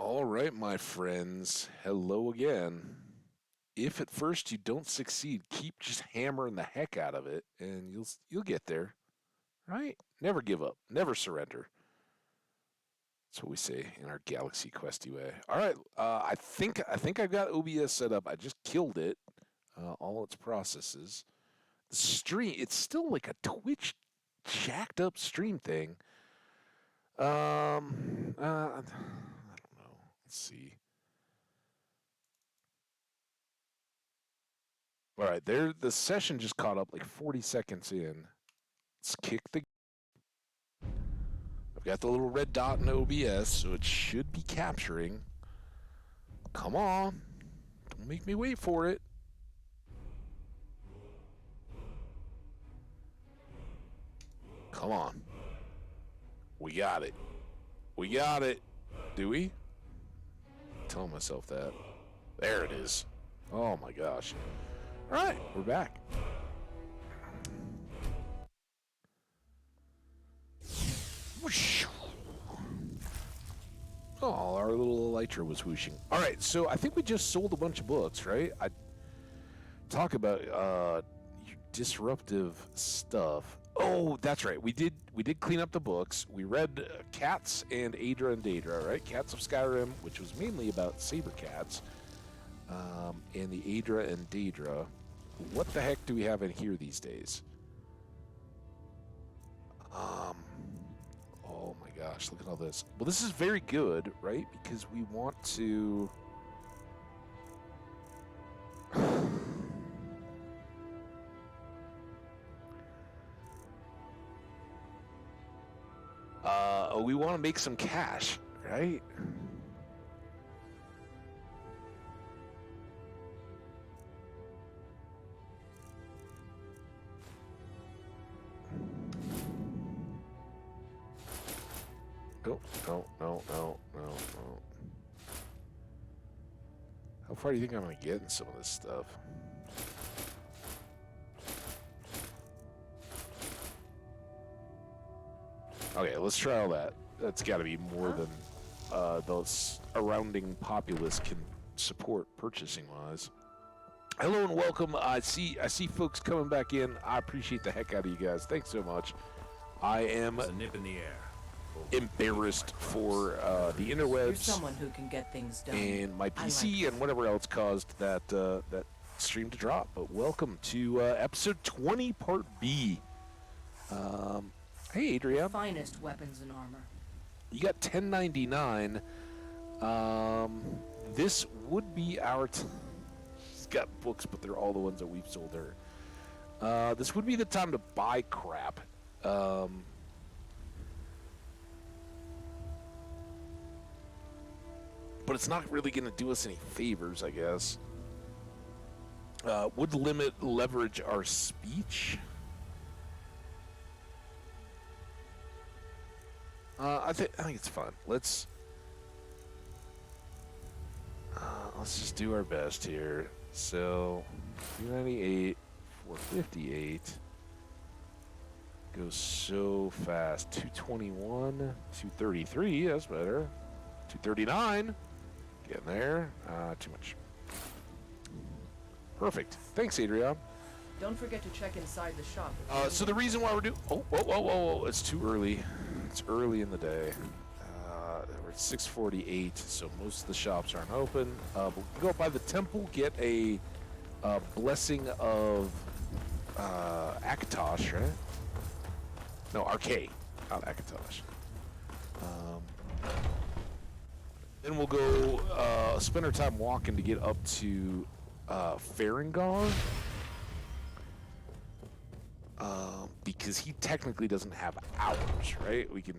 All right, my friends. Hello again. If at first you don't succeed, keep just hammering the heck out of it, and you'll get there. Right? Never give up. Never surrender. That's what we say in our Galaxy Questy way. All right. I think I've got OBS set up. I just killed it. All its processes. The stream. It's still like a Twitch jacked up stream thing. I don't know. Let's see. All right, there. The session just caught up like 40 seconds in. Let's kick the. I've got the little red dot in OBS, so it should be capturing. Come on, don't make me wait for it. Come on, we got it. We got it. Do we? I'm telling myself that. There it is. Oh my gosh. All right, we're back. Whoosh. Oh, our little elytra was whooshing. All right, so I think we just sold a bunch of books, right? I talk about disruptive stuff. Oh, that's right. We did clean up the books. We read Cats and Aedra and Daedra, right? Cats of Skyrim, which was mainly about saber cats, and the Aedra and Daedra. What the heck do we have in here these days? Oh my gosh, look at all this. Well, this is very good, right? Because we want to... we want to make some cash, right? No. How far do you think I'm going to get in some of this stuff? Okay, let's try all that. That's got to be more than those surrounding populace can support purchasing-wise. Hello and welcome. I see folks coming back in. I appreciate the heck out of you guys. Thanks so much. I am a nip in the air. Embarrassed for the interwebs. You're someone who can get things done. And my PC and whatever else caused that that stream to drop. But welcome to episode 20, part B. Hey, Adrian. Finest weapons and armor. You got 1099. This would be our. She's got books, but they're all the ones that we've sold her. This would be the time to buy crap. But it's not really going to do us any favors, I guess. Would leverage our speech. I think it's fun. Let's just do our best here. So 398, 458 goes so fast. 221, 233. That's better. 239. Getting there. Too much. Perfect. Thanks, Adrian. Don't forget to check inside the shop. So the reason why we're doing... Oh, whoa. It's too early. It's early in the day. We're at 6:48, so most of the shops aren't open. But we can go by the temple, get a blessing of Akatosh, right? No, Arcade, not Akatosh. Then we'll go spend our time walking to get up to Farengar. Because he technically doesn't have hours, right? We can,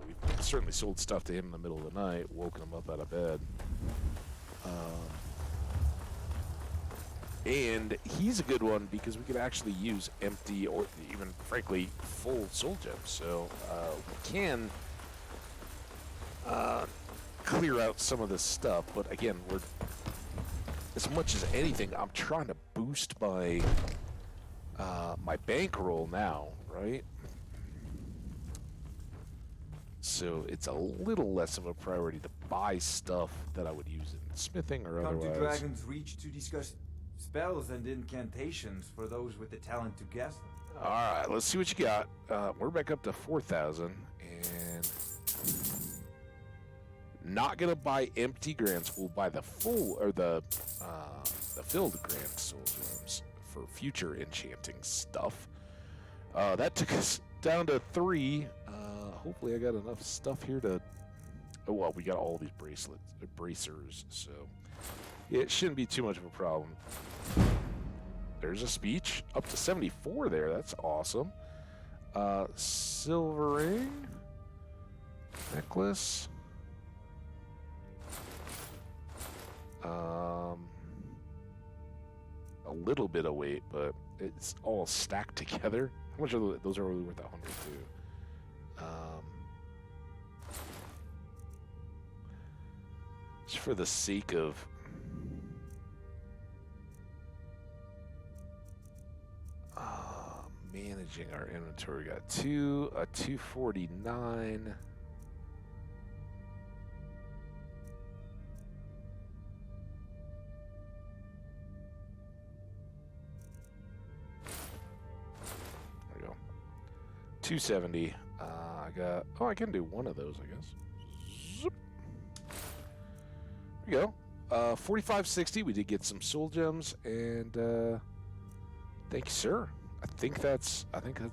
we've certainly sold stuff to him in the middle of the night, woken him up out of bed. And he's a good one because we could actually use empty or even, frankly, full soul gems. So we can clear out some of this stuff, but again, we're as much as anything, I'm trying to boost my my bankroll now, right? so it's a little less of a priority to buy stuff that I would use in smithing or Come to otherwise. Dragon's Reach to discuss spells and incantations for those with the talent to guess them. All right, let's see what you got. We're back up to 4,000, and not gonna buy empty grants. We'll buy the full or the filled grant soul gems for future enchanting stuff. That took us down to 3. Hopefully, I got enough stuff here to. Oh well, we got all these bracers, so it shouldn't be too much of a problem. There's a speech up to 74 there. That's awesome. Silver ring, necklace. A little bit of weight, but it's all stacked together. How much are those? Are really worth 100 too. Just for the sake of managing our inventory, we got a 249. There we go. 270. I got. Oh, I can do one of those, I guess. Zoop. There we go. 4560. We did get some soul gems, and thank you, sir. I think that's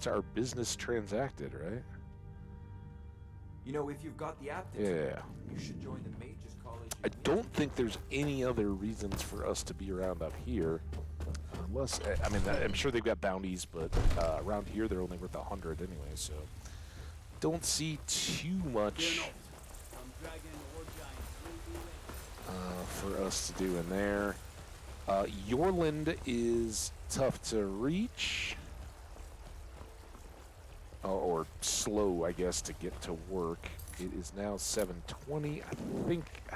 our business transacted, right? You know, if you've got the aptitude, Yeah. you should join the Mages College. I don't think there's any other reasons for us to be around up here. Unless, I mean, I'm sure they've got bounties, but around here they're only worth 100 anyway, so don't see too much for us to do in there. Yorland is tough to reach. Or slow, I guess, to get to work. It is now 7:20. I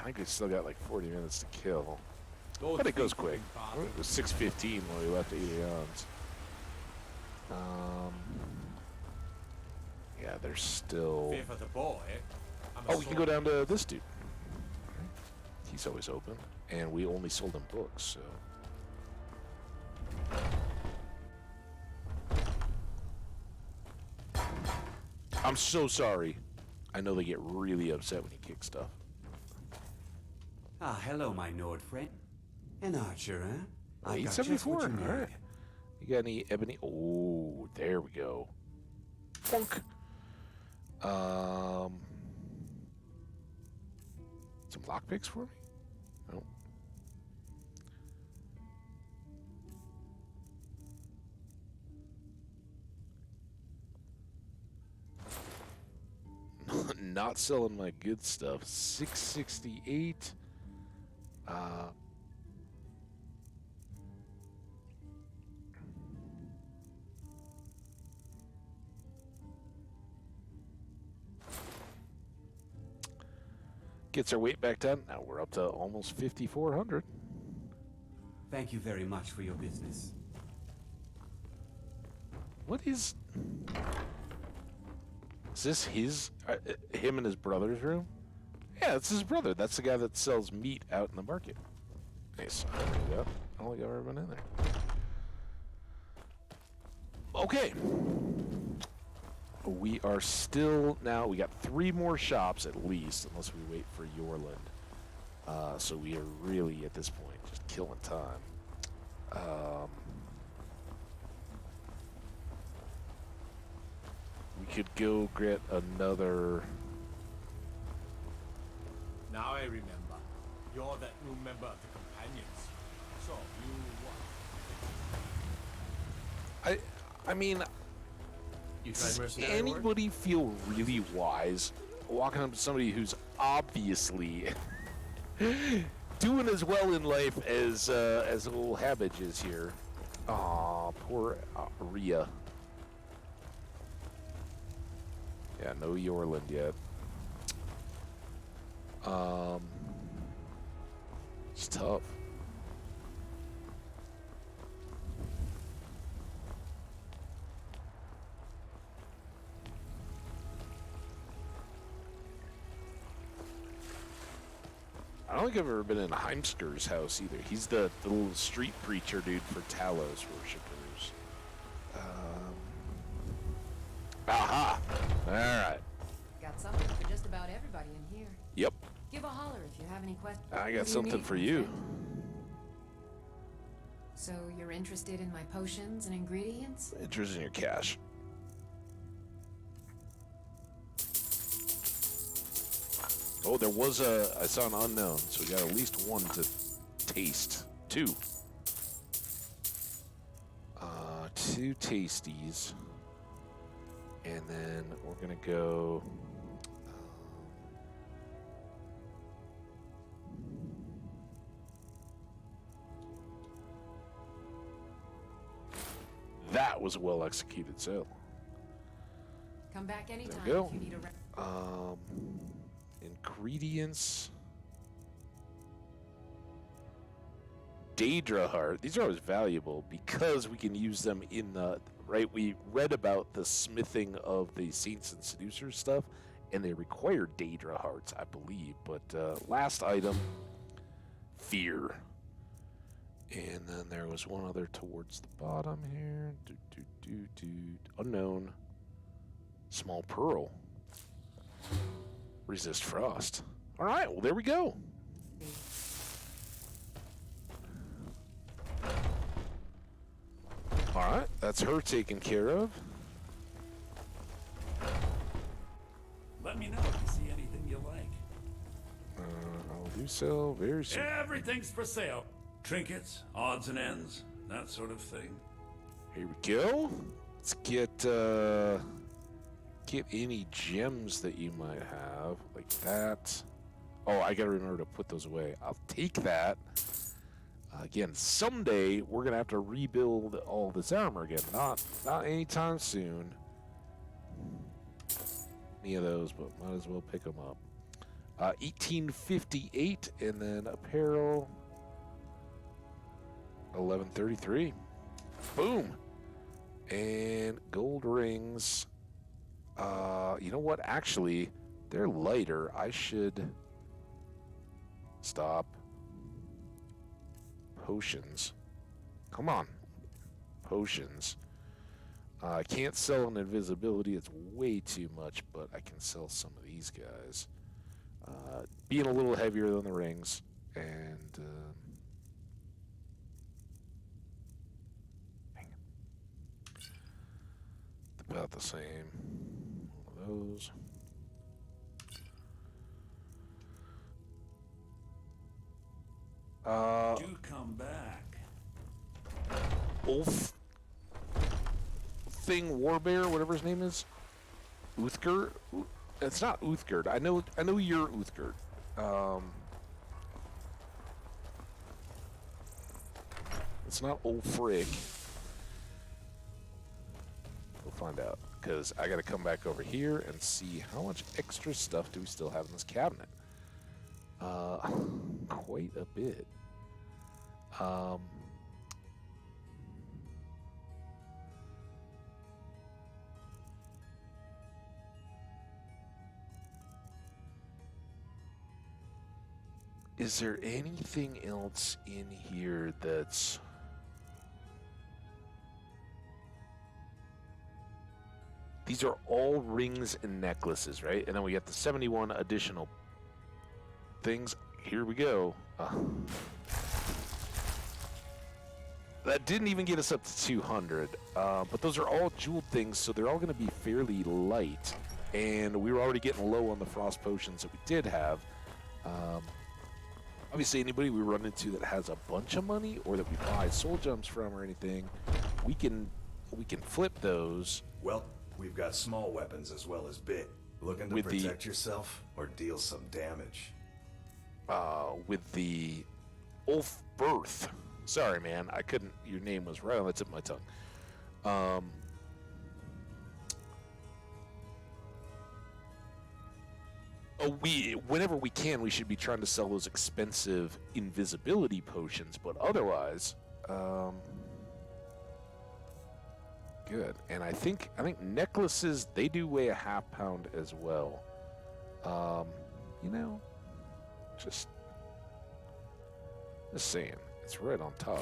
think we still got like 40 minutes to kill. But it goes quick. It was 6:15 when we left Aeons. Yeah, there's still. Fear for the boy. Oh, we can go down to this dude. He's always open, and we only sold him books, so. I'm so sorry. I know they get really upset when you kick stuff. Ah, hello, my Nord friend. An archer, huh? I got just 874. what you need. All right. You got any ebony? Oh, there we go. Funk. Some lockpicks for me? No. Not selling my good stuff. 668. Gets our weight back down. Now we're up to almost 5,400. Thank you very much for your business. What is... Is this his, him and his brother's room? Yeah, it's his brother. That's the guy that sells meat out in the market. Nice. I don't think I've ever been in there. Okay. We are still now. We got 3 more shops at least, unless we wait for Yorland. So we are really at this point just killing time. We could go get another. Now I remember. You're that new member of the Companions. So you what? I mean, You tried does mercenary work? anybody feel really wise walking up to somebody who's obviously doing as well in life as old Hambbage is here? Aw, poor Rhea. Yeah, no Yorland yet. It's tough. I don't think I've ever been in Heimsker's house either. He's the little street preacher dude for Talos worshippers. Aha! Alright. Got something for just about everybody in here. Yep. Give a holler if you have any questions. I got something for you. So you're interested in my potions and ingredients? Interest in your cash. Oh, there was I saw an unknown, so we got at least one to taste. Two. Two tasties. And then we're gonna go... that was a well-executed sale. Come back anytime go. if you need a Ingredients. Daedra heart. These are always valuable because we can use them in the... Right, we read about the smithing of the Saints and Seducers stuff, and they require Daedra hearts, I believe. But last item, fear. And then there was one other towards the bottom here. Unknown. Small pearl. Resist frost. All right, well, there we go. All right, that's her taken care of. Let me know if you see anything you like. I'll do so very soon. Everything's for sale. Trinkets, odds and ends, that sort of thing. Here we go. Let's get any gems that you might have, like that. Oh, I gotta remember to put those away. I'll take that. Again, someday we're gonna have to rebuild all this armor again. Not anytime soon. Any of those, but might as well pick them up. 1858, and then apparel. 1133. Boom. And gold rings. You know what? Actually, they're lighter. I should stop. Potions. Come on. Potions. I can't sell an invisibility. It's way too much, but I can sell some of these guys. Being a little heavier than the rings. And... about the same. One of those. Do come back. Ulf Thing Warbear, whatever his name is. Uthgerd? It's not Uthgerd. I know you're Uthgerd. It's not Ulfric. We'll find out, because I got to come back over here and see how much extra stuff do we still have in this cabinet. Quite a bit. Is there anything else in here that's... These are all rings and necklaces, right? And then we got the 71 additional things. Here we go. That didn't even get us up to 200. But those are all jeweled things, so they're all going to be fairly light. And we were already getting low on the frost potions that we did have. Obviously, anybody we run into that has a bunch of money or that we buy soul gems from or anything, we can flip those. Well, we've got small weapons as well as big. Looking to With the- protect yourself or deal some damage? With the Ulf Birth. Sorry, man, I couldn't. Your name was right on the tip of my tongue. Whenever we can, we should be trying to sell those expensive invisibility potions, but otherwise, good. And I think necklaces, they do weigh a half pound as well. You know, just Just saying, it's right on top.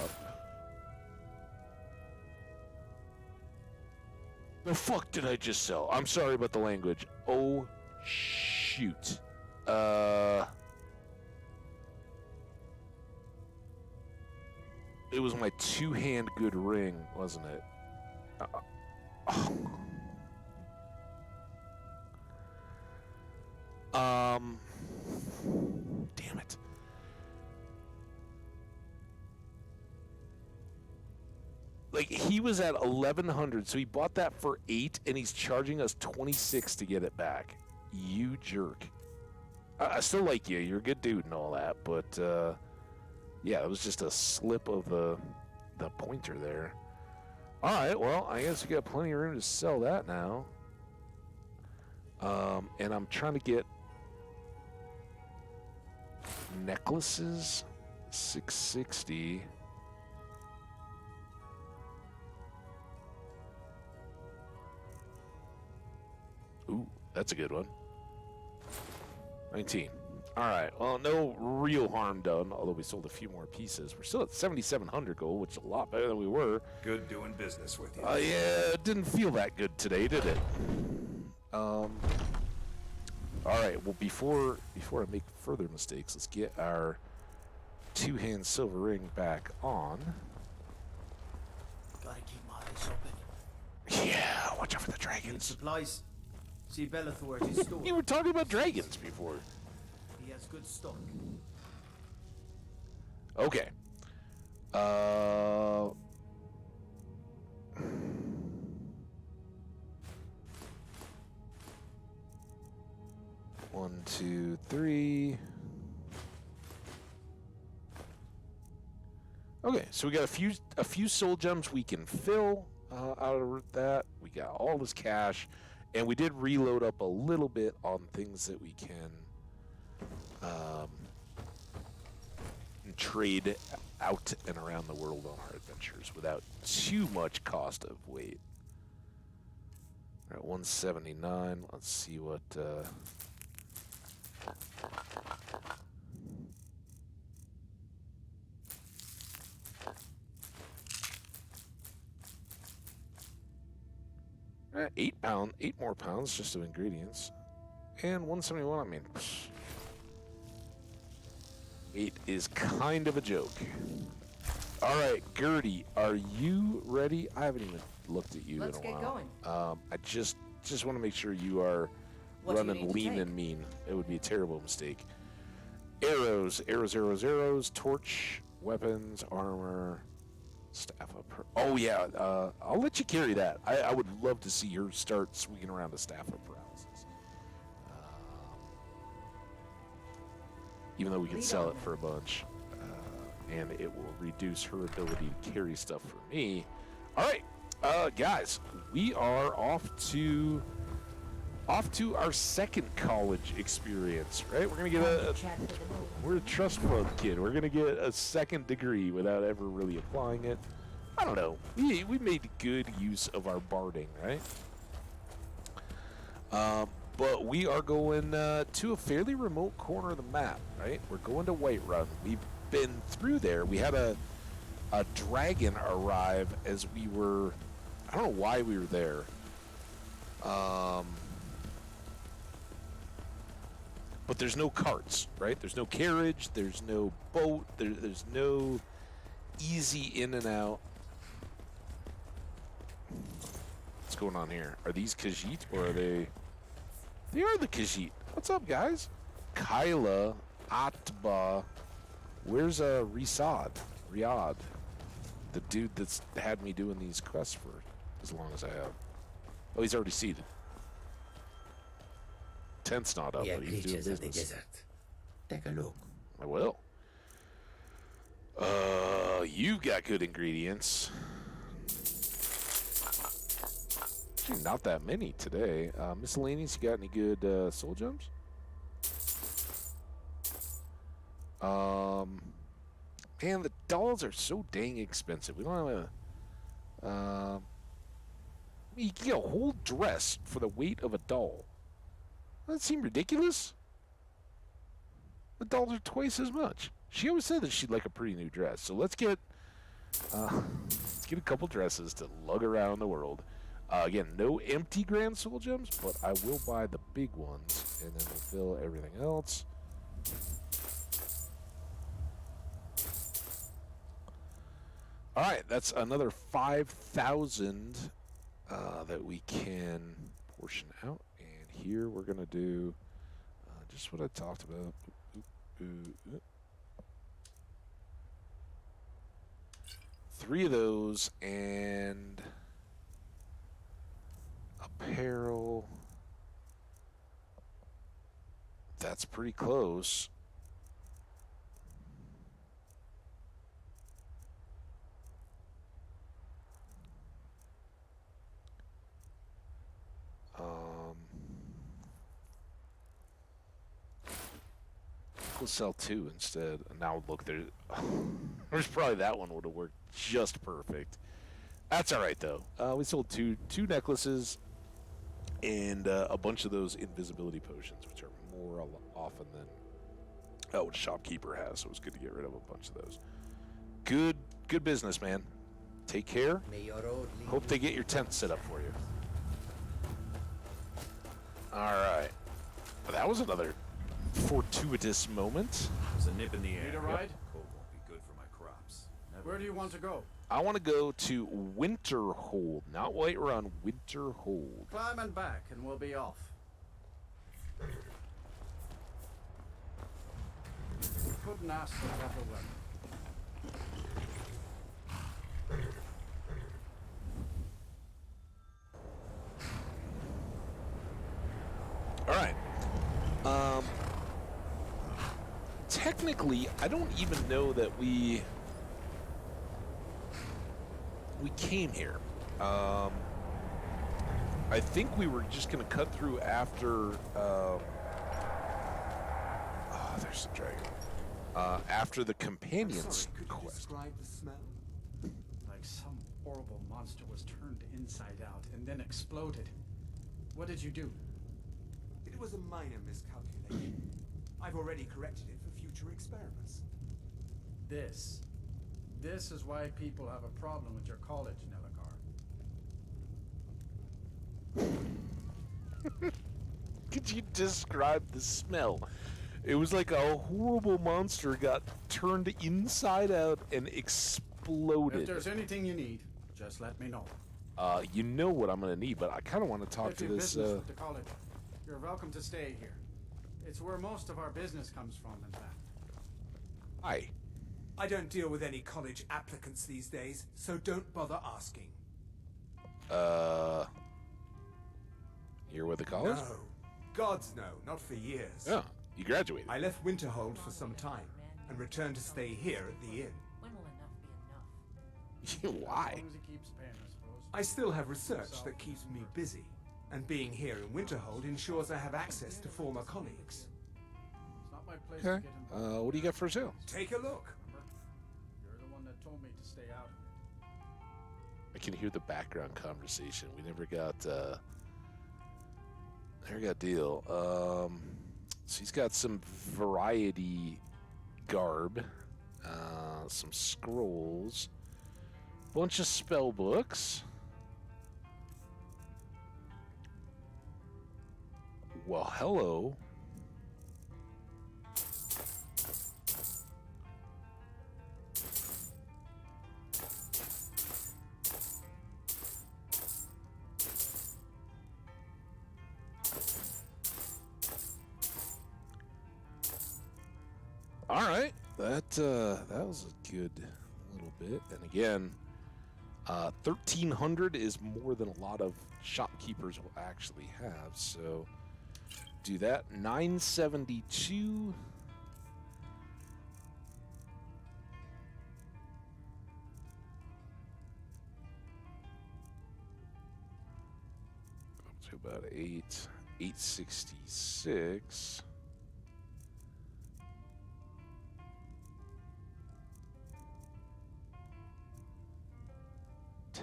The fuck did I just sell? I'm sorry about the language. Oh, shoot. It was my two-hand good ring, wasn't it? Damn it. Like, he was at 1,100, so he bought that for 8, and he's charging us 26 to get it back. You jerk. I still like you. You're a good dude and all that, but, yeah, it was just a slip of the pointer there. All right, well, I guess we got plenty of room to sell that now. And I'm trying to get necklaces, 660. Ooh, that's a good one. 19. All right. Well, no real harm done, although we sold a few more pieces. We're still at 7,700 gold, which is a lot better than we were. Good doing business with you. Yeah, it didn't feel that good today, did it? All right. Well, before I make further mistakes, let's get our two-hand silver ring back on. Gotta keep my eyes open. Yeah, watch out for the Need dragons. supplies. See Bellathor at his store. You were talking about dragons before. He has good stock. Okay. One, two, three. Okay, so we got a few soul gems we can fill out of that. We got all this cash, and we did reload up a little bit on things that we can trade out and around the world on our adventures without too much cost of weight. All right, 179. Let's see what. Eight more pounds just of ingredients, and 171. I mean, weight is kind of a joke. All right, Gertie, are you ready? I haven't even looked at you Let's in a get while. going. I just want to make sure you are What do you running need to lean take? and mean. It would be a terrible mistake. Arrows, arrows, torch, weapons, armor, staff of oh yeah, I'll let you carry that. I would love to see her start swinging around a staff of paralysis. Even though we can Lead sell on it then. for a bunch, and it will reduce her ability to carry stuff for me. All right, guys, we are off to our second college experience. Right, we're gonna get we're a trust fund kid. We're gonna get a second degree without ever really applying it. I don't know. We made good use of our barding, right? But we are going to a fairly remote corner of the map, right? We're going to Whiterun. We've been through there. We had a dragon arrive as we were. I don't know why we were there. But there's no carts, right? There's no carriage. There's no boat. There's no easy in and out. What's going on here? Are these Khajiit or are they? They are the Khajiit. What's up, guys? Kyla, Atba. Where's Riyadh? The dude that's had me doing these quests for as long as I have. Oh, he's already seated. Tent's not up, We are but he's doing creatures of the business. desert. Take a look. I will. You've got good ingredients. Actually, not that many today. Miscellaneous, you got any good soul gems? Man, the dolls are so dang expensive. We don't have a. You can get a whole dress for the weight of a doll. Doesn't that seem ridiculous? The dolls are twice as much. She always said that she'd like a pretty new dress. So let's get a couple dresses to lug around the world. Again, no empty Grand Soul Gems, but I will buy the big ones, and then we'll fill everything else. All right, that's another 5,000 that we can portion out. And here we're going to do just what I talked about. Three of those and apparel. That's pretty close. We'll sell two instead. And now look, there's probably that one would have worked just perfect. That's all right though. We sold two necklaces and a bunch of those invisibility potions, which are more often than what shopkeeper has. So it was good to get rid of a bunch of those. Good business, man. Take care. Hope they get your tent set up for you. All right. That was another fortuitous moment. There's a nip in the air. Need a ride? Cold won't be good for my crops. Where do you want to go? I want to go to Winterhold, not Whiterun, Winterhold. Climb and back, and we'll be off. Couldn't ask for better weather. All right. Technically, I don't even know that we came here. I think we were just going to cut through after. There's the dragon. After the companions quest. Describe the smell? Like some horrible monster was turned inside out and then exploded. What did you do? It was a minor miscalculation. I've already corrected it for future experiments. This is why people have a problem with your college, Nelligar. Could you describe the smell? It was like a horrible monster got turned inside out and exploded. If there's anything you need, just let me know. You know what I'm gonna need, but I kind of want to talk If to you this. business with the college, you're welcome to stay here. It's where most of our business comes from, in fact. Hi. I don't deal with any college applicants these days, so don't bother asking. You're with the college? No. Gods no, not for years. Yeah, you graduated. I left Winterhold for some time, and returned to stay here at the inn. When will enough be enough? Why? As long as he keeps paying, I suppose. I still have research that keeps me busy, and being here in Winterhold ensures I have access to former colleagues. It's not my place Okay. to get involved. What do you got for sale? Take a look. Remember? You're the one that told me to stay out of it. I can hear the background conversation. We never got deal. So he's got some variety garb, some scrolls, bunch of spell books. Well, hello. All right, that was a good little bit, and again, 1,300 is more than a lot of shopkeepers will actually have. So do that. 972. Up to about 866.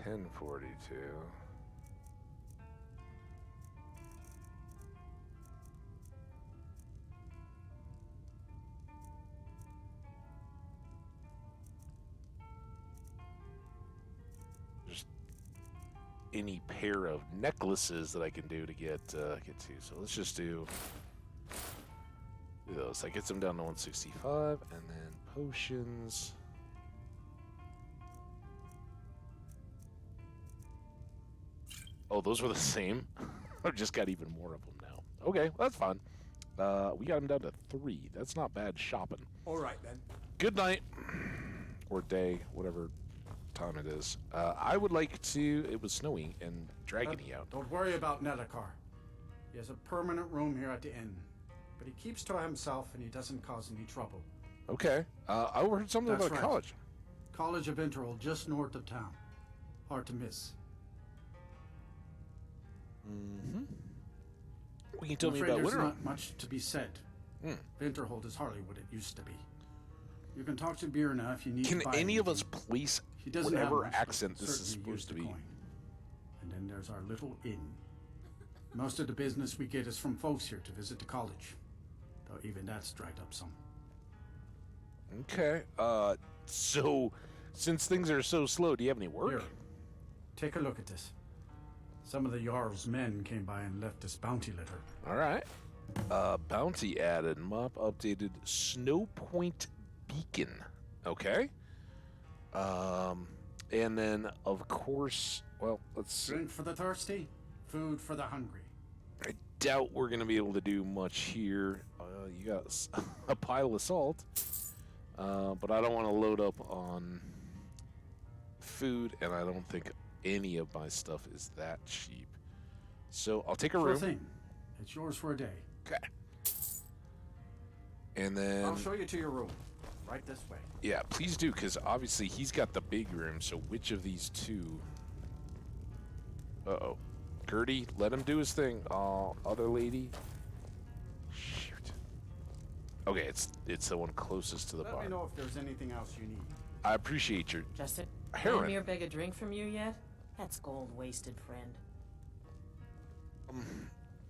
1042. any pair of necklaces that I can do to get to. So let's just do those. That gets them down to 165, and then potions. Oh, those were the same. I've just got even more of them now. Okay, well, that's fine. We got them down to 3. That's not bad shopping. All right then. Good night, or day, whatever time it is. I would like to. It was snowing and dragony out. Don't worry about Nellikar. He has a permanent room here at the inn. But he keeps to himself and he doesn't cause any trouble. Okay. I overheard something That's about right. college. College of Interval, just north of town. Hard to miss. Mm-hmm. We can tell I'm me afraid about there's Winterhold. not much to be said. Hmm. Winterhold is hardly what it used to be. You can talk to Birna if you need Can to buy any of us anything. place He doesn't have whatever much, but accent this is certainly supposed used to the be? coin. And then there's our little inn. Most of the business we get is from folks here to visit the college. Though even that's dried up some. Okay. So since things are so slow, do you have any work? Here, take a look at this. Some of the Jarl's men came by and left this bounty letter. All right. Bounty added. Mop updated. Snow Point Beacon. Okay. And then of course, well, let's see. Drink for the thirsty, food for the hungry. I doubt we're gonna be able to do much here. You got a pile of salt, but I don't want to load up on food, and I don't think any of my stuff is that cheap. So I'll take a Sure room. thing. It's yours for a day. Okay. And then, I'll show you to your room. Right this way. yeah, please do, because obviously he's got the big room. So which of these two? Uh-oh. Gertie, let him do his thing. Other lady. Shoot. Okay, it's the one closest to the Let bar. me know if there's anything else you need. I appreciate your Justin, Heron. Ranmir beg a drink from you yet? That's gold wasted, friend.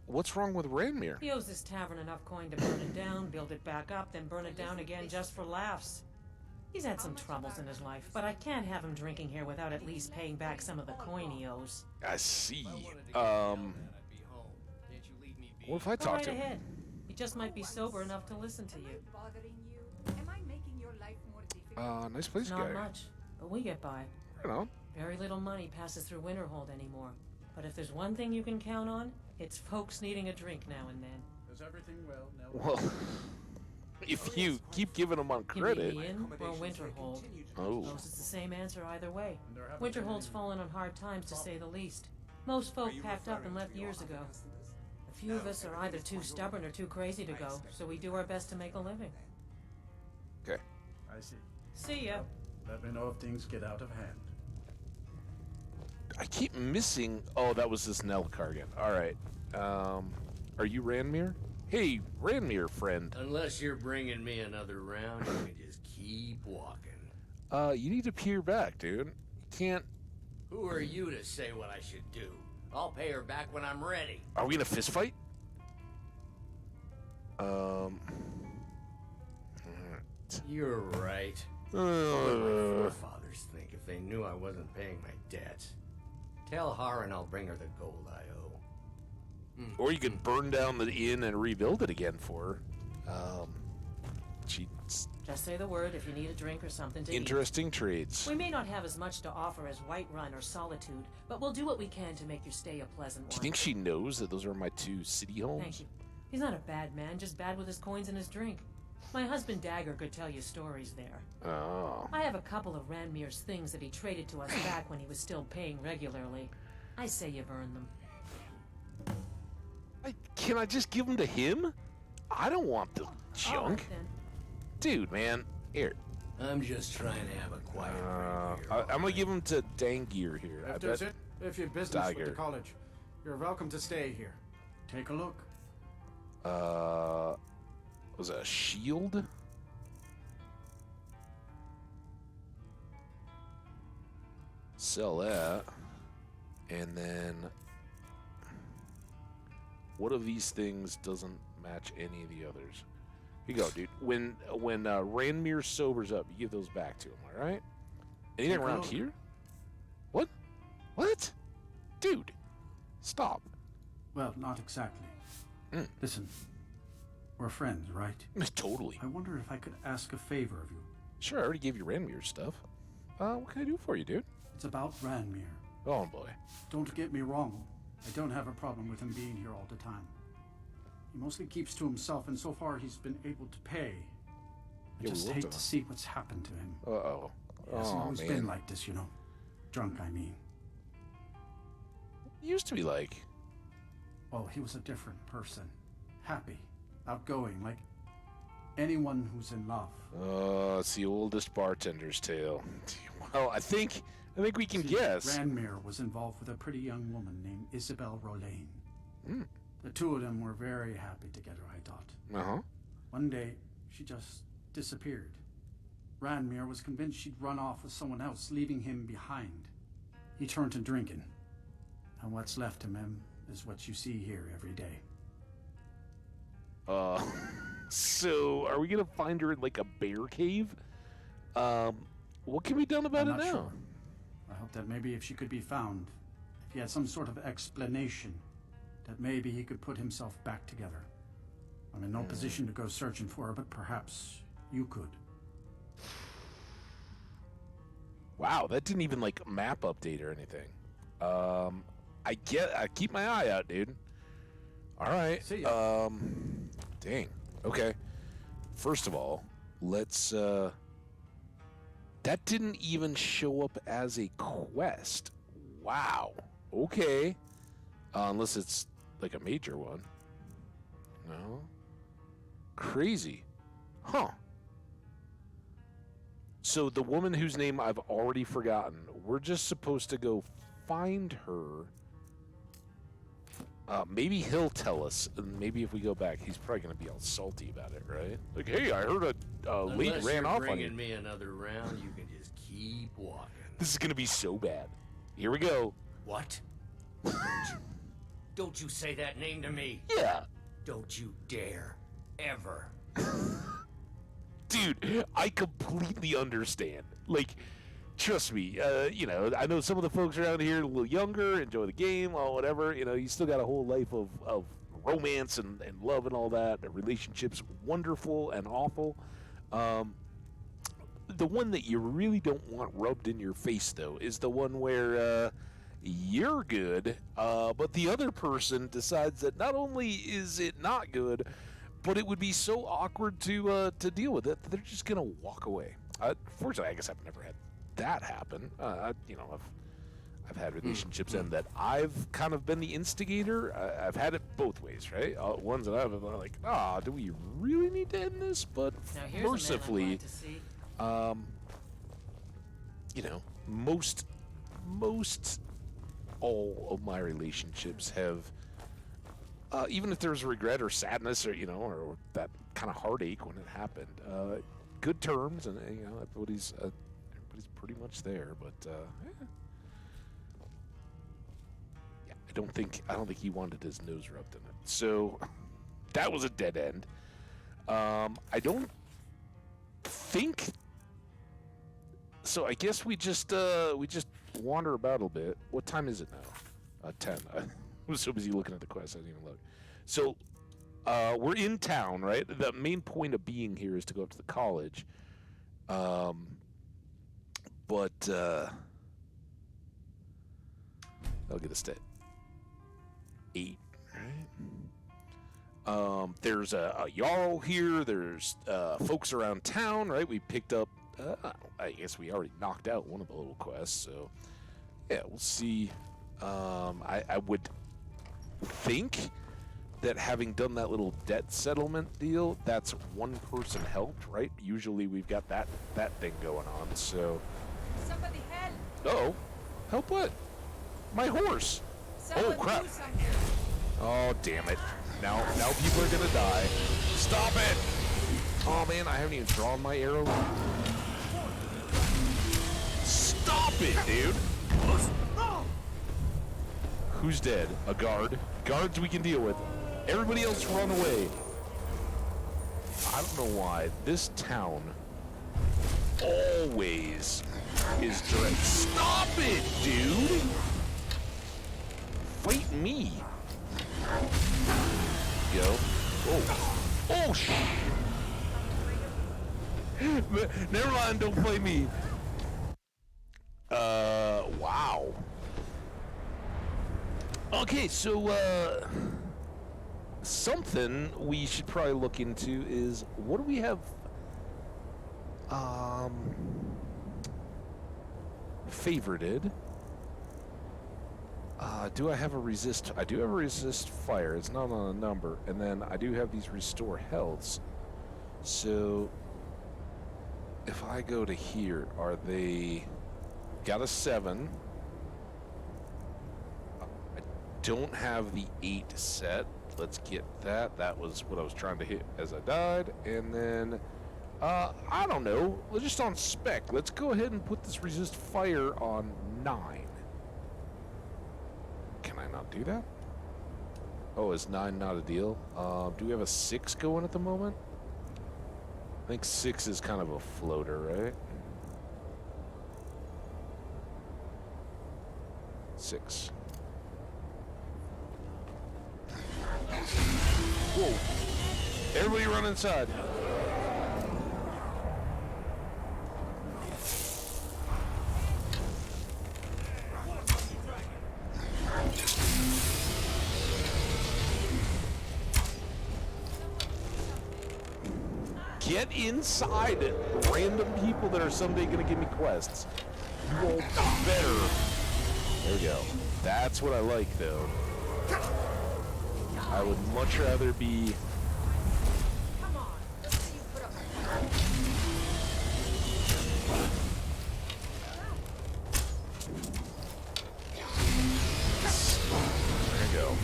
What's wrong with Ranmir? He owes this tavern enough coin to burn it down, build it back up, then burn it down again just for laughs. He's had some troubles in his life, but I can't have him drinking here without at least paying back some of the coin he owes. I see. What if I Go talk right to him? ahead. He just might be sober enough to listen to you. Bothering you? Am I making your life more difficult? Nice place, Not guy. much, but we get by. You know. Very little money passes through Winterhold anymore. But if there's one thing you can count on, it's folks needing a drink now and then. Is everything well, Nell? Well, if you keep giving him on You credit. mean the inn or Winterhold? Oh. Suppose it's the same answer either way. And there haven't been Winterhold's any- fallen on hard times, to say the least. Most folk packed up and left years ago. A few of us are either too stubborn or too crazy to go, so we do our best to make a living. Okay. I see. See ya. Let me know if things get out of hand. I keep missing. Oh, that was this Nell Cargan. All right. Are you Ranmir? Hey, Ranmir, friend. Unless you're bringing me another round, you can just keep walking. You need to peer back, dude. You can't. Who are you to say what I should do? I'll pay her back when I'm ready. Are we in a fist fight? You're right. What would my Uh, forefathers think if they knew I wasn't paying my debts? Tell Har and I'll bring her the gold I owe. or you can burn down the inn and rebuild it again for her. She's Just say the word if you need a drink or something to eat. interesting trades. We may not have as much to offer as Whiterun or Solitude, but we'll do what we can to make your stay a pleasant Do you one. think she knows that those are my two city homes? Thank you. He's not a bad man, just bad with his coins and his drink. My husband Dagger could tell you stories there. Oh. I have a couple of Ranmir's things that he traded to us back when he was still paying regularly. I say you've earned them. Can I just give them to him? I don't want the All junk. right, then. Dude, man. Here. I'm just trying to have a quiet break here. I'm going to give them to Dangir here. I If there's bet. it, if you have business with Dagger. the college, you're welcome to stay here. Take a look. Was it a shield? Sell that. And then what of these things doesn't match any of the others? Here you go, dude. When Ranmir sobers up, you give those back to him, all right? Anything Take a around look. here? What? What? Dude, stop. Well, not exactly. Listen, we're friends, right? Totally. I wonder if I could ask a favor of you. Sure, I already gave you Ranmir's stuff. What can I do for you, dude? It's about Ranmir. Oh, boy. Don't get me wrong. I don't have a problem with him being here all the time. He mostly keeps to himself, and so far he's been able to pay. I just hate to see what's happened to him. Uh-oh. He hasn't always man. been like this, you know. Drunk, I mean. Used to be like. Well, he was a different person. Happy, outgoing, like anyone who's in love. It's the oldest bartender's tale. Well, I think we can guess. Ranmir was involved with a pretty young woman named Isabel Rolane. The two of them were very happy together, I thought. Uh-huh. One day, she just disappeared. Ranmir was convinced she'd run off with someone else, leaving him behind. He turned to drinking. And what's left of him is what you see here every day. So are we gonna find her in like a bear cave? What can be done about I'm it not now? sure. I hope that maybe if she could be found, if he had some sort of explanation, that maybe he could put himself back together. I'm in no position to go searching for her, but perhaps you could. Wow, that didn't even like map update or anything. I keep my eye out, dude. All right. See ya. Dang. Okay. First of all, let's that didn't even show up as a quest. Wow. Okay. Unless it's like a major one. No. Crazy. Huh. So the woman whose name I've already forgotten, we're just supposed to go find her. Maybe he'll tell us, and maybe if we go back, he's probably going to be all salty about it, right? Like, hey, I heard a lady ran off on you. Unless you're bringing me another round, you can just keep walking. This is going to be so bad. Here we go. What? Don't you say that name to me. Yeah. Don't you dare. Ever. Dude, I completely understand. Like, trust me, I know some of the folks around here a little younger, enjoy the game, or whatever. You know, you still got a whole life of romance and love and all that. The relationships, wonderful and awful. The one that you really don't want rubbed in your face, though, is the one where you're good, but the other person decides that not only is it not good, but it would be so awkward to deal with it that they're just gonna walk away. Fortunately, I guess I've never had that happen. I've had relationships end that I've kind of been the instigator. I've had it both ways, right? Ones that I've been like, do we really need to end this? But Now here's mercifully, a man I'd like to see. most all of my relationships have, even if there's regret or sadness or that kind of heartache when it happened, good terms, and everybody's pretty much there. But yeah, I don't think he wanted his nose rubbed in it. So that was a dead end. I don't think. So I guess we just wander about a bit. What time is it now? 10. I was so busy looking at the quest I didn't even look. So we're in town, right? The main point of being here is to go up to the college. But I'll get a stat. 8, right? There's a Jarl here. There's folks around town, right? We picked up. I guess we already knocked out one of the little quests, so yeah, we'll see. I would think that having done that little debt settlement deal, that's one person helped, right? Usually we've got that thing going on, so. Somebody help! Uh-oh. Help what? My horse! Someone crap. do something. Oh, damn it. Now people are gonna die. Stop it! Oh, man, I haven't even drawn my arrow. Stop it, dude! Who's dead? A guard. Guards we can deal with. Everybody else run away. I don't know why this town always is direct. Stop it, dude! fight me. Go. Oh. Oh, never mind, don't play me. Wow. Okay, so, something we should probably look into is, what do we have, favorited? Do I have a resist? I do have a resist fire. It's not on a number. And then I do have these restore healths. So if I go to here, are they got a 7? I don't have the 8 set. Let's get that. That was what I was trying to hit as I died. And then I don't know. We're just on spec. Let's go ahead and put this resist fire on 9. Can I not do that? Oh, is 9 not a deal? Do we have a 6 going at the moment? I think 6 is kind of a floater, right? 6. Whoa. Everybody run inside. Get inside, random people that are someday going to give me quests. You all better. There we go. That's what I like, though. I would much rather be... Come on, let's see you put up a fight. There you go.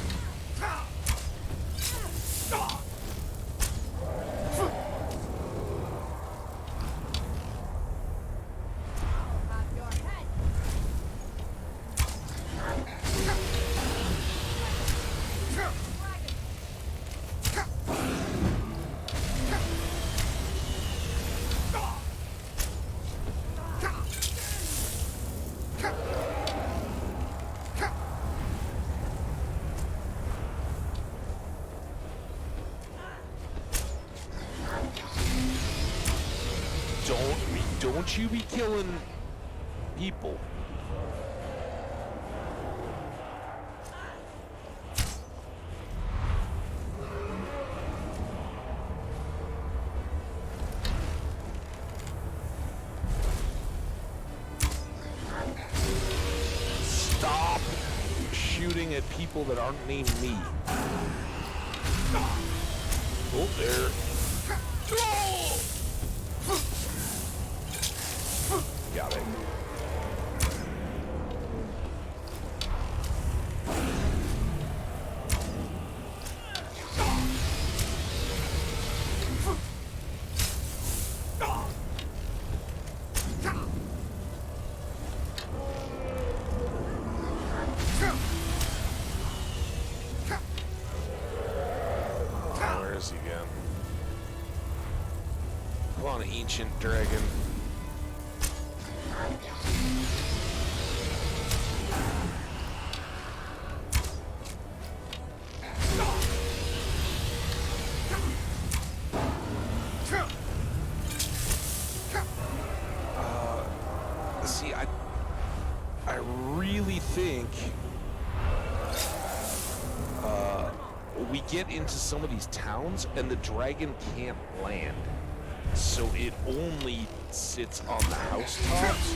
Don't you be killing people. Stop shooting at people that aren't named me. Oh, there. Oh! Got it. Where is he again? Come on, ancient dragon. See, I really think we get into some of these towns and the dragon can't land, so it only sits on the housetops.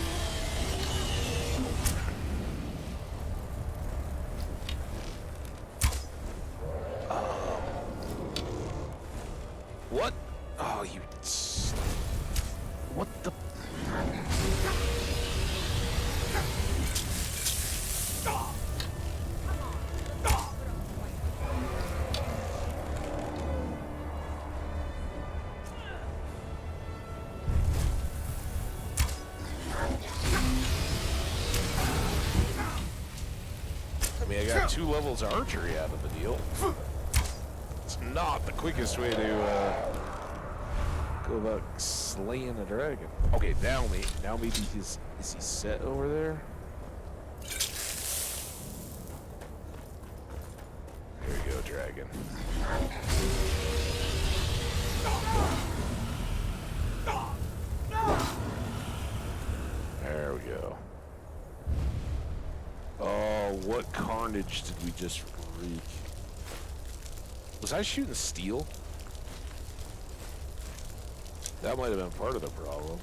What? Oh, you... What the... I mean, I got 2 levels of archery out of the deal. It's not the quickest way to go about slaying a dragon. Okay, now maybe is he set over there? dragon. There we go. Oh, what carnage did we just wreak? Was I shooting steel? That might have been part of the problem.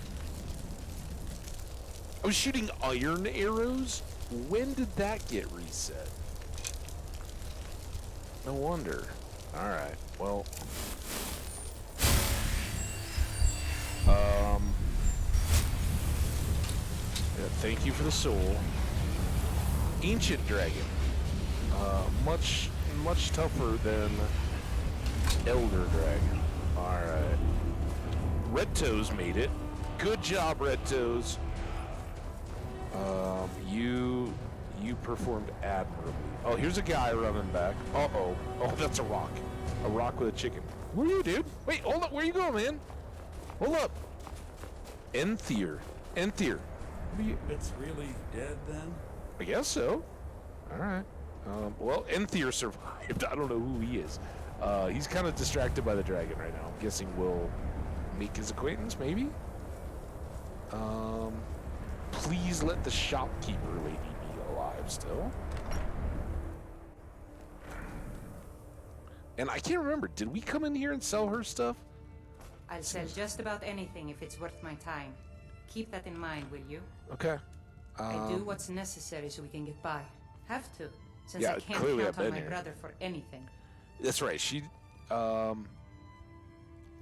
I was shooting iron arrows? When did that get reset? No wonder. Alright, well. Yeah, thank you for the soul. Ancient dragon. Much tougher than Elder dragon. Alright. Red Toes made it. Good job, Red Toes. You performed admirably. Oh, here's a guy running back. Uh-oh. Oh, that's a rock. A rock with a chicken. Where are you, dude? Wait, hold up. Where you going, man? Hold up. Enthier. Enthier. What are you... It's really dead then? I guess so. Alright. Well, Enthier survived. I don't know who he is. He's kind of distracted by the dragon right now. I'm guessing we'll make his acquaintance, maybe? Please let the shopkeeper lady be alive still. And I can't remember, did we come in here and sell her stuff? I'll sell just about anything if it's worth my time. Keep that in mind, will you? Okay. I do what's necessary so we can get by. Have to, since Yeah, I can't clearly count I've on been my here. brother for anything. That's right, she, why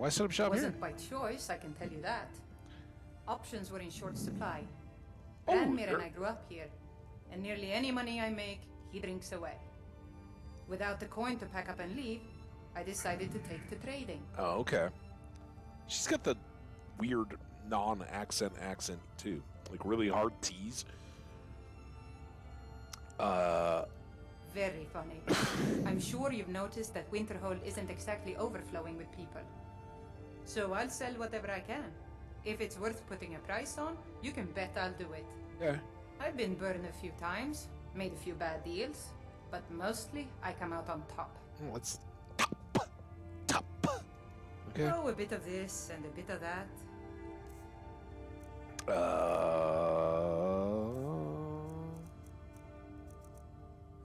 set up shop here? Wasn't by choice, I can tell you that. Options were in short supply. Oh, Ranmir you're- and I grew up here, and nearly any money I make, he drinks away. Without the coin to pack up and leave, I decided to take to trading. Oh, okay. She's got the weird non-accent accent, too. Like, really hard T's. Very funny. I'm sure you've noticed that Winterhold isn't exactly overflowing with people. So I'll sell whatever I can. If it's worth putting a price on, you can bet I'll do it. Yeah. I've been burned a few times, made a few bad deals, but mostly I come out on top. Oh, let's... Top. Okay. Oh, a bit of this and a bit of that.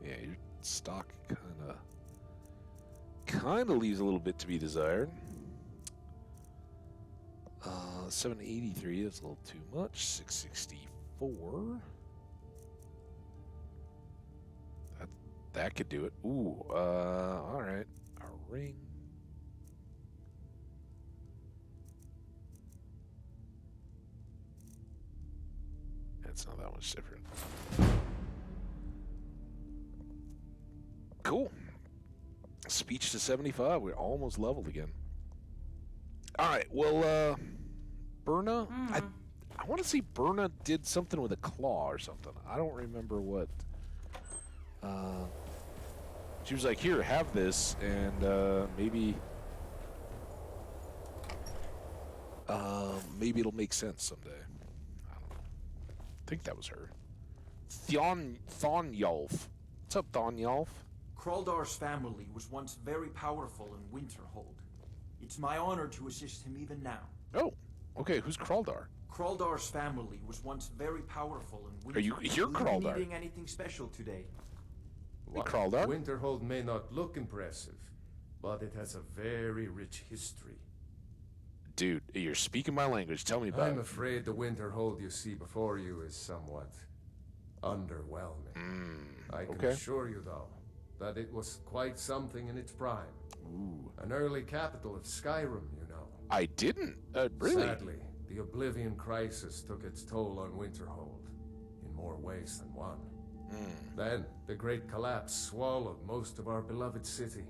Yeah, your stock kind of leaves a little bit to be desired. 783, that's a little too much. 664. That could do it. Ooh, all right. A ring. That's not that much different. Cool. Speech to 75. We're almost leveled again. All right. Well, Berna. I want to see Berna did something with a claw or something. I don't remember what. She was like, "Here, have this, and maybe it'll make sense someday." I don't know. I think that was her. Thonjolf. What's up, Thonjolf? Kraldar's family was once very powerful in Winterhold. It's my honor to assist him even now. Oh, okay. Who's Kraldar? Kraldar's family was once very powerful in Winterhold. Are you here, Will you be Kraldar? needing anything special today? Hey, Kraldar? Winterhold may not look impressive, but it has a very rich history. Dude, you're speaking my language. Tell me about I'm it. afraid the Winterhold you see before you is somewhat underwhelming. I can okay. assure you, though, that it was quite something in its prime. Ooh. An early capital of Skyrim, you know. I didn't. Really? Sadly, the Oblivion Crisis took its toll on Winterhold, in more ways than one. Then, the Great Collapse swallowed most of our beloved city.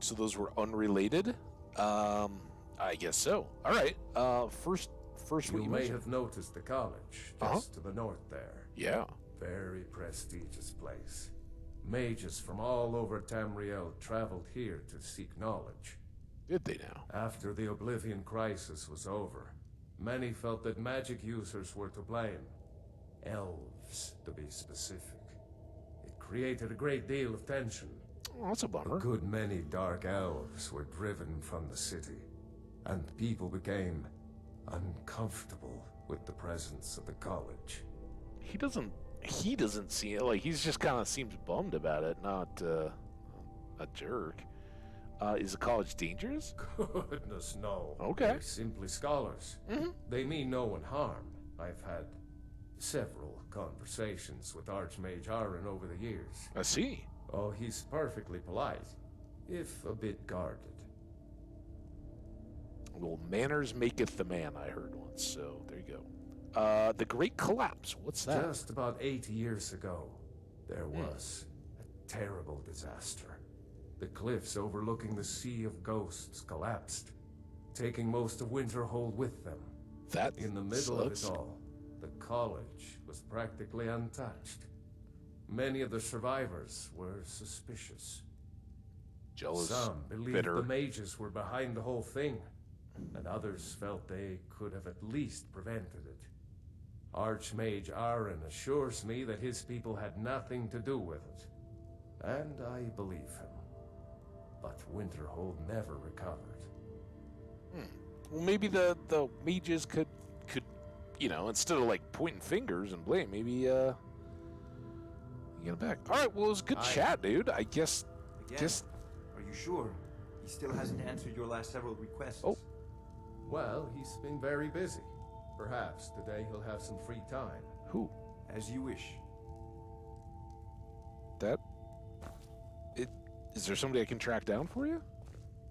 So those were unrelated? I guess so. All right. First what You you may mentioned. have noticed the college, just to the north there. Yeah. Very prestigious place. Mages from all over Tamriel traveled here to seek knowledge. Did they now? After the Oblivion Crisis was over, many felt that magic users were to blame. Elves, to be specific. It created a great deal of tension. Oh, that's a A bummer. good many dark elves were driven from the city, and people became uncomfortable with the presence of the college. He doesn't see it. Like, he's just kind of seems bummed about it, not a jerk. Is the college dangerous? Goodness, no. Okay. They're simply scholars. They mean no one harm. I've had several conversations with Archmage Aaron over the years. I see. Oh, he's perfectly polite, if a bit guarded. Well, manners maketh the man, I heard once, so there you go. The Great Collapse, what's that? Just about 80 years ago, there was a terrible disaster. The cliffs overlooking the Sea of Ghosts collapsed, taking most of Winterhold with them. That In the middle of sucks. it all, the college was practically untouched. Many of the survivors were suspicious. Jealous, Some believed bitter. the mages were behind the whole thing, and others felt they could have at least prevented it. Archmage Aaron assures me that his people had nothing to do with it, and I believe him. But Winterhold never recovered. Well, maybe the mages could, instead of like pointing fingers and blame, maybe get it back. All right, well, it was a good chat, dude. I guess. Again, are you sure? He still hasn't answered your last several requests. Oh. Well, he's been very busy. Perhaps today he'll have some free time. Who? As you wish. Is there somebody I can track down for you?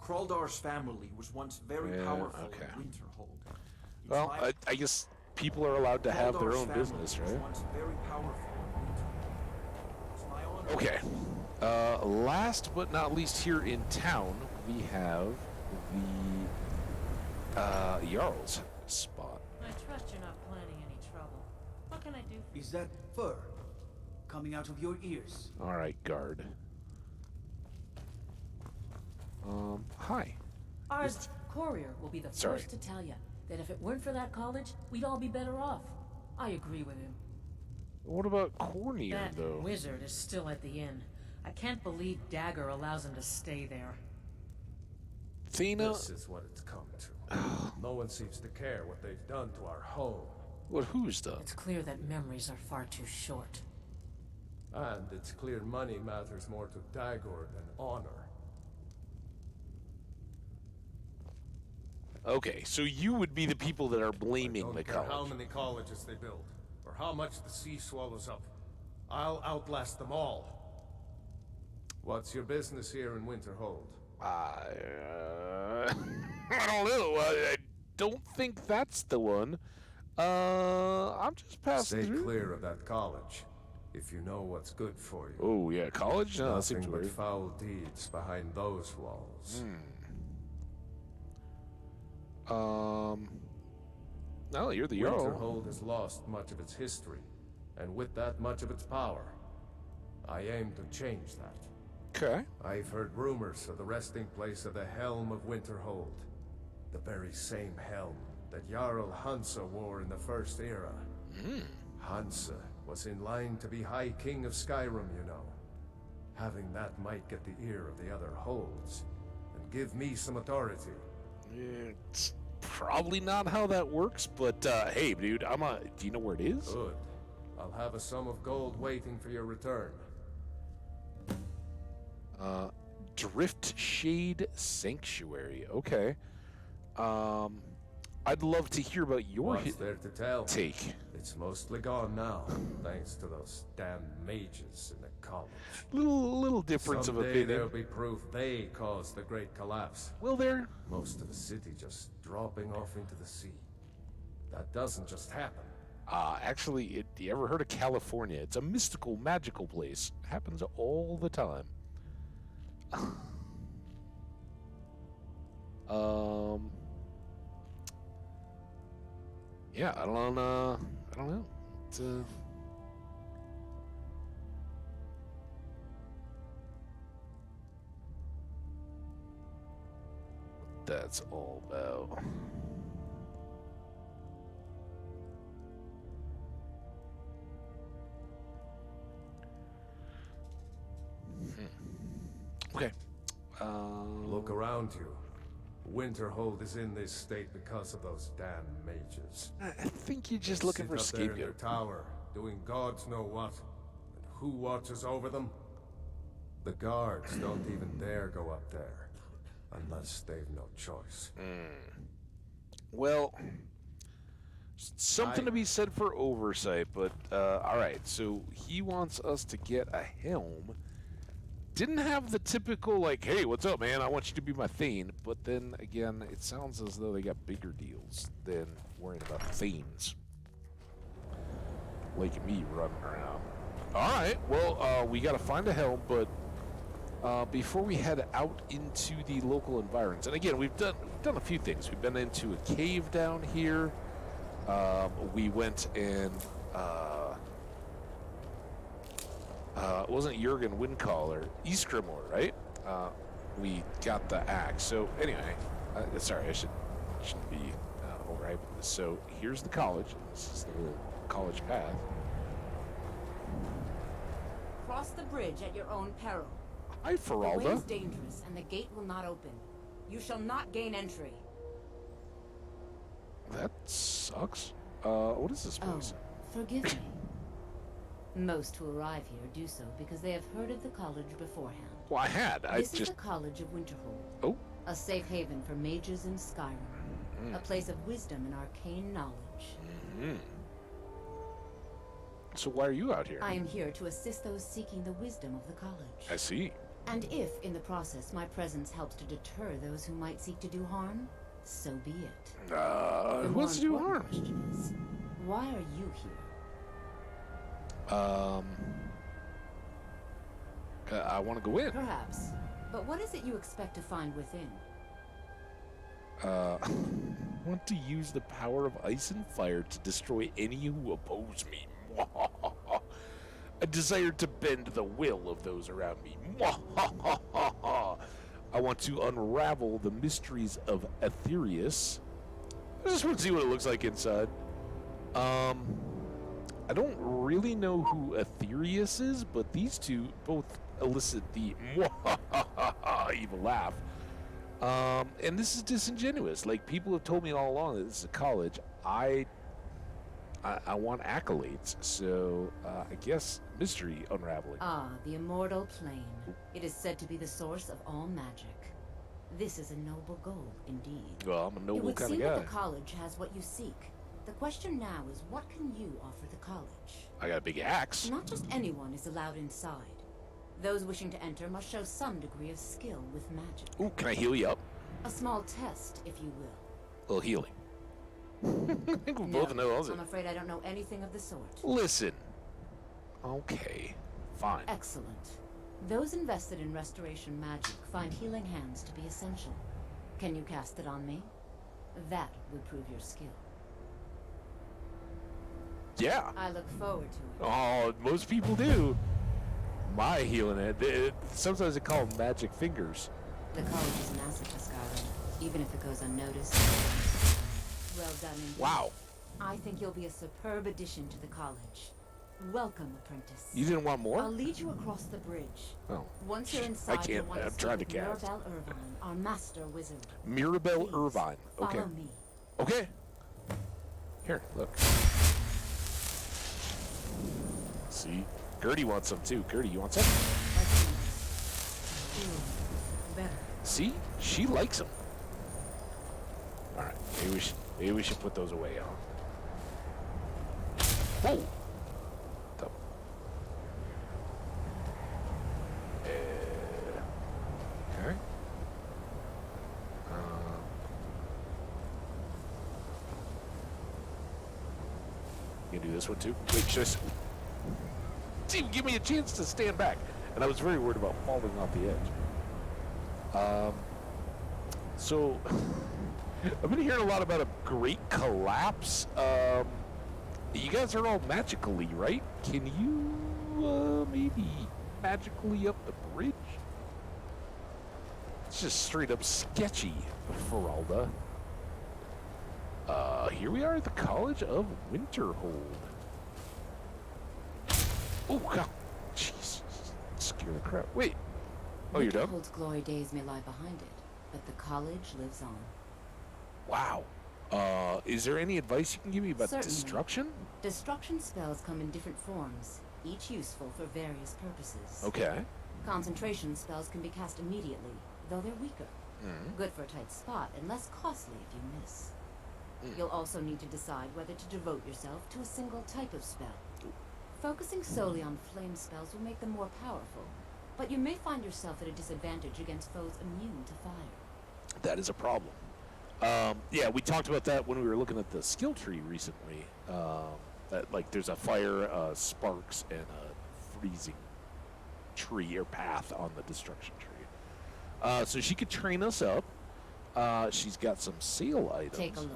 Kraldar's family was once very powerful okay. in Winterhold. It's Well, my- I guess people are allowed to have their Kraldar's own family business, was right? once very powerful in Winterhold. It's my honor. Okay. Last but not least, here in town, we have the Jarl's spot. I trust you're not planning any trouble. What can I do for you? Is that fur coming out of your ears? All right, guard. Hi. Ours courier will be the Sorry. first to tell you that if it weren't for that college, we'd all be better off. I agree with him. What about Cornier, That though? wizard is still at the inn. I can't believe Dagger allows him to stay there. Thena? This is what it's come to. No one seems to care what they've done to our home. What, who's done? It's clear that memories are far too short. And it's clear money matters more to Dagor than honor. Okay, so you would be the people that are blaming Don't the care how college. many colleges they build, or how much the sea swallows up. I'll outlast them all. What's your business here in Winterhold? I don't know. I don't think that's the one. I'm just passing Stay through. clear of that college, if you know what's good for you. Oh, yeah, college? No, that seems Nothing but weird. foul deeds behind those walls. No, you're the Jarl. Winterhold has lost much of its history, and with that much of its power. I aim to change that. Okay. I've heard rumors of the resting place of the Helm of Winterhold. The very same helm that Jarl Hansa wore in the First Era. Hansa was in line to be High King of Skyrim, you know. Having that might get the ear of the other holds, and give me some authority. It's probably not how that works, but hey, dude, do you know where it is? Good. I'll have a sum of gold waiting for your return. Driftshade Sanctuary. Okay. I'd love to hear about your What's there to tell? take. It's mostly gone now, thanks to those damn mages in the college. Little difference Someday of opinion. there'll be proof they caused the Great Collapse. Will there? Most of the city just dropping off into the sea. That doesn't just happen. Actually, you ever heard of California? It's a mystical, magical place. Happens all the time. Yeah, I don't know. It's, what that's all about. Look around you. Winterhold is in this state because of those damn mages. I think you're just looking for a Sit up there in their scapegoat. tower, doing gods know what. And who watches over them? The guards don't even dare go up there. Unless they've no choice. Well, something to be said for oversight, but alright, so he wants us to get a helm. Didn't have the typical, like, hey, what's up, man? I want you to be my Thane. But then, again, it sounds as though they got bigger deals than worrying about Thanes. Like me running around. Alright, well, we gotta find a helm, but before we head out into the local environs, and again, we've done a few things. We've been into a cave down here. We went and it wasn't Jurgen Windcaller, Iskrimor, right? We got the axe. So anyway, sorry, I shouldn't be overhyping this. So here's the college. This is the little college path. Cross the bridge at your own peril. Hi, The way Feralda. is dangerous, and the gate will not open. You shall not gain entry. That sucks. What is this Oh, place? forgive me. Most who arrive here do so because they have heard of the college beforehand. Well, I had. This is the College of Winterhold. Oh. A safe haven for mages in Skyrim. A place of wisdom and arcane knowledge. So why are you out here? I am here to assist those seeking the wisdom of the college. I see. And if, in the process, my presence helps to deter those who might seek to do harm, so be it. The Who more wants to do important harm? question is, why are you here? I want to go in. Perhaps. But what is it you expect to find within? Want to use the power of ice and fire to destroy any who oppose me. A desire to bend the will of those around me. I want to unravel the mysteries of Aetherius. I just want to see what it looks like inside. I don't really know who Aetherius is, but these two both elicit the evil laugh. And this is disingenuous. Like, people have told me all along that this is a college. I want accolades, so I guess mystery unraveling. Ah, the immortal plane. It is said to be the source of all magic. This is a noble goal, indeed. Well, I'm a It noble would kind of seem guy. that the college has what you seek. The question now is, what can you offer the college? I got a big axe. Not just anyone is allowed inside. Those wishing to enter must show some degree of skill with magic. Ooh, can I heal you up? A small test, if you will. A little healing. I think we both know those. I'm afraid I don't know anything of the sort. Listen. Okay, fine. Excellent. Those invested in restoration magic find healing hands to be essential. Can you cast it on me? That would prove your skill. Yeah. I look forward to it. Oh, most people do. My healing it. Sometimes they call them magic fingers. The college is an asset to Skyrim, even if it goes unnoticed. Well done indeed. Wow. I think you'll be a superb addition to the college. Welcome, apprentice. You didn't want more? I'll lead you across the bridge. Oh. Once you're inside, I can't. you'll want I'm to trying to speak with cast. Mirabelle Irvine, our master wizard. Mirabelle Please, Irvine. Okay. Follow me. Okay. Here, look. See? Gertie wants some too. Gertie, you want some? Better. See? She likes them. Alright, maybe we should put those away, huh? Whoa! Okay. You can do this one too? Wait, just... Didn't give me a chance to stand back. And I was very worried about falling off the edge. So... I've been hearing a lot about a great collapse. You guys are all magically, right? Can you, maybe magically up the bridge? It's just straight up sketchy, Feralda. Here we are at the College of Winterhold. Oh, God. Jeez. Scare the crap. Wait. Oh, you're done? Winterhold's glory days may lie behind it, but the college lives on. Wow. Is there any advice you can give me about Certainly. destruction? Destruction spells come in different forms, each useful for various purposes. Okay. Concentration spells can be cast immediately, though they're weaker. Good for a tight spot and less costly if you miss. You'll also need to decide whether to devote yourself to a single type of spell. Focusing solely on flame spells will make them more powerful, but you may find yourself at a disadvantage against foes immune to fire. That is a problem. Yeah, we talked about that when we were looking at the skill tree recently. That like there's a fire, sparks, and a freezing tree or path on the destruction tree. So she could train us up. She's got some sale items. Take a look.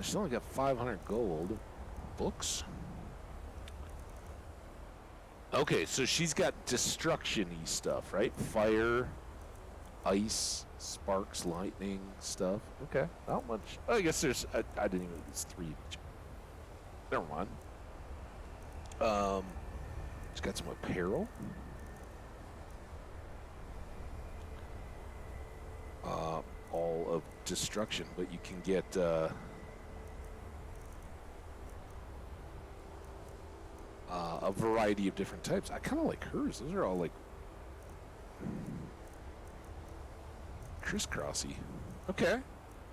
She's only got 500 gold. Books. Okay, so she's got destruction-y stuff, right? Fire, ice, sparks, lightning stuff. Okay, not much. I guess there's. I didn't even. It's 3 of each. Never mind. She's got some apparel. All of destruction, but you can get a variety of different types. I kind of like hers. Those are all like crisscrossy. Okay,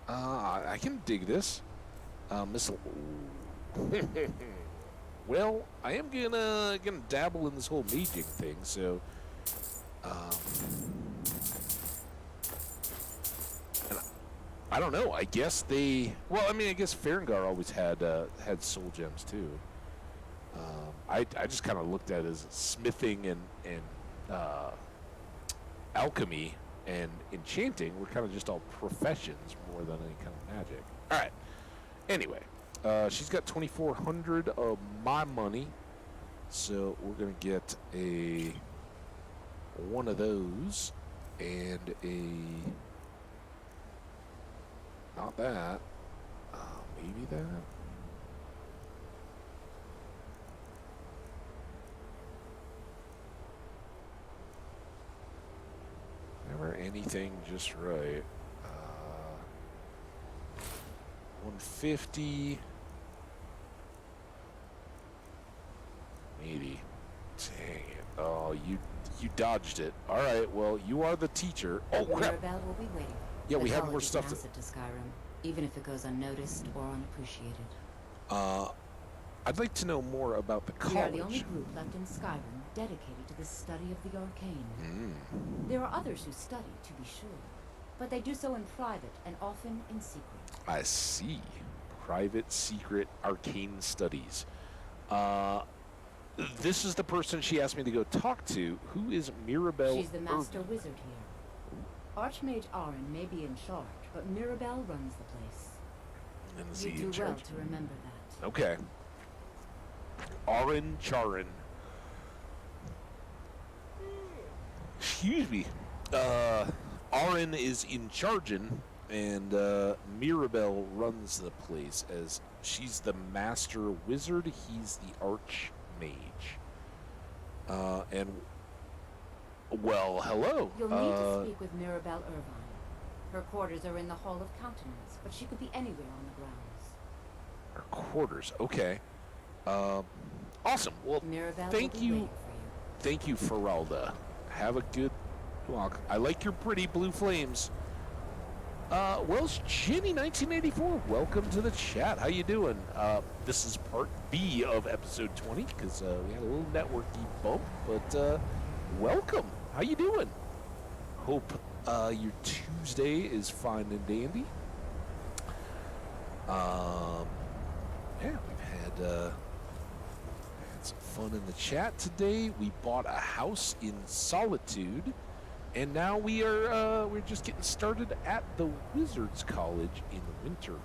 I can dig this. Missile. Well, I am gonna dabble in this whole maging thing, so. I don't know. I guess they. Well, I mean, I guess Farengar always had soul gems too. I just kind of looked at it as smithing and alchemy and enchanting were kind of just all professions more than any kind of magic. All right. Anyway, she's got 2,400 of my money, so we're gonna get one of those and a. Not that. Maybe that. Never anything just right. 150. 80. Dang it. Oh, you dodged it. All right, well, you are the teacher. Oh, crap. Mirabelle will be waiting. Yeah, we have college more is stuff an asset to Skyrim, even if it goes unnoticed or unappreciated. I'd like to know more about the college. We are the only group left in Skyrim dedicated to the study of the arcane. There are others who study, to be sure, but they do so in private and often in secret. I see. Private, secret, arcane studies. This is the person she asked me to go talk to. Who is Mirabelle? She's the master wizard here. Archmage Aaron may be in charge, but Mirabelle runs the place. And is You he do in charge? well to remember that. Okay. Aaron Charin. Excuse me. Aaron is in chargin', and Mirabelle runs the place as she's the master wizard. He's the archmage. And well, hello. You'll need to speak with Mirabelle Irvine. Her quarters are in the Hall of Countenance, but she could be anywhere on the grounds. Her quarters. Okay. Awesome. Well, Mirabelle thank will be you. waiting for you. Thank you, Feralda. Have a good walk. I like your pretty blue flames. Well, Ginny 1984, welcome to the chat. How you doing? This is part B of episode 20 because we had a little networky bump, but welcome. How you doing? Hope your Tuesday is fine and dandy. Yeah, we've had some fun in the chat today. We bought a house in Solitude. And now we're just getting started at the Wizards College in Winterhold.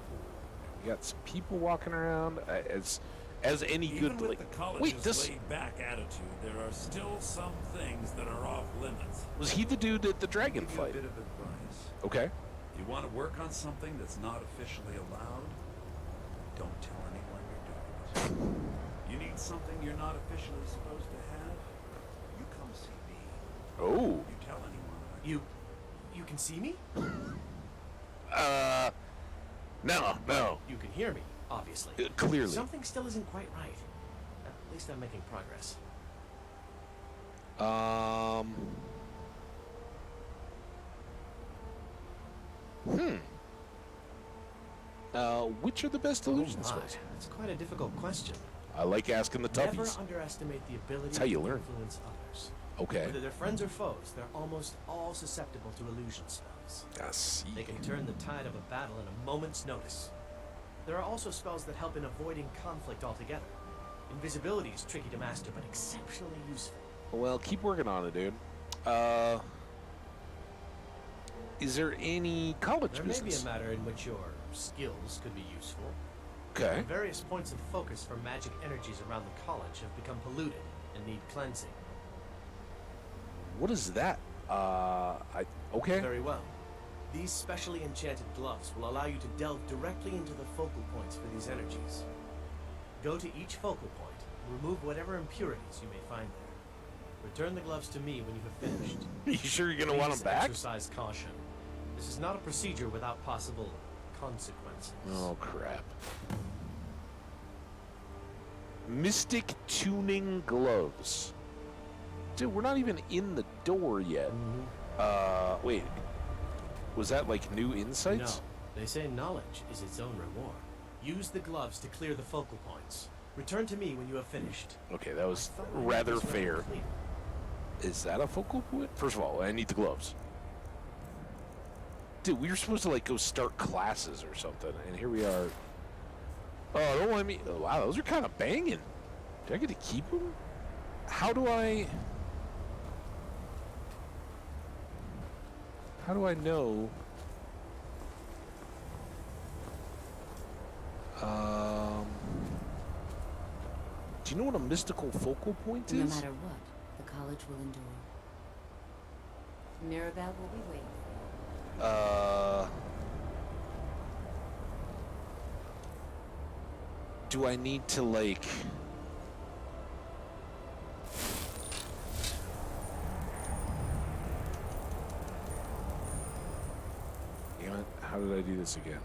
We got some people walking around as any Even good. with the college's laid-back attitude, there are still some things that are off limits. Was he the dude at the dragon Give you fight? a bit of advice. Okay. If you want to work on something that's not officially allowed, don't tell anyone you're doing it. You need something you're not officially supposed to have? You come see me. Oh. You tell anyone. You can see me? No. You can hear me, obviously. Clearly. Something still isn't quite right. At least I'm making progress. Which are the best illusion spells? That's quite a difficult question. I like asking the Never toughies. underestimate the ability That's how you to learn. influence others. Okay. Whether they're friends or foes, they're almost all susceptible to illusion spells. I see. They can turn the tide of a battle in a moment's notice. There are also spells that help in avoiding conflict altogether. Invisibility is tricky to master, but exceptionally useful. Well, keep working on it, dude. Is there any college There may be business? a matter in which your skills could be useful. Okay. Various points of focus for magic energies around the college have become polluted and need cleansing. What is that? Okay. Very well. These specially enchanted gloves will allow you to delve directly into the focal points for these energies. Go to each focal point and remove whatever impurities you may find there. Return the gloves to me when you have finished. You sure you're gonna want them Please back? exercise caution. This is not a procedure without possible consequences. Oh, crap. Mystic tuning gloves. Dude, we're not even in the door yet. Wait. Was that like new insights? No. They say knowledge is its own reward. Use the gloves to clear the focal points. Return to me when you have finished. Okay, that was rather fair. Is that a focal point? First of all, I need the gloves. Dude, we were supposed to like go start classes or something, and here we are. Oh, don't want me. Oh, wow, those are kind of banging. Do I get to keep them? How do I know? Do you know what a mystical focal point is? No matter what, the college will endure. Mirabelle will be waiting for you. Do I need to like... Damn it, how did I do this again?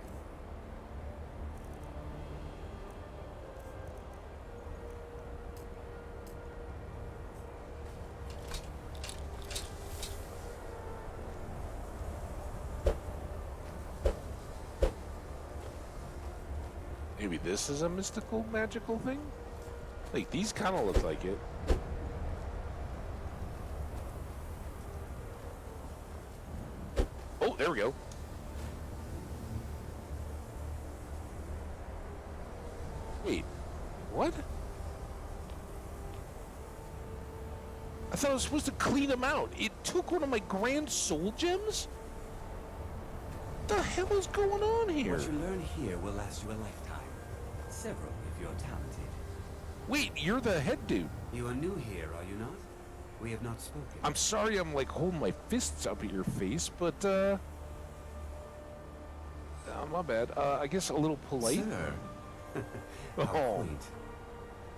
Maybe this is a mystical, magical thing? Like, these kind of look like it. Oh, there we go. Wait, what? I thought I was supposed to clean them out. It took one of my grand soul gems? What the hell is going on here? What you learn here will last you a lifetime. Several, if you're talented. Wait, you're the head dude. You are new here, are you not? We have not spoken. I'm sorry I'm like holding my fists up at your face, but oh, my bad. I guess a little polite. Sir. Oh. Point.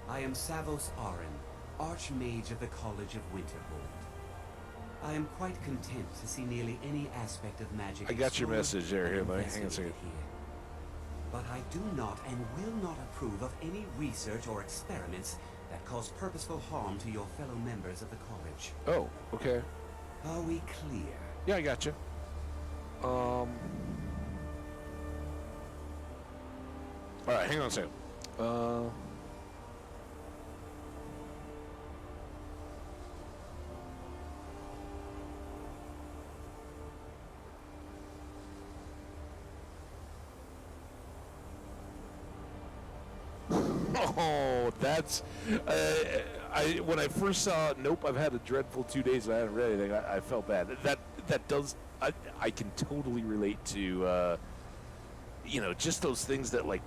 I am Savos Arin, Archmage of the College of Winterhold. I am quite content to see nearly any aspect of magic. I got your explored message there. Here, and let me hang on a second. investigated here. But I do not and will not approve of any research or experiments that cause purposeful harm to your fellow members of the college. Oh, okay. Are we clear? Yeah, I got you. All right, hang on a second. Oh, that's when I first saw Nope, I've had a dreadful 2 days and I haven't read anything. I felt bad. That does I can totally relate to you know, just those things that like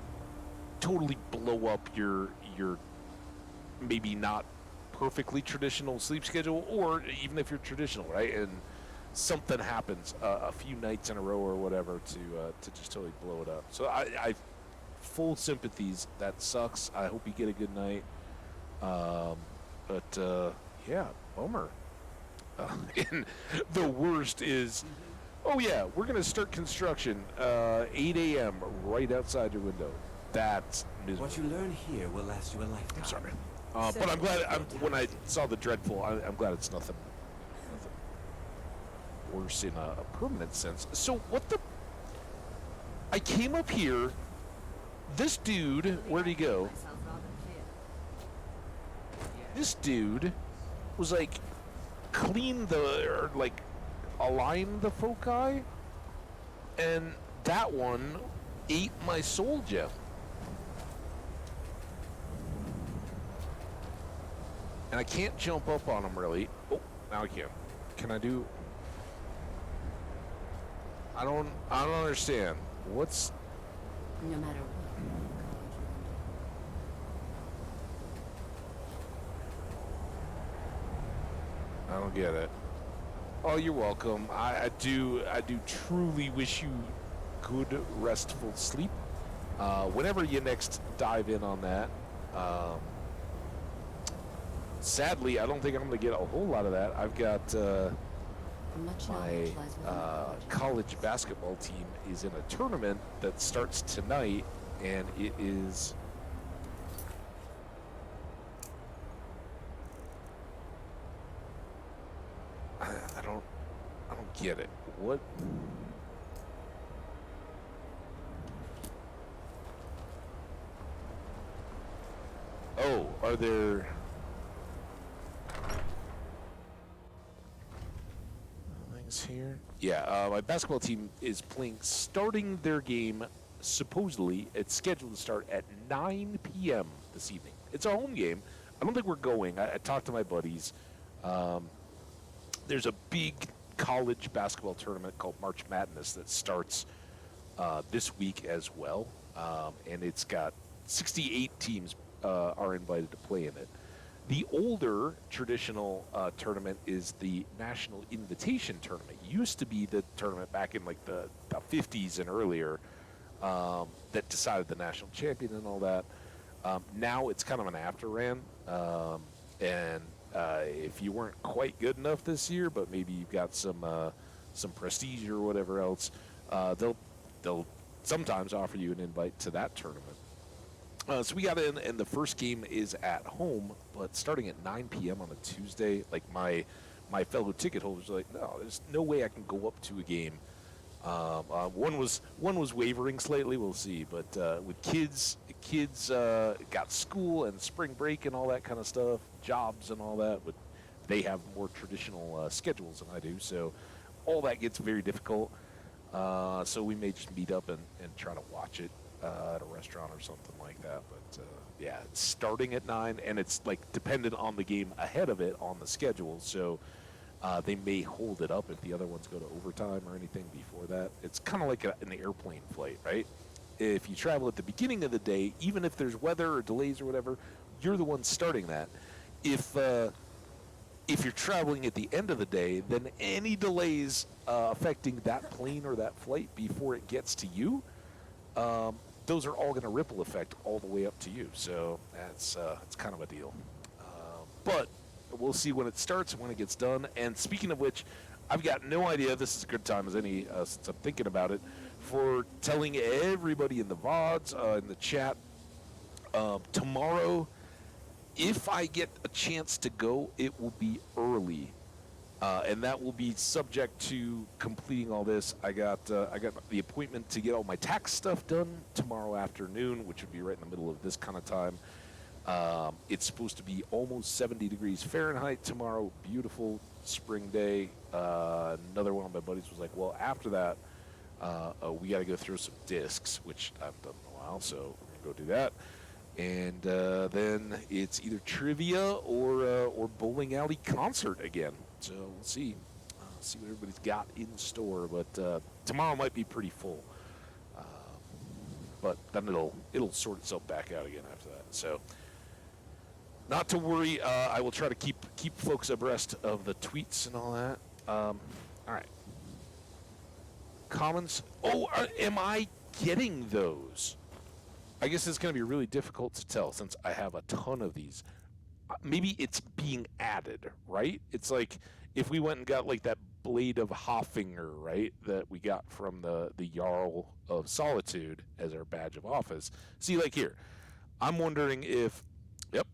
totally blow up your maybe not perfectly traditional sleep schedule, or even if you're traditional, right? And something happens a few nights in a row or whatever to just totally blow it up. So I full sympathies. That sucks. I hope you get a good night. But yeah, bummer. And the worst is, oh yeah, we're going to start construction 8 a.m. right outside your window. That's miserable. What you learn here will last you a lifetime. I'm sorry. But I'm glad, when I saw the Dreadful, I'm glad it's nothing worse in a permanent sense. So what the... I came up here, this dude, where'd he go? This dude was like, clean the, or like, align the foci, and that one ate my soul gem. And I can't jump up on him really. Oh, now I can. Can I do... I don't understand. What's... No matter what. I don't get it. Oh, you're welcome. I do truly wish you good restful sleep. Whenever you next dive in on that. Sadly, I don't think I'm going to get a whole lot of that. I've got my college basketball team is in a tournament that starts tonight, and it is... I don't get it. What? Oh, are there... things here? Yeah, my basketball team is starting their game, supposedly, it's scheduled to start at 9 p.m. this evening. It's a home game. I don't think we're going. I talked to my buddies. There's a big college basketball tournament called March Madness that starts this week as well, and it's got 68 teams are invited to play in it. The older traditional tournament is the National Invitation Tournament. It used to be the tournament back in like the 50s and earlier that decided the national champion and all that. Now it's kind of an after ran, and if you weren't quite good enough this year, but maybe you've got some prestige or whatever else, they'll sometimes offer you an invite to that tournament. So we got in, and the first game is at home, but starting at 9 p.m. on a Tuesday. Like my fellow ticket holders are like, no, there's no way I can go up to a game. One was wavering slightly. We'll see, but with kids got school and spring break and all that kind of stuff, jobs and all that, but they have more traditional schedules than I do, so all that gets very difficult. So we may just meet up and try to watch it at a restaurant or something like that. But yeah, it's starting at 9, and it's like dependent on the game ahead of it on the schedule. So they may hold it up if the other ones go to overtime or anything before that. It's kind of like an airplane flight, right? If you travel at the beginning of the day, even if there's weather or delays or whatever, you're the one starting that. If you're traveling at the end of the day, then any delays affecting that plane or that flight before it gets to you, those are all going to ripple effect all the way up to you. So that's it's kind of a deal. But we'll see when it starts and when it gets done. And speaking of which, I've got no idea. This is a good time as any, since I'm thinking about it, for telling everybody in the VODs, in the chat, tomorrow, if I get a chance to go, it will be early. And that will be subject to completing all this. I got the appointment to get all my tax stuff done tomorrow afternoon, which would be right in the middle of this kind of time. It's supposed to be almost 70 degrees Fahrenheit tomorrow. Beautiful spring day. Another one of my buddies was like, well, after that, we got to go through some discs, which I've done in a while, so we're going to go do that. And then it's either trivia or bowling alley concert again. So we'll see. See what everybody's got in store. But tomorrow might be pretty full. But then it'll sort itself back out again after that. So not to worry. I will try to keep folks abreast of the tweets and all that. All right. Commons. Oh, am I getting those? I guess it's going to be really difficult to tell since I have a ton of these. Maybe it's being added, right? It's like if we went and got like that blade of Hoffinger, right, that we got from the Jarl of Solitude as our badge of office. See, like here, I'm wondering if, yep,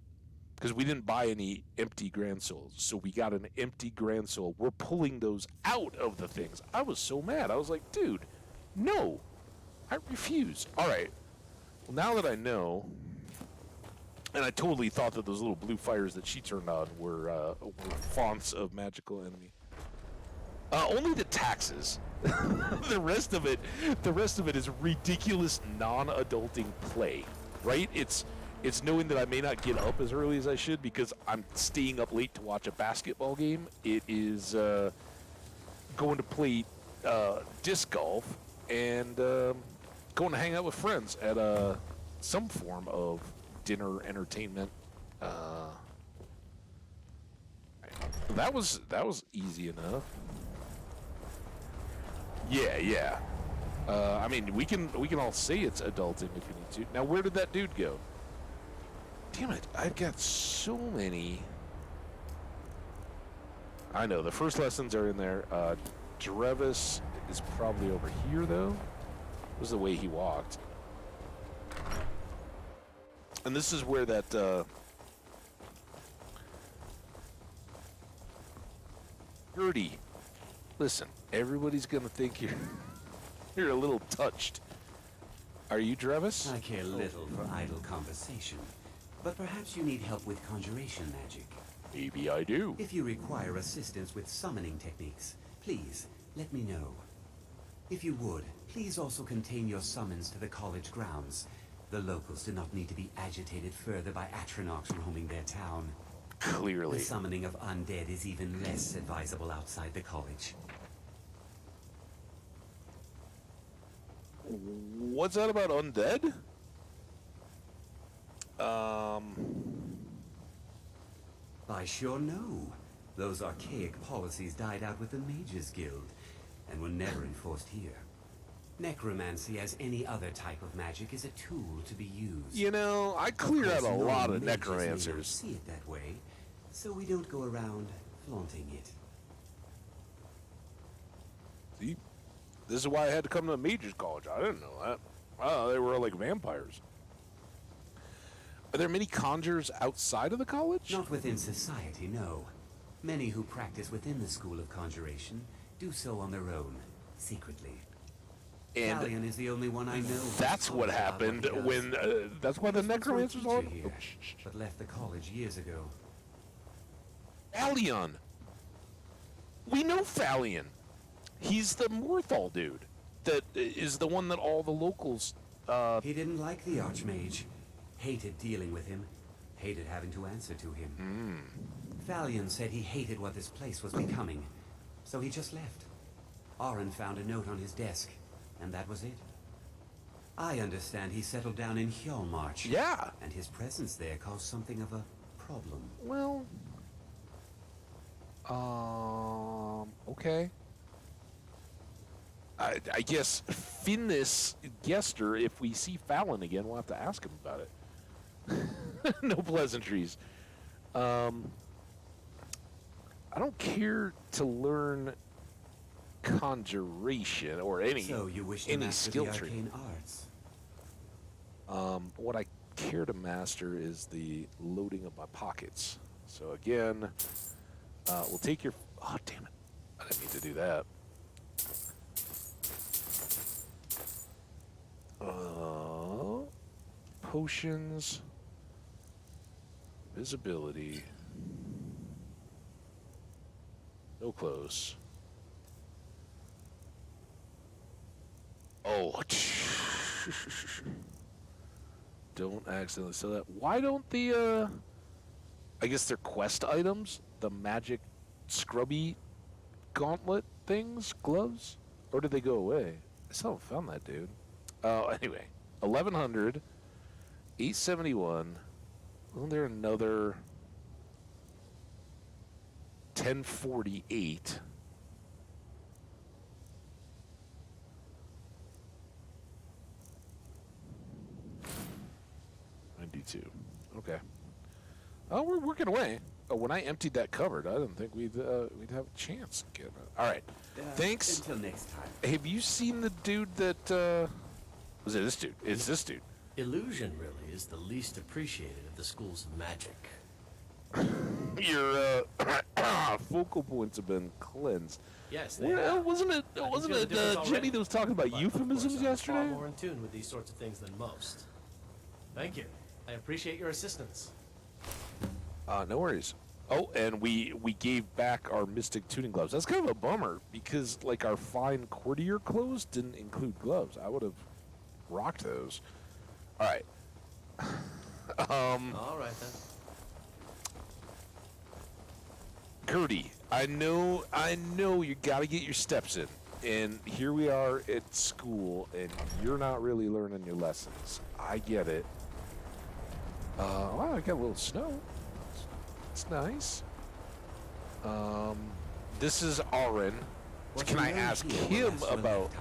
because we didn't buy any empty Grand Souls, so we got an empty Grand Soul. We're pulling those out of the things. I was so mad. I was like, dude, no, I refuse. All right, well, now that I know, and I totally thought that those little blue fires that she turned on were fonts of magical enemy. Only the taxes. the rest of it is ridiculous non-adulting play, right? It's knowing that I may not get up as early as I should because I'm staying up late to watch a basketball game. It is going to play disc golf and going to hang out with friends at some form of dinner entertainment. That was easy enough. Yeah. I mean, we can all say it's adulting if we need to. Now, where did that dude go? Damn it! I've got so many. I know the first lessons are in there. Drevis is probably over here, though. It was the way he walked. And this is where that Gertie. Listen, everybody's gonna think you're a little touched. Are you Drevis? I care little for idle conversation, but perhaps you need help with conjuration magic. Maybe I do. If you require assistance with summoning techniques, please let me know. If you would, please also contain your summons to the college grounds. The locals do not need to be agitated further by Atronachs roaming their town. Clearly. The summoning of undead is even less advisable outside the college. What's that about undead? I sure know. Those archaic policies died out with the Mages Guild, and were never enforced here. Necromancy, as any other type of magic, is a tool to be used. You know, I cleared out a lot of Mages may not necromancers. see it that way, so we don't go around flaunting it. See? This is why I had to come to a mages college. I didn't know that. Oh, they were like vampires. Are there many conjurers outside of the college? Not within society, no. Many who practice within the School of Conjuration do so on their own, secretly. And Galleon is the only one I know. That's what happened when. That's why the necromancers are. Here, but left the college years ago. Phalion. We know Phalion. He's the Morthal dude. That is the one that all the locals. He didn't like the Archmage. Hated dealing with him. Hated having to answer to him. Phalion said he hated what this place was becoming, so he just left. Arin found a note on his desk, and that was it. I understand he settled down in Hjalmarch. Yeah. And his presence there caused something of a problem. Well. Okay. I guess Finnis Gester, if we see Fallon again, we'll have to ask him about it. No pleasantries. I don't care to learn conjuration or any So you wish to any master skill the tree. arcane arts? What I care to master is the loading of my pockets. So again, we'll take your. Oh damn it! I didn't mean to do that. Potions, visibility, no close. Oh, don't accidentally sell that. Why don't the, I guess they're quest items, the magic scrubby gauntlet things, gloves? Or did they go away? I still haven't found that, dude. Anyway, 1100, 871. Wasn't there another 1048? Okay. Oh, we're working away. when I emptied that cupboard, I didn't think we'd have a chance. Getting it. All right. Thanks. Until next time. Have you seen the dude that? Was it this dude? It's this dude. Illusion really is the least appreciated of the schools of magic. Your focal points have been cleansed. Yes, they Well, have. wasn't it I can feel the difference Jimmy already, that was talking about but euphemisms of course, I'm yesterday? far more in tune with these sorts of things than most. Thank you. I appreciate your assistance. No worries. Oh, and we gave back our Mystic tuning gloves. That's kind of a bummer because like our fine courtier clothes didn't include gloves. I would have rocked those. All right. All right then. Gertie, I know you got to get your steps in. And here we are at school, and you're not really learning your lessons. I get it. Wow, I got a little snow. It's nice. This is Aaron. Can I ask him about...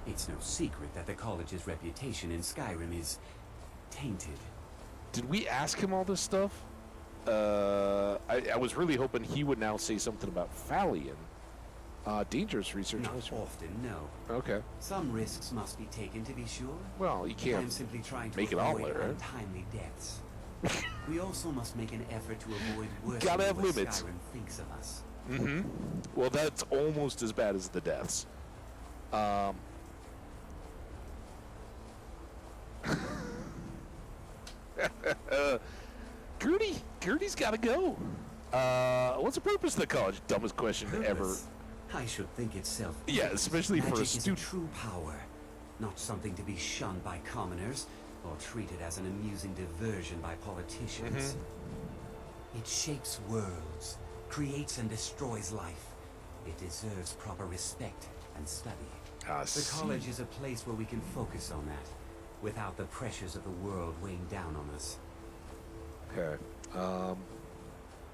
It's no secret that the college's reputation in Skyrim is tainted. Did we ask him all this stuff? I was really hoping he would now say something about Fallion. Dangerous research. Not often, no. Okay. Some risks must be taken to be sure. Well, you can't I'm simply trying to make it avoid omelet, right? untimely deaths. We also must make an effort to avoid worse Gotta than have what limits. Skyrim thinks of us. Mm-hmm. Well, that's almost as bad as the deaths. Gertie's got to go. What's the purpose of the college? Dumbest question ever. I should think itself. Yeah, especially for a Magic is student. true power, not something to be shunned by commoners or treated as an amusing diversion by politicians. It shapes worlds, creates and destroys life. It deserves proper respect and study. The college is a place where we can focus on that, without the pressures of the world weighing down on us. Okay.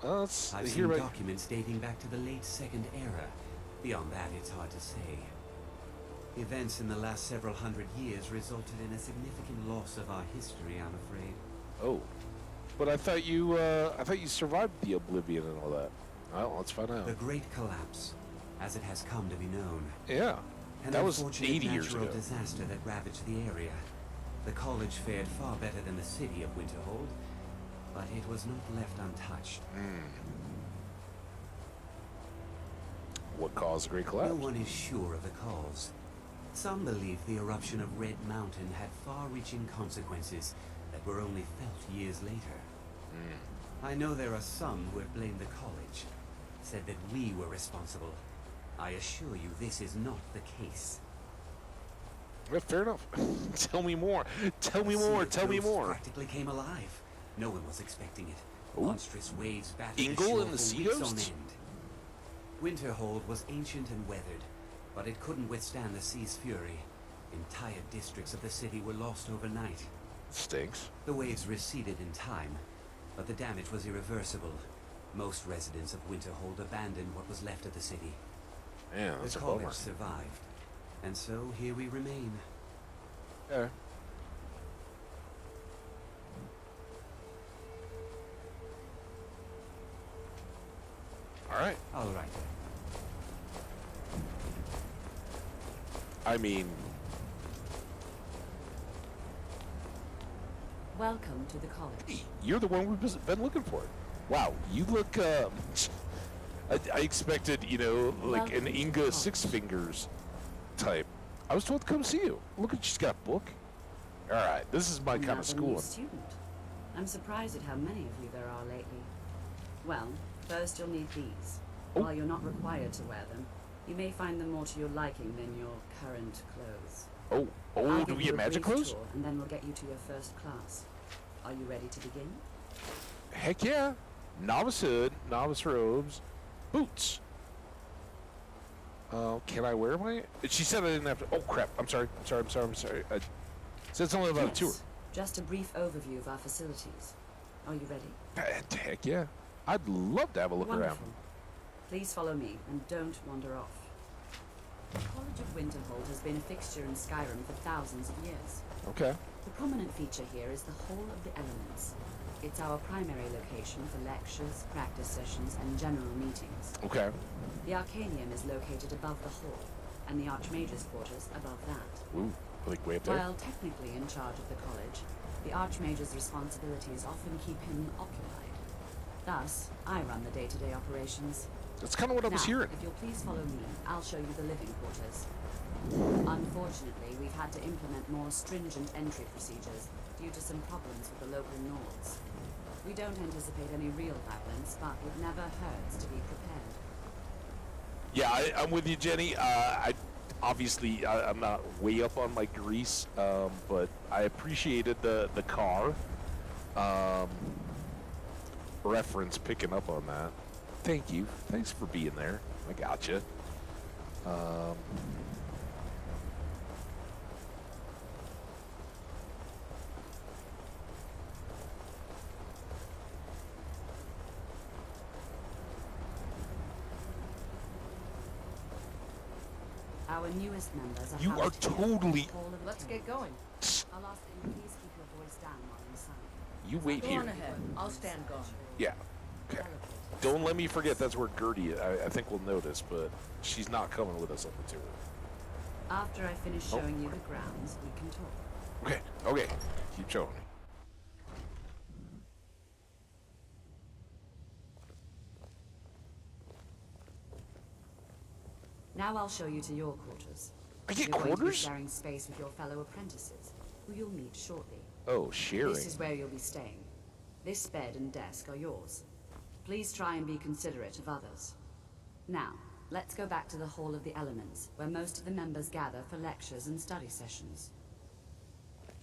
Let's I've hear seen about... documents dating back to the late Second Era. Beyond that, it's hard to say. Events in the last several hundred years resulted in a significant loss of our history, I'm afraid. Oh. But I thought you survived the Oblivion and all that. Well, let's find out. The Great Collapse, as it has come to be known. Yeah. An That was unfortunate 80 years natural ago. disaster that ravaged the area. The college fared far better than the city of Winterhold, but it was not left untouched. What caused the Great Collapse? No one is sure of the cause. Some believe the eruption of Red Mountain had far-reaching consequences that were only felt years later. I know there are some who have blamed the college, said that we were responsible. I assure you this is not the case. Yeah, fair enough. Tell me more. Tell me more. Tell me more. Practically came alive. No one was expecting it. Ooh. Monstrous waves battered the Ingle shore and the for Sea weeks on Ghosts? end. Winterhold was ancient and weathered, but it couldn't withstand the sea's fury. Entire districts of the city were lost overnight. Stinks. The waves receded in time, but the damage was irreversible. Most residents of Winterhold abandoned what was left of the city. Yeah, that's the a college bummer. survived, and so here we remain. Yeah. All right. All right. I mean, Welcome to the college. you're the one we've been looking for. Wow, you look. I expected, like an Inga Six Fingers type. I was told to come see you. Look at, she's got a book. All right, this is my kind Another of schooling. new student. I'm surprised at how many of you there are lately. Well, first you'll need these. While you're not required to wear them, you may find them more to your liking than your current clothes. Oh, I'll do give we you get a magic brief clothes? tour, and then we'll get you to your first class. Are you ready to begin? Heck yeah. Novice hood, novice robes, boots. Can I wear my... She said I didn't have to... Oh, crap. I'm sorry. I said something about a tour. Just a brief overview of our facilities. Are you ready? Heck yeah. I'd love to have a look Wonderful. around. Please follow me, and don't wander off. The College of Winterhold has been a fixture in Skyrim for thousands of years. Okay. The prominent feature here is the Hall of the Elements. It's our primary location for lectures, practice sessions, and general meetings. Okay. The Arcanium is located above the hall, and the Archmage's quarters above that. Ooh, like way up there? While technically in charge of the college, the Archmage's responsibilities often keep him occupied. Thus, I run the day-to-day operations. That's kind of what I was hearing. If you'll please follow me, I'll show you the living quarters. Unfortunately, we've had to implement more stringent entry procedures due to some problems with the local Nords. We don't anticipate any real violence, but it never hurts to be prepared. Yeah, I'm with you, Jenny. I'm not way up on my grease, but I appreciated the car reference, picking up on that. Thank you. Thanks for being there. I gotcha. Our newest members are You are housed here in the totally... Hall of Let's Attorney. get going. I'll ask that you please keep your voice down while inside. You wait Go here. on ahead. I'll stand guard. Yeah. Okay. Don't let me forget that's where Gertie is. I think we'll notice, but she's not coming with us on the tour. After I finish showing you the grounds, we can talk. Okay. Okay. Keep showing me. Now I'll show you to your quarters. I get You're going to be quarters? sharing space with your fellow apprentices, who you'll meet shortly. Oh, sharing. This is where you'll be staying. This bed and desk are yours. Please try and be considerate of others. Now, let's go back to the Hall of the Elements, where most of the members gather for lectures and study sessions.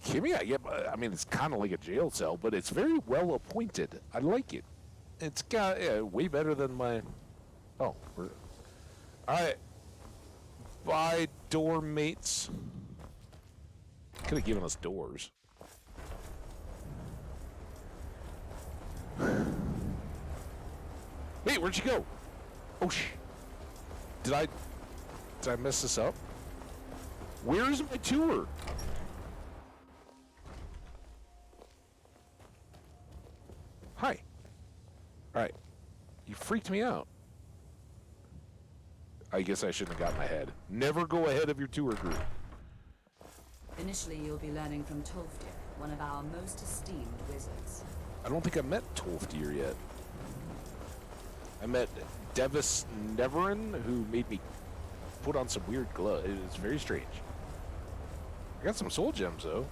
Kimmy, I mean, it's kind of like a jail cell, but it's very well appointed. I like it. It's got way better than my... Oh, all right. Bye, door mates. Could have given us doors. Wait, where'd you go? Oh, Did I mess this up? Where's my tour? Hi. Alright. You freaked me out. I guess I shouldn't have gotten ahead. Never go ahead of your tour group. Initially, you'll be learning from Tolfdir, one of our most esteemed wizards. I don't think I met Tolfdir yet. I met Devis Neverin, who made me put on some weird gloves. It was very strange. I got some soul gems, though.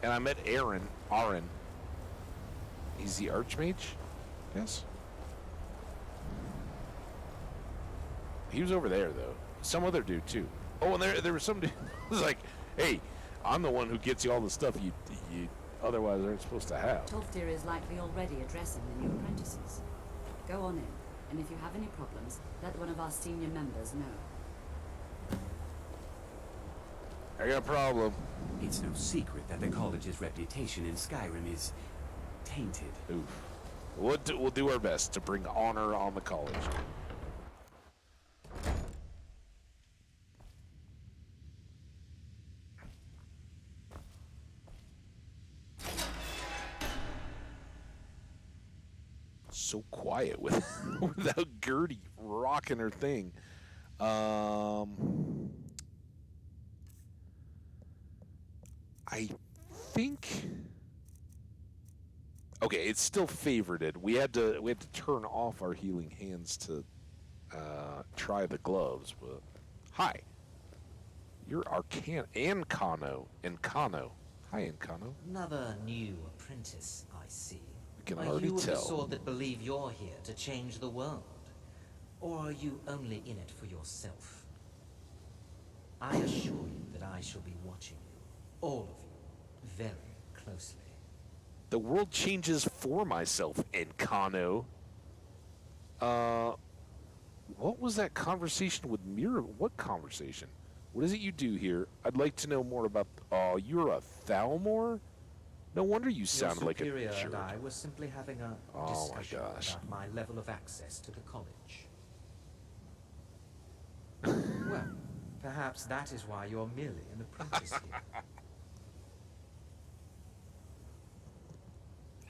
And I met Aaron. He's the Archmage? Yes? He was over there, though. Some other dude, too. Oh, and there was some dude who was like, hey, I'm the one who gets you all the stuff you otherwise aren't supposed to have. Tolfdir is likely already addressing the new apprentices. Go on in, and if you have any problems, let one of our senior members know. I got a problem. It's no secret that the college's reputation in Skyrim is tainted. Oof. We'll do our best to bring honor on the college. So quiet without Gertie rocking her thing. I think. Okay, it's still favorited. We had to turn off our healing hands to try the gloves. But hi, you're Ancano. Hi, Ancano. Another new apprentice, I see. We can Are already you of the tell. sort that believe you're here to change the world? Or are you only in it for yourself? I assure you that I shall be watching you, all of you, very closely. The world changes for myself, Ancano. What was that conversation with Mira? What conversation? What is it you do here? I'd like to know more about... Oh, you're a Thalmor? No wonder you sounded like a Your superior jerk. and I were simply having a Oh my discussion gosh. about my level of access to the college. Well, perhaps that is why you're merely an apprentice here.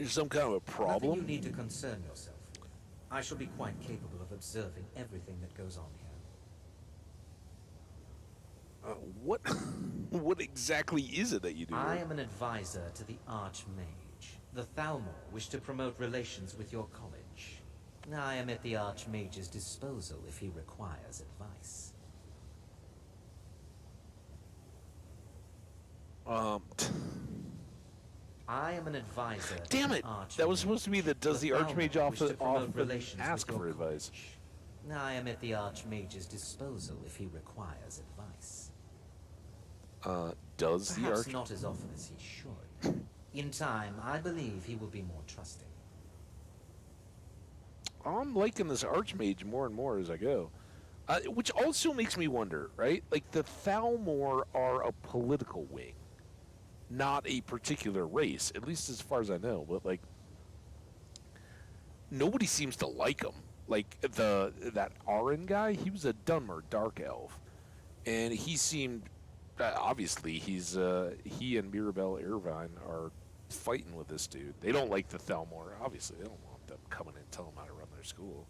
There's some kind of a Nothing problem? you need to concern yourself with. I shall be quite capable of observing everything that goes on here. What what exactly is it that you do? I am an advisor to the Archmage. The Thalmor wish to promote relations with your college. I am at the Archmage's disposal if he requires advice. I am an advisor. Damn to it! the Archmage. That was supposed to be the does the Archmage Thalmor wish to promote often relations ask with for your advice? college. I am at the Archmage's disposal if he requires advice. Does the Perhaps Arch... not as often as he should. In time, I believe he will be more trusting. I'm liking this Archmage more and more as I go. Which also makes me wonder, right? Like, the Thalmor are a political wing, not a particular race, at least as far as I know. But, like, nobody seems to like them. Like, that Arin guy, he was a Dunmer Dark Elf. And he seemed... obviously, he and Mirabelle Irvine are fighting with this dude. They don't like the Thalmor. Obviously, they don't want them coming and telling them how to run their school.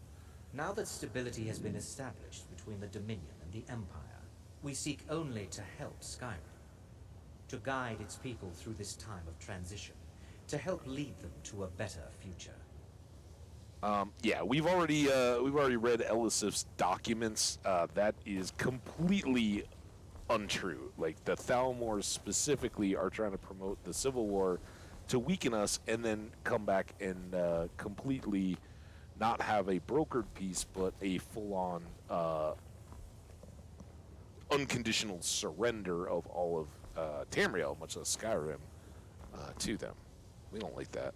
Now that stability has been established between the Dominion and the Empire, we seek only to help Skyrim, to guide its people through this time of transition, to help lead them to a better future. Yeah, we've already read Elisif's documents. That is completely untrue. Like, the Thalmor specifically are trying to promote the Civil War to weaken us and then come back and completely not have a brokered peace, but a full-on unconditional surrender of all of Tamriel, much less Skyrim, to them. We don't like that.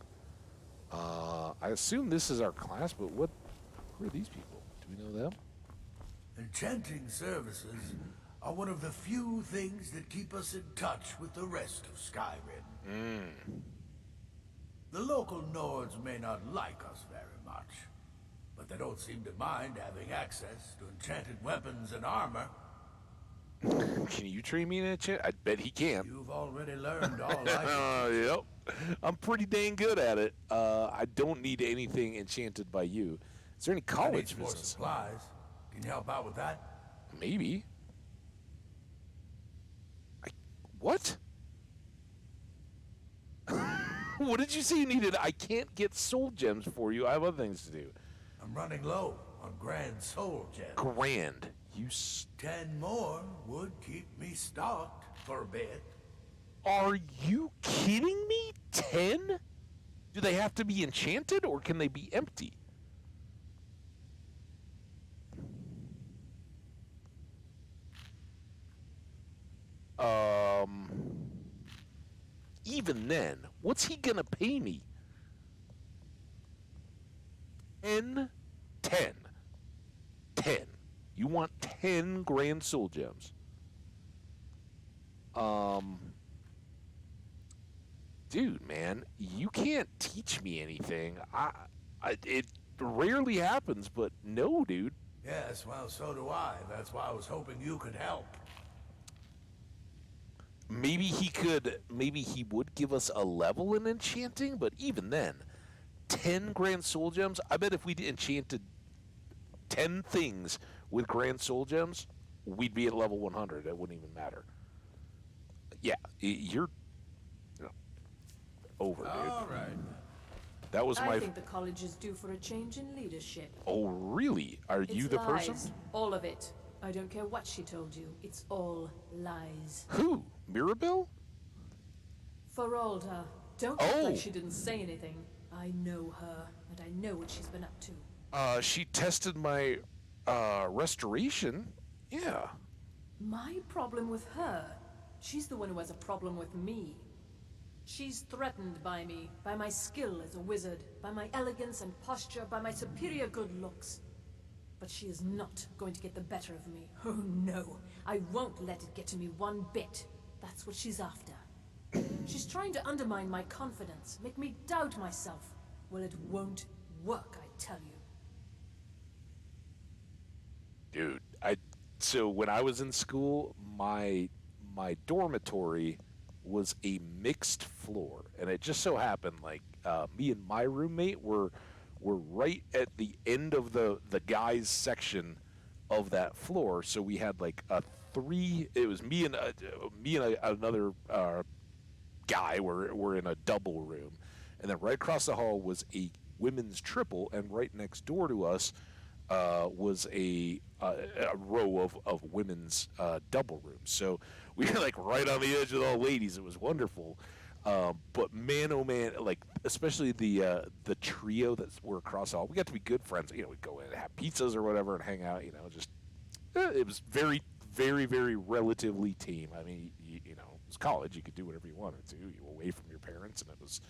I assume this is our class, but who are these people? Do we know them? Enchanting services are one of the few things that keep us in touch with the rest of Skyrim. The local Nords may not like us very much, but they don't seem to mind having access to enchanted weapons and armor. Can you train me in enchant? I bet he can. You've already learned all I can. Yep. I'm pretty dang good at it. I don't need anything enchanted by you. Is there any college more business? supplies. Can you help out with that? Maybe. What? What did you say you needed? I can't get soul gems for you. I have other things to do. I'm running low on grand soul gems. Grand. 10 more would keep me stocked for a bit. Are you kidding me? 10? Do they have to be enchanted or can they be empty? Even then, what's he gonna pay me? 10? 10. 10. You want 10 grand soul gems. Dude, man, you can't teach me anything. It rarely happens, but no, dude. Yes, well, so do I. That's why I was hoping you could help. Maybe he would give us a level in enchanting, but even then, 10 grand soul gems, I bet if we enchanted 10 things with grand soul gems, we'd be at level 100. It wouldn't even matter. Yeah, you're over, dude. All right. That was I my... think the college is due for a change in leadership. Oh, really? Are you It's the lies. person? All of it. I don't care what she told you. It's all lies. Who? Mirabelle? Feralda. Don't act Oh. like she didn't say anything. I know her, and I know what she's been up to. She tested my restoration. Yeah. My problem with her? She's the one who has a problem with me. She's threatened by me, by my skill as a wizard, by my elegance and posture, by my superior good looks. But she is not going to get the better of me. Oh no, I won't let it get to me one bit. That's what she's after. She's trying to undermine my confidence, make me doubt myself. Well, it won't work, I tell you. Dude, so when I was in school, my dormitory was a mixed floor, and it just so happened like me and my roommate were right at the end of the guys section of that floor. So we had like a three. It was me and another guy. We're in a double room, and then right across the hall was a women's triple, and right next door to us was a row of women's double rooms. So we were like right on the edge of all ladies. It was wonderful. But man, oh man, like especially the trio that were across the hall, we got to be good friends. You know, we'd go in and have pizzas or whatever and hang out. You know, just it was very, very, very relatively tame. I mean, you know, it was college. You could do whatever you wanted to. You were away from your parents, and it was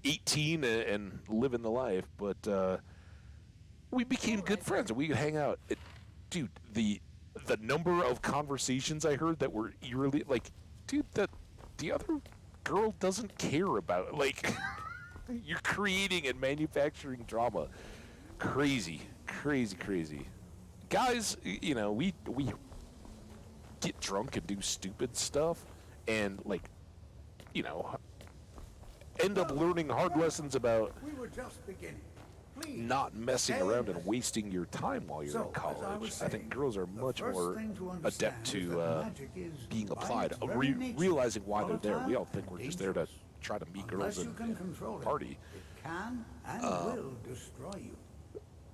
18 and living the life. But we became good friends, and we could hang out. Dude, the number of conversations I heard that were eerily like, dude, that the other girl doesn't care about it. Like, you're creating and manufacturing drama. Crazy, crazy, crazy. Guys, you know, we get drunk and do stupid stuff, and like, you know, end up learning hard lessons about We were just beginning. Please, not messing stay around with and wasting your time while you're So, in as college. I I think girls are much first more thing to adept understand is to that magic is, being by applied, its very nature, realizing why they're there. We all volatile think we're and just there to dangerous. try to meet Unless girls you can and control it, party. it can and will destroy you.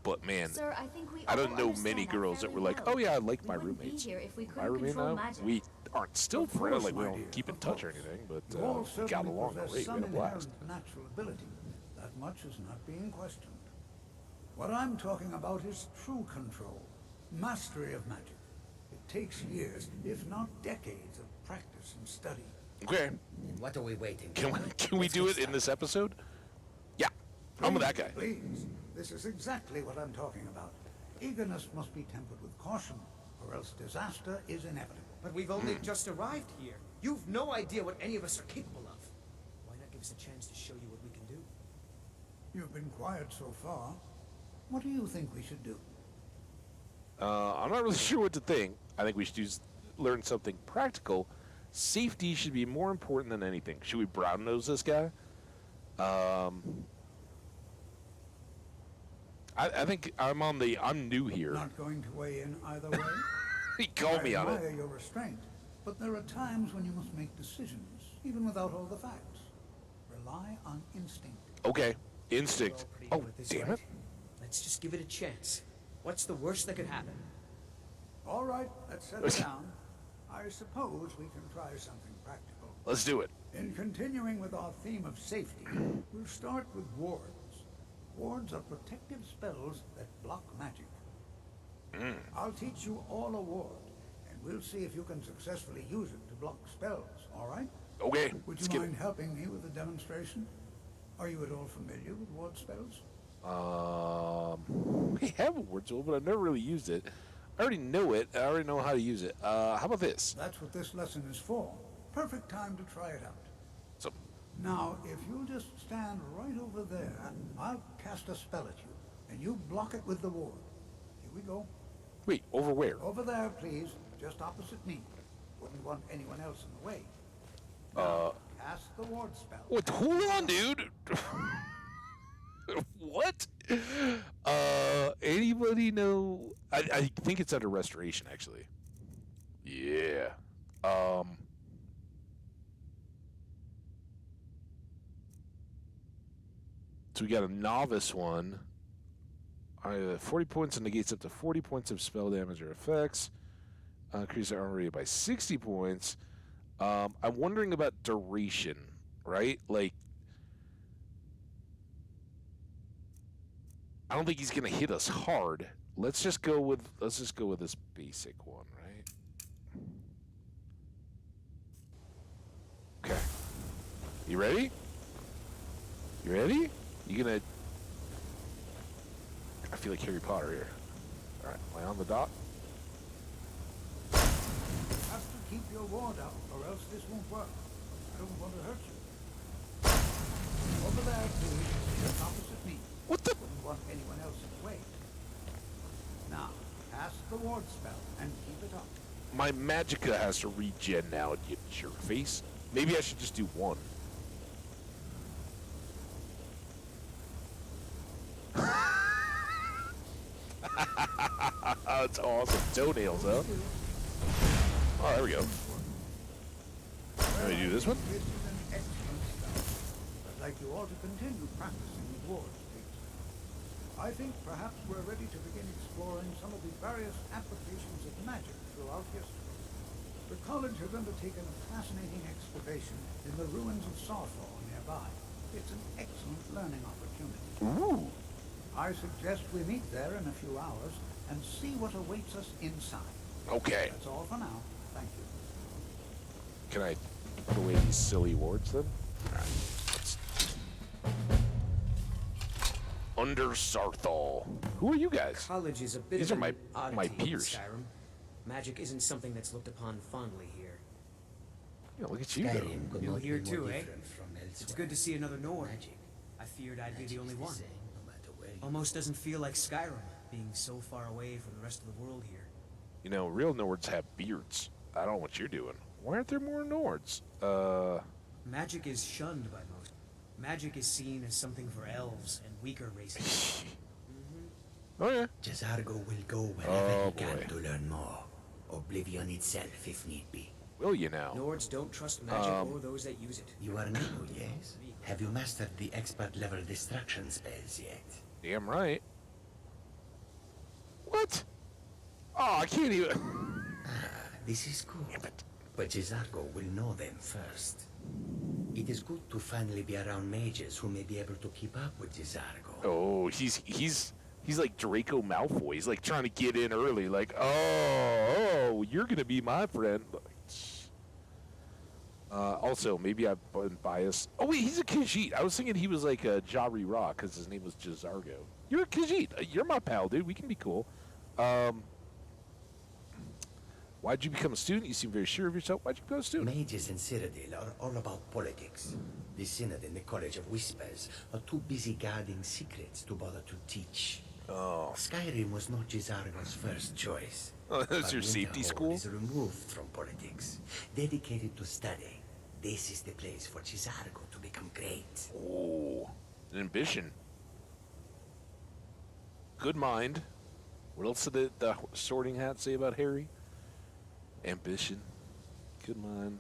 But man, Sir, I think we I don't all know understand many that girls that fairly were like, well. oh yeah, I like We my wouldn't be roommates. here if we My couldn't roommate control now, magic. we aren't still Of friends. course, Like we my don't dear, keep in of touch or course. anything, but You all we got certainly along possess great. We some had a blast. inherent natural ability. That much is not being questioned. What I'm talking about is true control, mastery of magic. It takes years, if not decades, of practice and study. Okay. What are we waiting Can we do it in this episode? Yeah, I'm with that guy. Please, this is exactly what I'm talking about. Eagerness must be tempered with caution, or else disaster is inevitable. But we've only just arrived here. You've no idea what any of us are capable of. Why not give us a chance to show you what we can do? You've been quiet so far. What do you think we should do? I'm not really sure what to think. I think we should learn something practical. Safety should be more important than anything. Should we brown nose this guy? I think I'm new here. Not going to weigh in either way? He called me on I it. admire your restraint, but there are times when you must make decisions, even without all the facts. Rely on instinct. Okay, instinct. Oh, damn it. Let's just give it a chance. What's the worst that could happen? All right, let's settle down. I suppose we can try something practical. Let's do it. In continuing with our theme of safety, we'll start with wards. Wards are protective spells that block magic. I'll teach you all a ward, and we'll see if you can successfully use it to block spells, all right? Okay, Would let's you get mind helping me with a demonstration? Are you at all familiar with ward spells? We have a word tool, but I've never really used it. I already know it. I already know how to use it. How about this? That's what this lesson is for. Perfect time to try it out. So, Now, if you'll just stand right over there, I'll cast a spell at you, and you block it with the ward. Here we go. wait, over where? Over there, please, just opposite me. Wouldn't want anyone else in the way. Cast the ward spell. What? Hold on, dude. What? Anybody know? I think it's under restoration, actually. Yeah. So we got a novice one. 40 points and negates up to 40 points of spell damage or effects. Increase our armor rate by 60 points. I'm wondering about duration, right? Like, I don't think he's gonna hit us hard. Let's just go with this basic one, right? Okay. You ready? You ready? You gonna? I feel like Harry Potter here. All right, am I on the dot? Have to keep your ward out, or else this won't work. I don't want to hurt you. Over there, please, just opposite me. What the? Wouldn't want anyone else in the way. Now, cast the ward spell and keep it up. My magicka has to regen now, you jerk face. Maybe I should just do one. That's awesome. Toenails, huh? Oh, there we go. Can we do this one? This is an excellent start. I'd like you all to continue practicing with war speaks. I think perhaps we're ready to begin exploring some of the various applications of magic throughout history. The college has undertaken a fascinating excavation in the ruins of Sawfall nearby. It's an excellent learning opportunity. Ooh. I suggest we meet there in a few hours and see what awaits us inside. Okay. That's all for now. Thank you. Can I put away these silly wards then? Alright. Under Sarthal. Who are you guys? College is a bit These of are an oddity my in peers. Skyrim. Magic isn't something that's looked upon fondly here. Yeah, look at you though. New here too, eh? It's good to see another Nord. I feared I'd be the only one. Almost doesn't feel like Skyrim, being so far away from the rest of the world here. You know, real Nords have beards. I don't know what you're doing. Why aren't there more Nords? Magic is shunned by most. Magic is seen as something for elves and weaker races. Oh yeah. Jazargo will go wherever he can to learn more. Oblivion itself, if need be. Will you now? Nords don't trust magic or those that use it. You are new, yes? Have you mastered the expert level destruction spells yet? Damn right. What? Oh, I can't even. This is good. But Jazargo will know them first. It is good to finally be around mages who may be able to keep up with Jazargo. Oh, he's like Draco Malfoy. He's like trying to get in early. Like, oh, you're gonna be my friend. Also, maybe I've been biased. Oh wait, he's a Khajiit. I was thinking he was like a Jari Ra because his name was Jazargo. You're a Khajiit. You're my pal, dude. We can be cool. Why'd you become a student? You seem very sure of yourself. Why'd you become a student? Mages in Cyrodiil are all about politics. The Synod and the College of Whispers are too busy guarding secrets to bother to teach. Oh. Skyrim was not Jazargo's first choice. Oh, that's your safety Winterhold school? is removed from politics, dedicated to study. This is the place for Jazargo to become great. Oh, an ambition. Good mind. What else did the Sorting Hat say about Harry? Ambition. Good mind.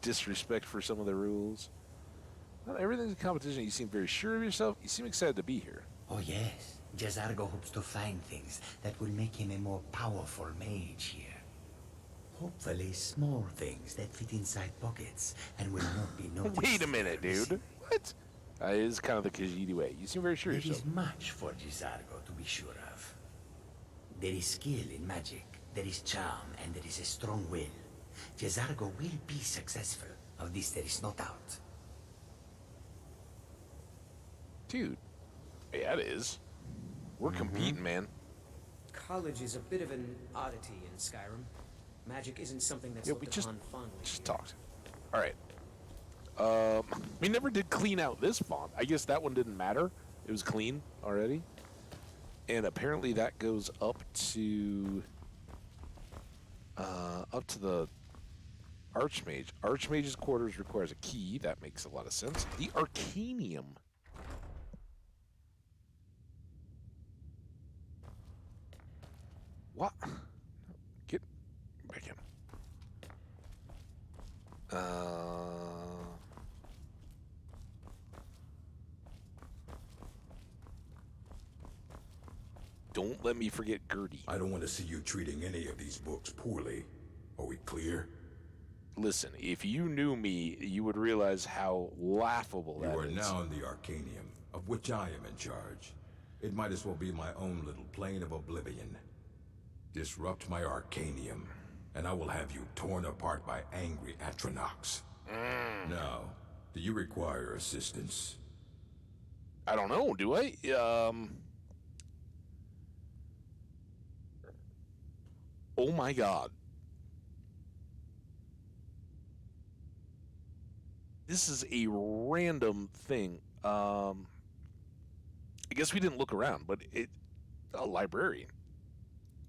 Disrespect for some of the rules. Well, everything's a competition. You seem very sure of yourself. You seem excited to be here. Oh yes, Jazargo hopes to find things that will make him a more powerful mage here. Hopefully small things that fit inside pockets and will not be noticed. Wait a minute, dude. What? It is kind of the Khajiit way. You seem very sure of There yourself. is much for Jazargo to be sure of. There is skill in magic, there is charm, and there is a strong will. Jazargo will be successful. Of this there is no doubt. Dude. Yeah, it is. We're competing, man. College is a bit of an oddity in Skyrim. Magic isn't something that's Yeah, looked we just upon fondly. Just talked. All right. We never did clean out this font. I guess that one didn't matter. It was clean already. And apparently that goes up to the Archmage. Archmage's quarters requires a key. That makes a lot of sense. The Arcanium. What? Get back in. Don't let me forget Gertie. I don't want to see you treating any of these books poorly. Are we clear? Listen, if you knew me, you would realize how laughable that is. You are now in the Arcanium, of which I am in charge. It might as well be my own little plane of oblivion. Disrupt my Arcanium, and I will have you torn apart by angry Atronachs. Now, do you require assistance? I don't know, do I? Oh my god. This is a random thing. I guess we didn't look around, but a librarian.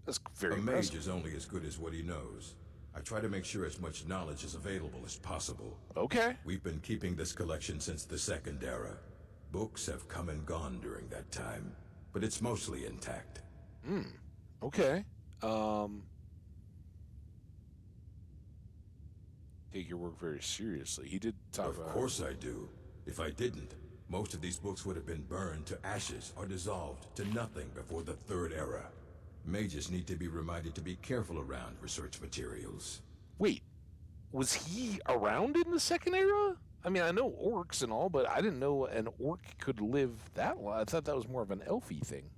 That's very impressive. A mage is only as good as what he knows. I try to make sure as much knowledge is available as possible. Okay. We've been keeping this collection since the Second Era. Books have come and gone during that time, but it's mostly intact. Okay. Take your work very seriously. He did talk about... Of course I do. If I didn't, most of these books would have been burned to ashes or dissolved to nothing before the Third Era. Mages need to be reminded to be careful around research materials. Wait, was he around in the Second Era? I mean, I know orcs and all, but I didn't know an orc could live that long. I thought that was more of an elfy thing.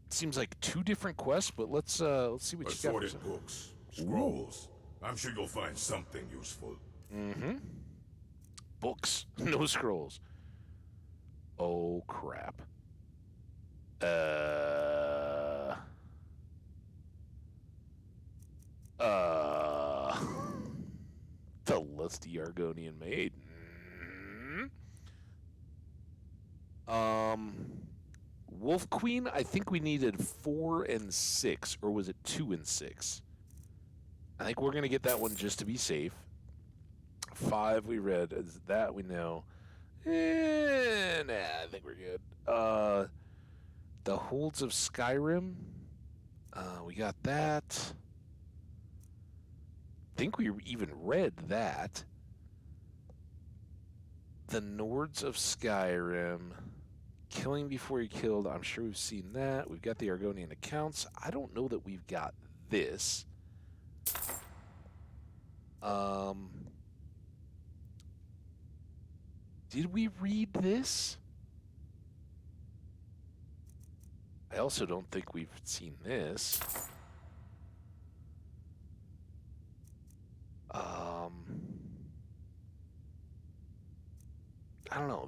Seems like two different quests, but let's see what you got. Assorted books, scrolls. I'm sure you'll find something useful. Mm-hmm. Books, no scrolls. Oh crap. The lusty Argonian maid. Wolf Queen, I think we needed 4 and 6, or was it 2 and 6? I think we're gonna get that one just to be safe. 5 we read. Is that we know? Nah, I think we're good. The Holds of Skyrim. We got that. I think we even read that. The Nords of Skyrim. Killing Before You're Killed. I'm sure we've seen that. We've got the Argonian accounts. I don't know that we've got this. Did we read this? I also don't think we've seen this. I don't know.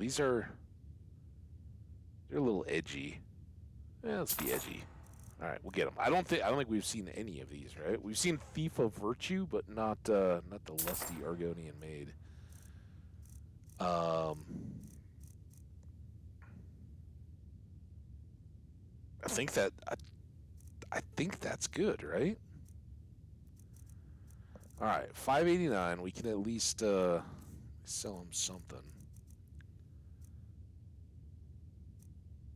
They're a little edgy. Yeah, let's be edgy. All right, we'll get them. I don't think we've seen any of these, right? We've seen Thief of Virtue, but not the lusty Argonian maid. I think that's good, right? All right, 589. We can at least sell him something.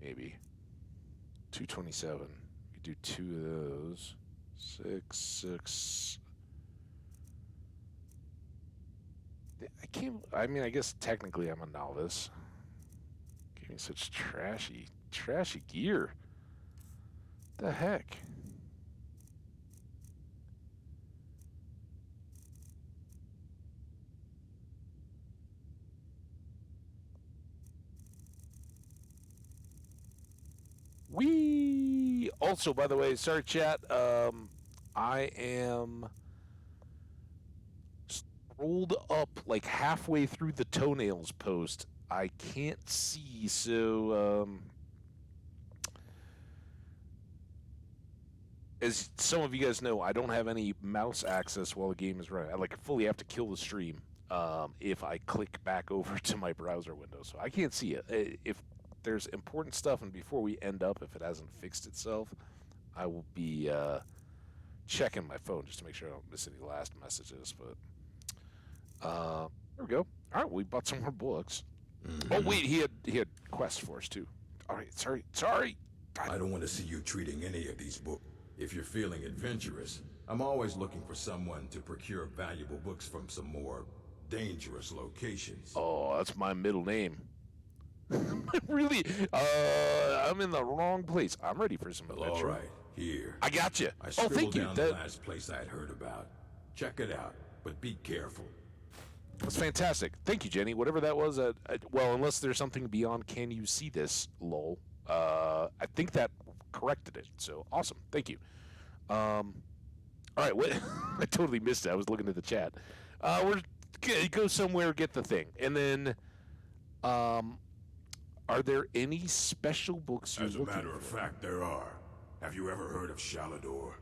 Maybe 227. We could do 2 of those. 6. I mean, I guess technically I'm a novice. Getting such trashy gear. The heck? We also, by the way, sorry chat. I am scrolled up like halfway through the toenails post. I can't see, so as some of you guys know, I don't have any mouse access while the game is running. I fully have to kill the stream if I click back over to my browser window, so I can't see it. If there's important stuff, and before we end up, if it hasn't fixed itself, I will be checking my phone just to make sure I don't miss any last messages. But there we go. All right, we bought some more books. Oh wait, he had quests for us too. All right, sorry. I don't want to see you treating any of these books. If you're feeling adventurous, I'm always looking for someone to procure valuable books from some more dangerous locations. Oh, that's my middle name. Really? I'm in the wrong place. I'm ready for some adventure. All right, here. I got you. I Oh, thank you. down the last place I'd heard about. Check it out, but be careful. That's fantastic. Thank you, Jenny. Whatever that was, well, unless there's something beyond "Can you see this?" lol. I think that corrected it. So awesome. Thank you. All right. What? I totally missed it. I was looking at the chat. We're gonna go somewhere, get the thing, and then. Are there any special books you're looking for? As a matter of fact, there are. Have you ever heard of Shalador?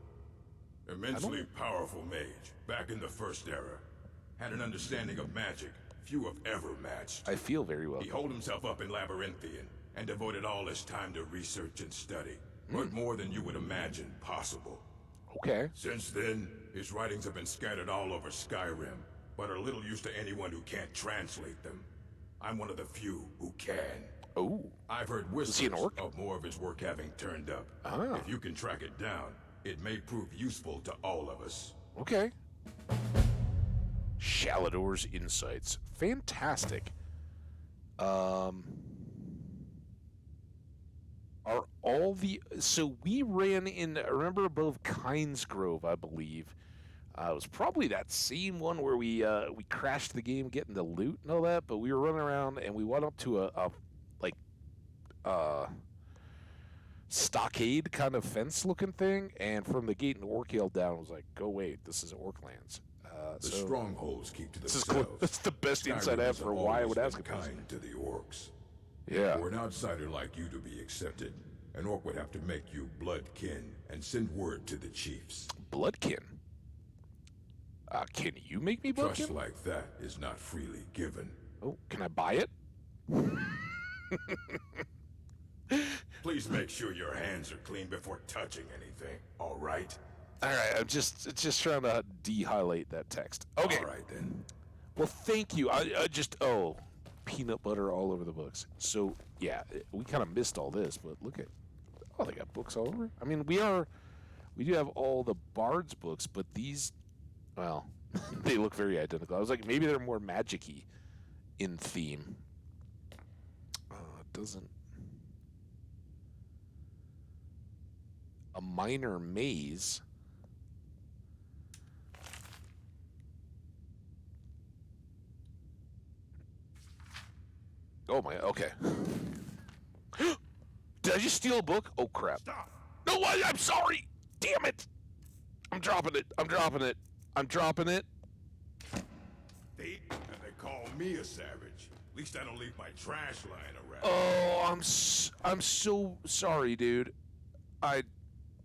Immensely powerful mage, back in the First Era. Had an understanding of magic few have ever matched. I feel very well. He holed himself up in Labyrinthian and devoted all his time to research and study. But more than you would imagine possible. Okay. Since then, his writings have been scattered all over Skyrim, but are little use to anyone who can't translate them. I'm one of the few who can. Oh. I've heard Is he an whispers orc? of more of his work having turned up. Ah. If you can track it down, it may prove useful to all of us. Okay. Shalador's Insights. Fantastic. Are all the... So we ran in, remember, above Kynes Grove, I believe. It was probably that same one where we crashed the game getting the loot and all that, but we were running around and we went up to a stockade kind of fence looking thing, and from the gate an orc yelled down, was like, "Go wait, this is Orklands." The So strongholds keep to this is themselves. cool. That's the best Skyrim insight I have has for why I always would ask been a person. kind to the orcs. Yeah. For an outsider like you to be accepted, an orc would have to make you bloodkin and send word to the chiefs. Bloodkin? Can you make me bloodkin? Trust like that is not freely given. Oh, can I buy it? Please make sure your hands are clean before touching anything, all right? All right, I'm just trying to de-highlight that text. Okay. All right, then. Well, thank you. I just, peanut butter all over the books. So, yeah, we kind of missed all this, but look at, they got books all over. I mean, we do have all the Bard's books, but these, well, they look very identical. I was like, maybe they're more magic-y in theme. It doesn't. A minor maze. Oh my, okay. Did I just steal a book? Oh crap. Stop. No, I'm sorry. Damn it. I'm dropping it. I'm dropping it. I'm dropping it. And they call me a savage. At least I don't leave my trash lying around. Oh, I'm so sorry, dude.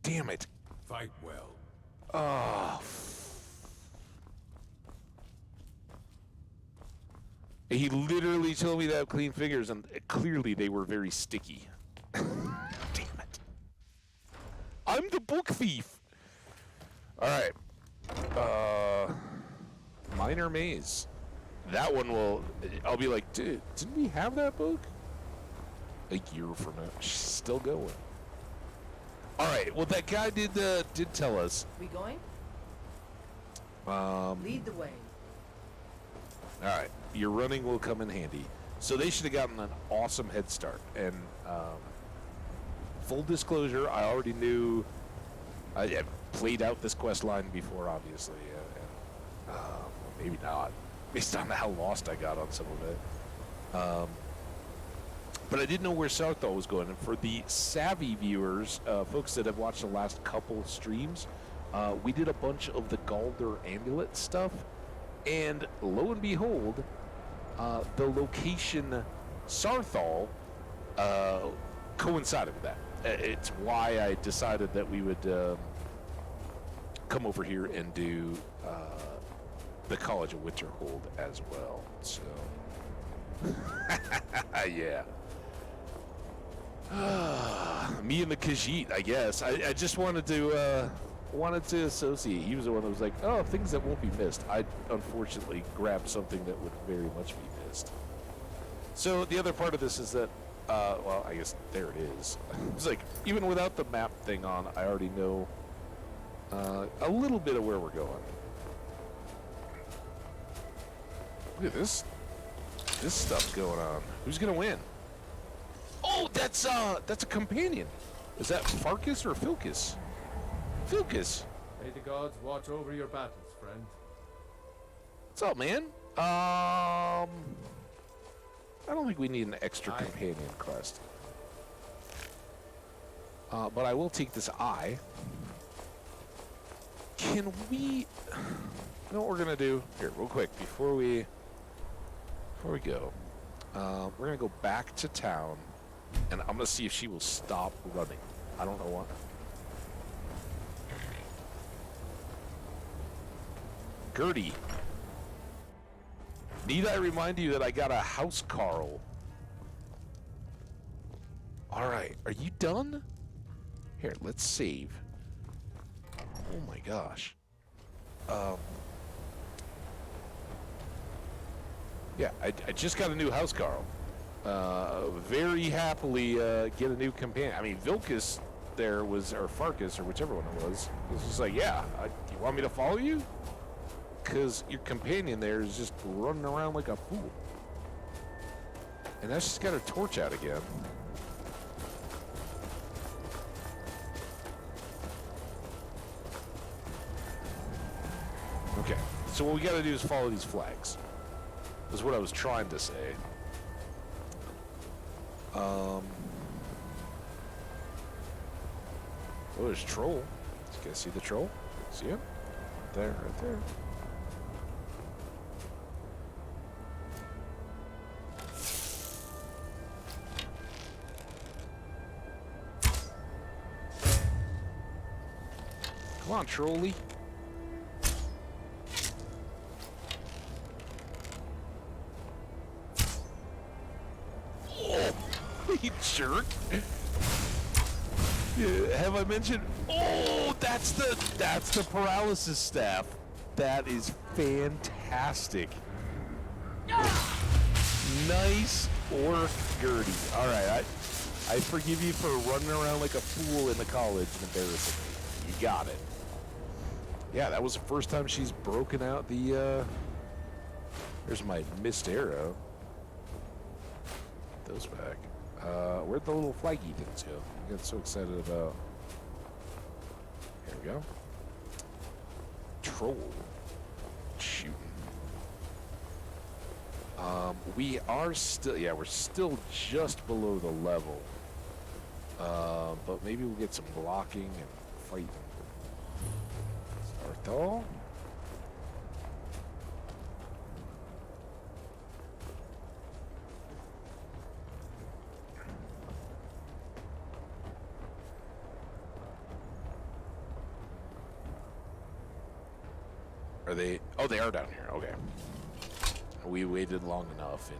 Damn it. Fight well. Oh. He literally told me to have clean fingers, and clearly they were very sticky. Damn it. I'm the book thief. All right. Minor Maze. That one will... I'll be like, dude, didn't we have that book? A year from now. She's still going. All right. Well, that guy did tell us. We going? Lead the way. All right. Your running will come in handy. So they should have gotten an awesome head start. And full disclosure, I already knew... I had played out this quest line before, obviously. Maybe not, based on how lost I got on some of it. But I didn't know where Sarthal was going. And for the savvy viewers, folks that have watched the last couple of streams, we did a bunch of the Galder amulet stuff. And lo and behold, the location Sarthal coincided with that. It's why I decided that we would come over here and do the College of Winterhold as well. So, yeah. Me and the Khajiit, I guess. I just wanted to associate. He was the one that was like, oh, things that won't be missed. I unfortunately grabbed something that would very much be missed. So the other part of this is that, well, I guess there it is. It's like, even without the map thing on, I already know a little bit of where we're going. Look at this stuff going on. Who's gonna win? Oh, that's a companion. Is that Farkas or Filkus? Filkus. May the gods watch over your battles, friend. What's up, man? I don't think we need an extra companion quest. But I will take this eye. Can we... You know what we're gonna do? Here, real quick, before we go. We're gonna go back to town, and I'm gonna see if she will stop running. I don't know what. Gertie. Need I remind you that I got a house Carl? Alright, are you done? Here, let's save. Oh my gosh. Yeah, I just got a new house Carl. very happily get a new companion. I mean, Vilcus there was, or Farkas, or whichever one it was just like, yeah, you want me to follow you? Because your companion there is just running around like a fool. And now she's got her torch out again. Okay, so what we got to do is follow these flags. Is what I was trying to say. Oh, there's Troll. You guys see the Troll? See him? Right there, right there. Come on, Trolly. Oh, you jerk. Yeah, have I mentioned? Oh, that's the paralysis staff. That is fantastic. Nice work, Gertie. All right, I forgive you for running around like a fool in the college and embarrassing me. You got it. Yeah, that was the first time she's broken out the, there's my missed arrow. Put those back. Where'd the little flaggy things go? I get so excited about. Here we go. Troll. Shooting. We are still, yeah, we're still just below the level. But maybe we'll get some blocking and fighting. Sarthal. Are they? Oh, they are down here. Okay. We waited long enough and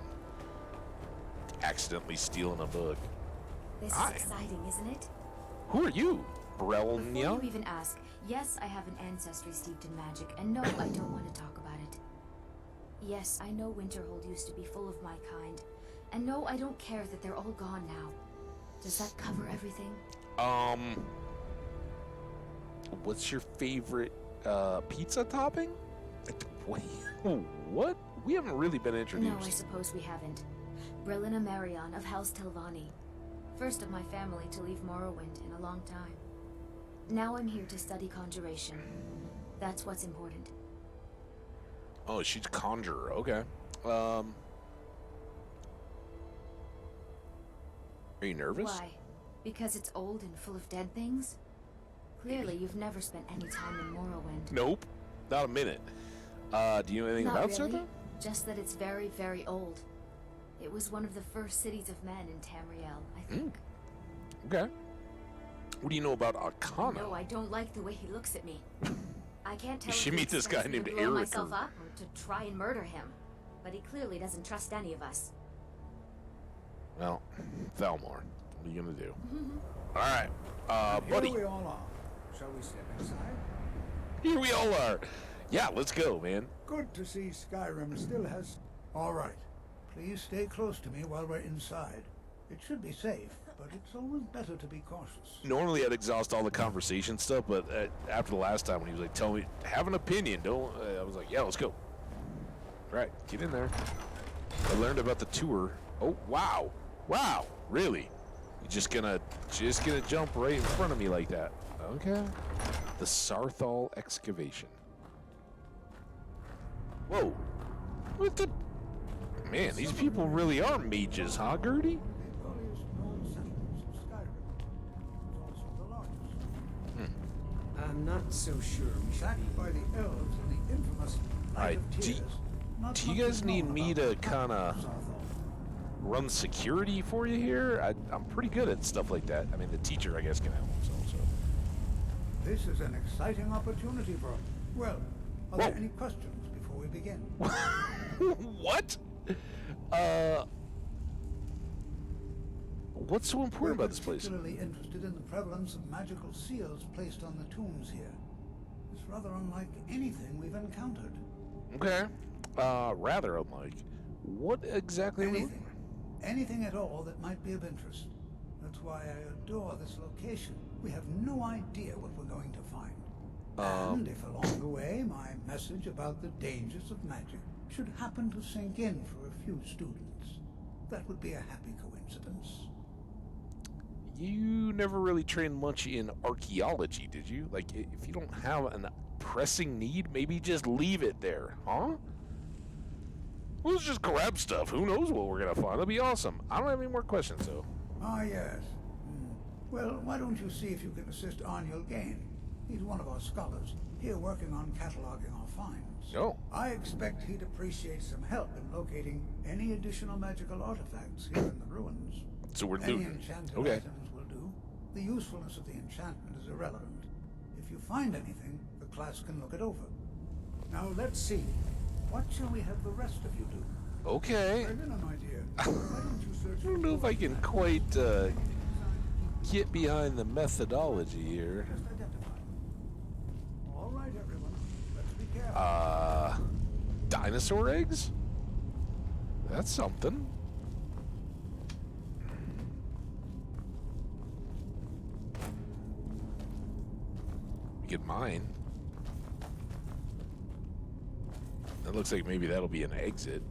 accidentally stealing a book. This Hi. is exciting, isn't it? Who are you? Before Brelnia? you even ask, yes, I have an ancestry steeped in magic, and no, I don't want to talk about it. Yes, I know Winterhold used to be full of my kind, and no, I don't care that they're all gone now. Does that cover everything? What's your favorite pizza topping? Wait, what? We haven't really been introduced. No, I suppose we haven't. Brelina Marion of House Telvanni. First of my family to leave Morrowind in a long time. Now I'm here to study conjuration. That's what's important. Oh, she's a conjurer. Okay. Are you nervous? Why? Because it's old and full of dead things? Clearly, you've never spent any time in Morrowind. Nope. Not a minute. Do you know anything Not about really. Sarthal? Just that it's very, very old. It was one of the first cities of men in Tamriel, I think. Okay. What do you know about Arcana? No, I don't like the way he looks at me. I can't tell You if should he meet this expects guy me named to blow Eric myself or- up or to try and murder him. But he clearly doesn't trust any of us. Well, Thalmor, what are you gonna do? All right, buddy. Here we all are. Shall we step inside? Here we all are. Yeah, let's go, man. Good to see Skyrim still has... All right. Please stay close to me while we're inside. It should be safe, but it's always better to be cautious. Normally I'd exhaust all the conversation stuff, but after the last time when he was like, tell me, have an opinion, don't, I was like, yeah, let's go. All right, get in there. I learned about the tour. Oh, wow. Wow, really? You're just gonna jump right in front of me like that. Okay. The Sarthal excavation. Whoa. What the? Man, these people really are mages, huh, Gertie? I'm not so sure we should Backed by the elves and the infamous Night Alright, of Tears. Not do you much guys is need known me about to the kind of Sarthal. run security for you here? I'm pretty good at stuff like that. I mean, the teacher, I guess, can help himself, so. This is an exciting opportunity, bro. Well, are Whoa. there any questions before we begin? What? What's so important We're about this place? particularly interested in the prevalence of magical seals placed on the tombs here. It's rather unlike anything we've encountered. Okay. Rather unlike. What exactly are we Anything. Anything at all that might be of interest. That's why I adore this location. We have no idea what we're going to find. And if along the way my message about the dangers of magic should happen to sink in for a few students, that would be a happy coincidence. You never really trained much in archaeology, did you? Like, if you don't have a pressing need, maybe just leave it there, huh? Let's just grab stuff. Who knows what we're gonna find? That'll be awesome. I don't have any more questions, though. Ah, yes. Well, why don't you see if you can assist Arniel Gain? He's one of our scholars, here working on cataloging our finds. Oh. I expect he'd appreciate some help in locating any additional magical artifacts here in the ruins. So we're Any doing... enchanted Okay. items will do. The usefulness of the enchantment is irrelevant. If you find anything, the class can look it over. Now let's see. What shall we have the rest of you do? Okay. Bring in, my dear. Why don't you search I don't know if I can quite get behind the methodology here. All right, everyone. Let's be careful. Dinosaur eggs? That's something. We get mine. That looks like maybe that'll be an exit.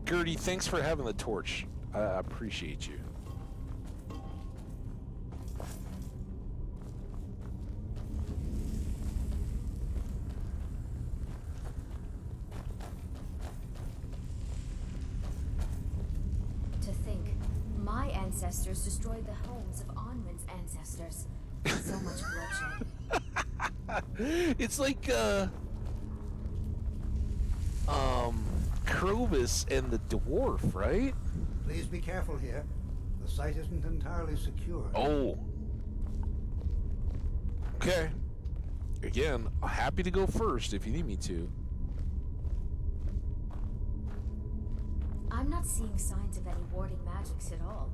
Gertie, thanks for having the torch. I appreciate you. To think, my ancestors destroyed the homes of Onwin's ancestors. So much bloodshed. It's like Krobus and the dwarf, right? Please be careful here. The site isn't entirely secure. Oh. Okay. Again, happy to go first if you need me to. I'm not seeing signs of any warding magics at all.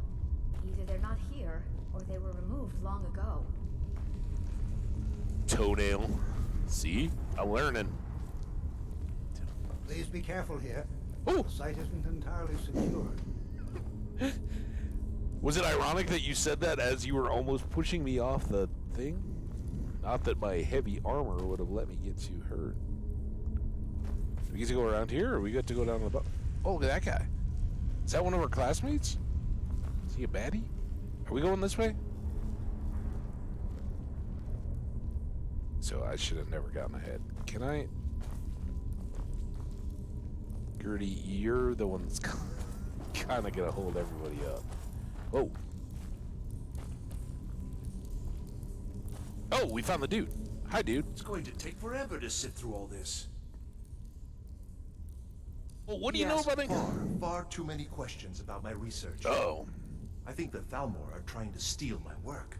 Either they're not here, or they were removed long ago. Toenail. See? I'm learning. Please be careful here. Oh. The site isn't entirely secure. Was it ironic that you said that as you were almost pushing me off the thing? Not that my heavy armor would have let me get too hurt. Do we get to go around here, or we get to go down to the bottom? Oh, look at that guy. Is that one of our classmates? Is he a baddie? Are we going this way? So I should have never gotten ahead. Can I? Gertie, you're the one that's kind of gonna hold everybody up. Whoa. Oh, we found the dude. Hi, dude. It's going to take forever to sit through all this. Well, what do you know about it? Far too many questions about my research. Oh. I think the Thalmor are trying to steal my work.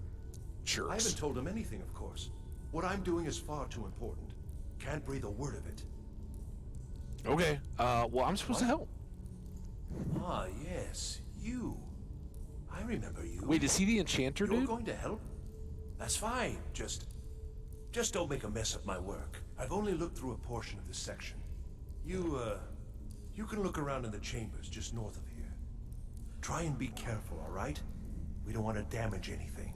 Jerks. I haven't told him anything, of course. What I'm doing is far too important. Can't breathe a word of it. Okay. Well, I'm supposed to help. Ah, yes. You. I remember you. Wait, is he the enchanter, You're dude? going to help? That's fine. Just don't make a mess of my work. I've only looked through a portion of this section. You can look around in the chambers just north of here. Try and be careful, all right? We don't want to damage anything.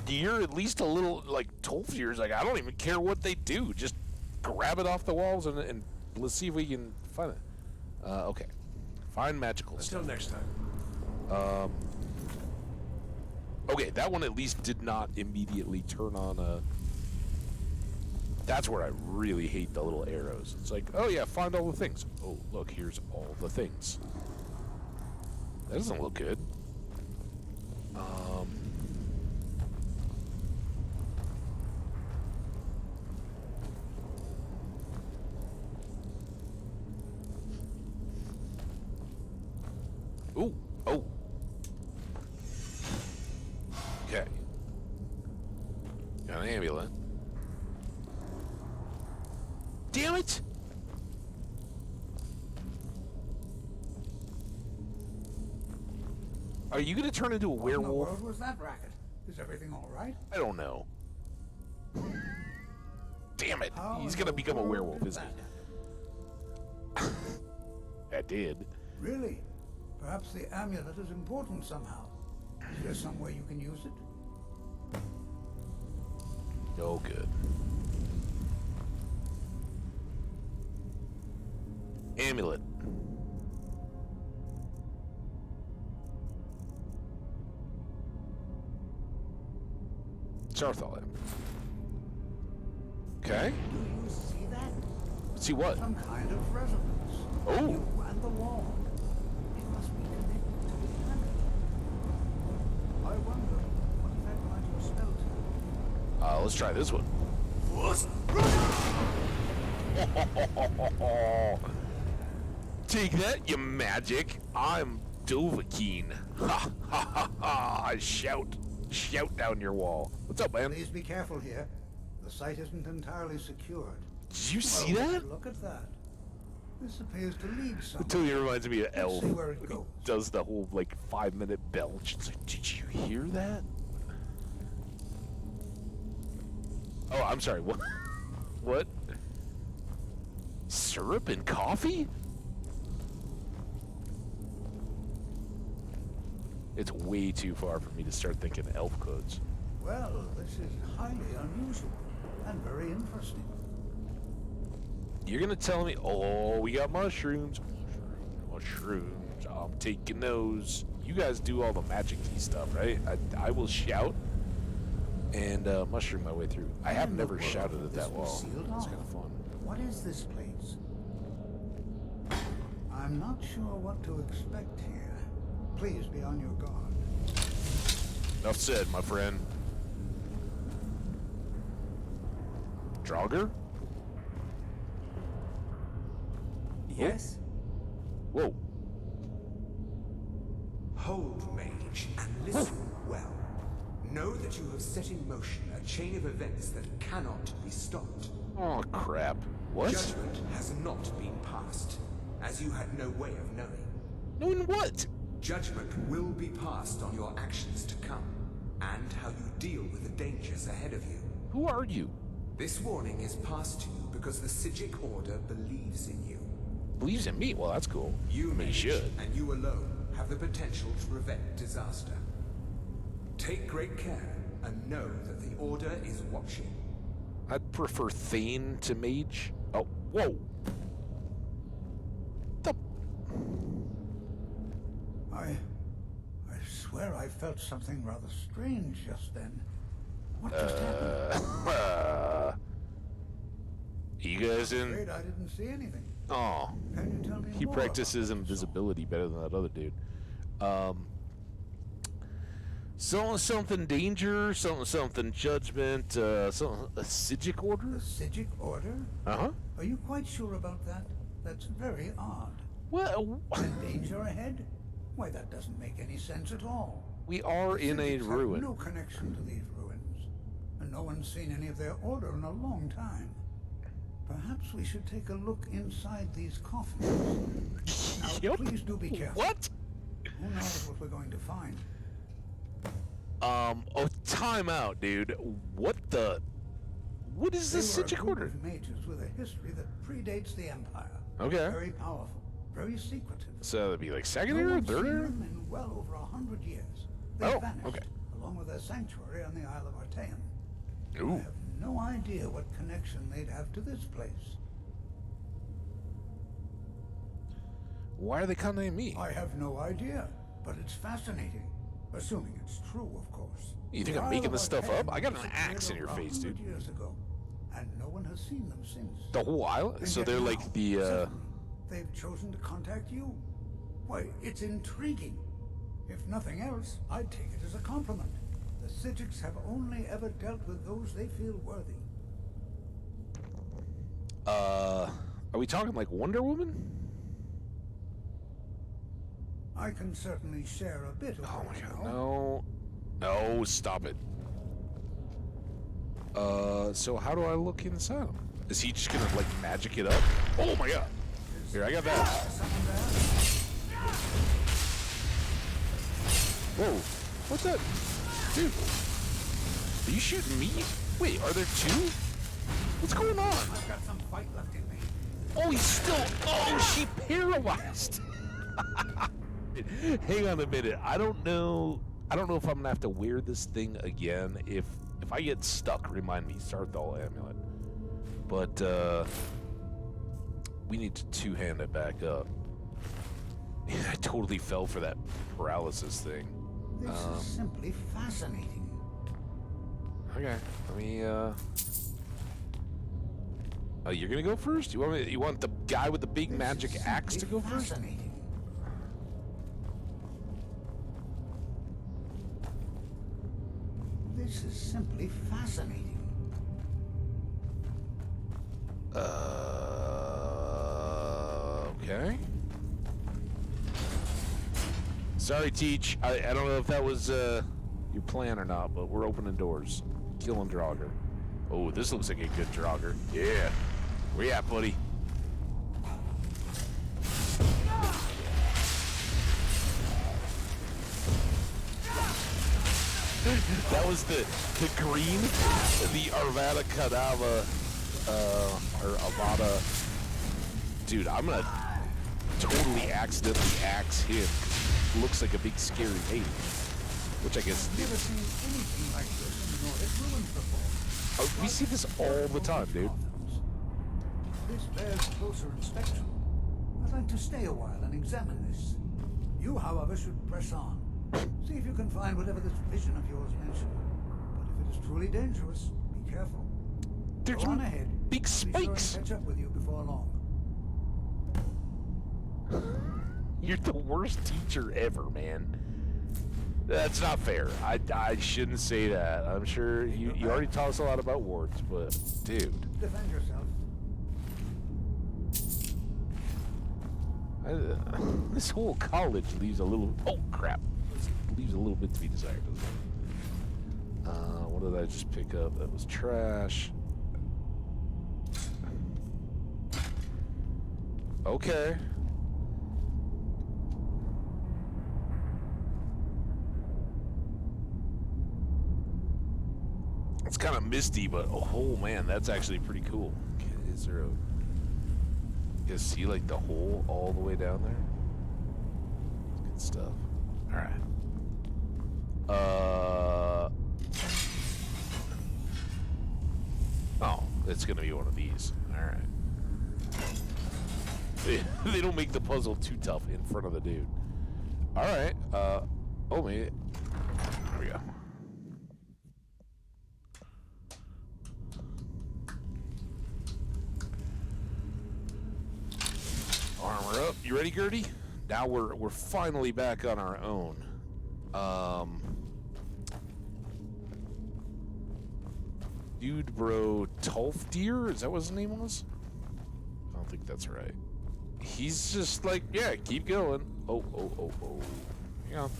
You're at least a little, like, Tolfier's like, I don't even care what they do. Just grab it off the walls and let's see if we can find it. Okay. Find magical stuff. Until next time. Okay, that one at least did not immediately turn on a... That's where I really hate the little arrows. It's like, oh yeah, find all the things. Oh, look, here's all the things. That doesn't look good. Ooh, oh. Okay. Got an amulet. Damn it! Are you gonna turn into a What in the werewolf? world was that racket? Is everything all right? I don't know. Damn it! How He's in gonna the become a world werewolf, did isn't that he? I did. Really? Perhaps the amulet is important somehow. Is there some way you can use it? Oh, good. Amulet. Sarthal. Okay. Do you see that? See what? Some kind of resonance. Oh. You and the wall. It must be connected to the amulet. I wonder what effect might your spell do? Let's try this one. Take that, you magic. I'm Dovahkiin. Ha ha ha ha. Shout down your wall. What's up, man? Please be careful here. The site isn't entirely secured. Did you see Well, that? Look at that. This appears to lead somewhere. It totally reminds me of Let's Elf. see where it When he goes. does the whole, like, 5-minute belch. It's like, did you hear that? Oh, I'm sorry. What? What? Syrup and coffee? It's way too far for me to start thinking elf codes. Well, this is highly unusual and very interesting. You're gonna tell me, oh, we got mushrooms. Mushrooms. I'm taking those. You guys do all the magic-y stuff, right? I will shout and mushroom my way through. I have never shouted at that wall. It's kind of fun. What is this place? I'm not sure what to expect here. Please be on your guard. Enough said, my friend. Draugr? Yes? Whoa. Hold, mage, and listen well. Know that you have set in motion a chain of events that cannot be stopped. Oh, crap. What? Judgment has not been passed, as you had no way of knowing. Knowing what? Judgment will be passed on your actions to come, and how you deal with the dangers ahead of you. Who are you? This warning is passed to you because the Psijic Order believes in you. Believes in me? Well, that's cool. You, He mage, should. and you alone have the potential to prevent disaster. Take great care, and know that the Order is watching. I'd prefer Thane to Mage. Oh, whoa. I swear I felt something rather strange just then. What just happened? You guys I'm in? afraid I didn't see anything. Oh. Can you tell me He more practices invisibility better than that other dude. Something danger, something judgment, a Psijic Order? The Psijic Order? Uh-huh. Are you quite sure about that? That's very odd. Well, and danger ahead? Why, that doesn't make any sense at all. We are in a Psijics have ruin. no connection to these ruins, and no one's seen any of their order in a long time. Perhaps we should take a look inside these coffins. Now, please do be careful. What? Who knows what we're going to find? Oh, time out, dude. What is this They were a Psijic group Order? of mages with a history that predates the Empire. Okay. Very powerful, very secretive. So that'd be like second No era, one's third seen era? them in well over 100 years. They Oh, vanished, okay. along with their sanctuary on the Isle of Artaeum. Ooh. I have no idea what connection they'd have to this place. Why are they contacting me? I have no idea, but it's fascinating. Assuming it's true, of course. You think The I'm Isle making of this stuff Artaeum up? I got an disappeared axe in your over face, 100 dude. years ago, and no one has seen them since. The whole island? And So yet they're now, like the, suddenly, they've chosen to contact you. Why, it's intriguing. If nothing else, I'd take it as a compliment. The Psijics have only ever dealt with those they feel worthy. Are we talking like Wonder Woman? I can certainly share a bit of Oh my god, no. No, stop it. So how do I look inside him? Is he just gonna, like, magic it up? Oh my god. Here, I got that. Whoa. What's that? Dude. Are you shooting me? Wait, are there two? What's going on? I've got some fight left in me. Oh, he's still... Oh, she paralyzed. Hang on a minute. I don't know if I'm gonna have to wear this thing again. If I get stuck, remind me. Sarthal amulet. But we need to two-hand it back up. I totally fell for that paralysis thing. This is simply fascinating. Okay, let me. Oh, you're gonna go first? You want the guy with the big magic axe to go first? Fascinating. This is simply fascinating. Okay. Sorry, Teach. I don't know if that was your plan or not, but we're opening doors. Killing Draugr. Oh, this looks like a good Draugr. Yeah. Where you at, buddy? That was the green, the Arvada Kadava, or Avada. Dude, I'm gonna totally accidentally axe him. Looks like a big scary mage, which I guess. Never seen anything like this in Nordic ruins before. Oh, we see this all the time, dude. This bears closer inspection. I'd like to stay a while and examine this. You, however, should press on. See if you can find whatever this vision of yours mentioned. But if it is truly dangerous, be careful. There's Go on ahead. big spikes. Be sure and catch up with you before long. You're the worst teacher ever, man. That's not fair. I shouldn't say that. I'm sure you already taught us a lot about wards, but dude. Defend yourself. This whole college leaves a little. Oh crap! Leaves a little bit to be desired. What did I just pick up? That was trash. Okay. It's kind of misty, but oh man, that's actually pretty cool. Okay, is there a? You guys see like the hole all the way down there? Good stuff. All right. Oh, it's gonna be one of these. All right. They don't make the puzzle too tough in front of the dude. All right. Oh, maybe. There we go. Armor up. You ready, Gertie? Now we're finally back on our own. Dude, bro, Tolfdir? Is that what his name was? I don't think that's right. He's just like, yeah, keep going. Oh. Hang on.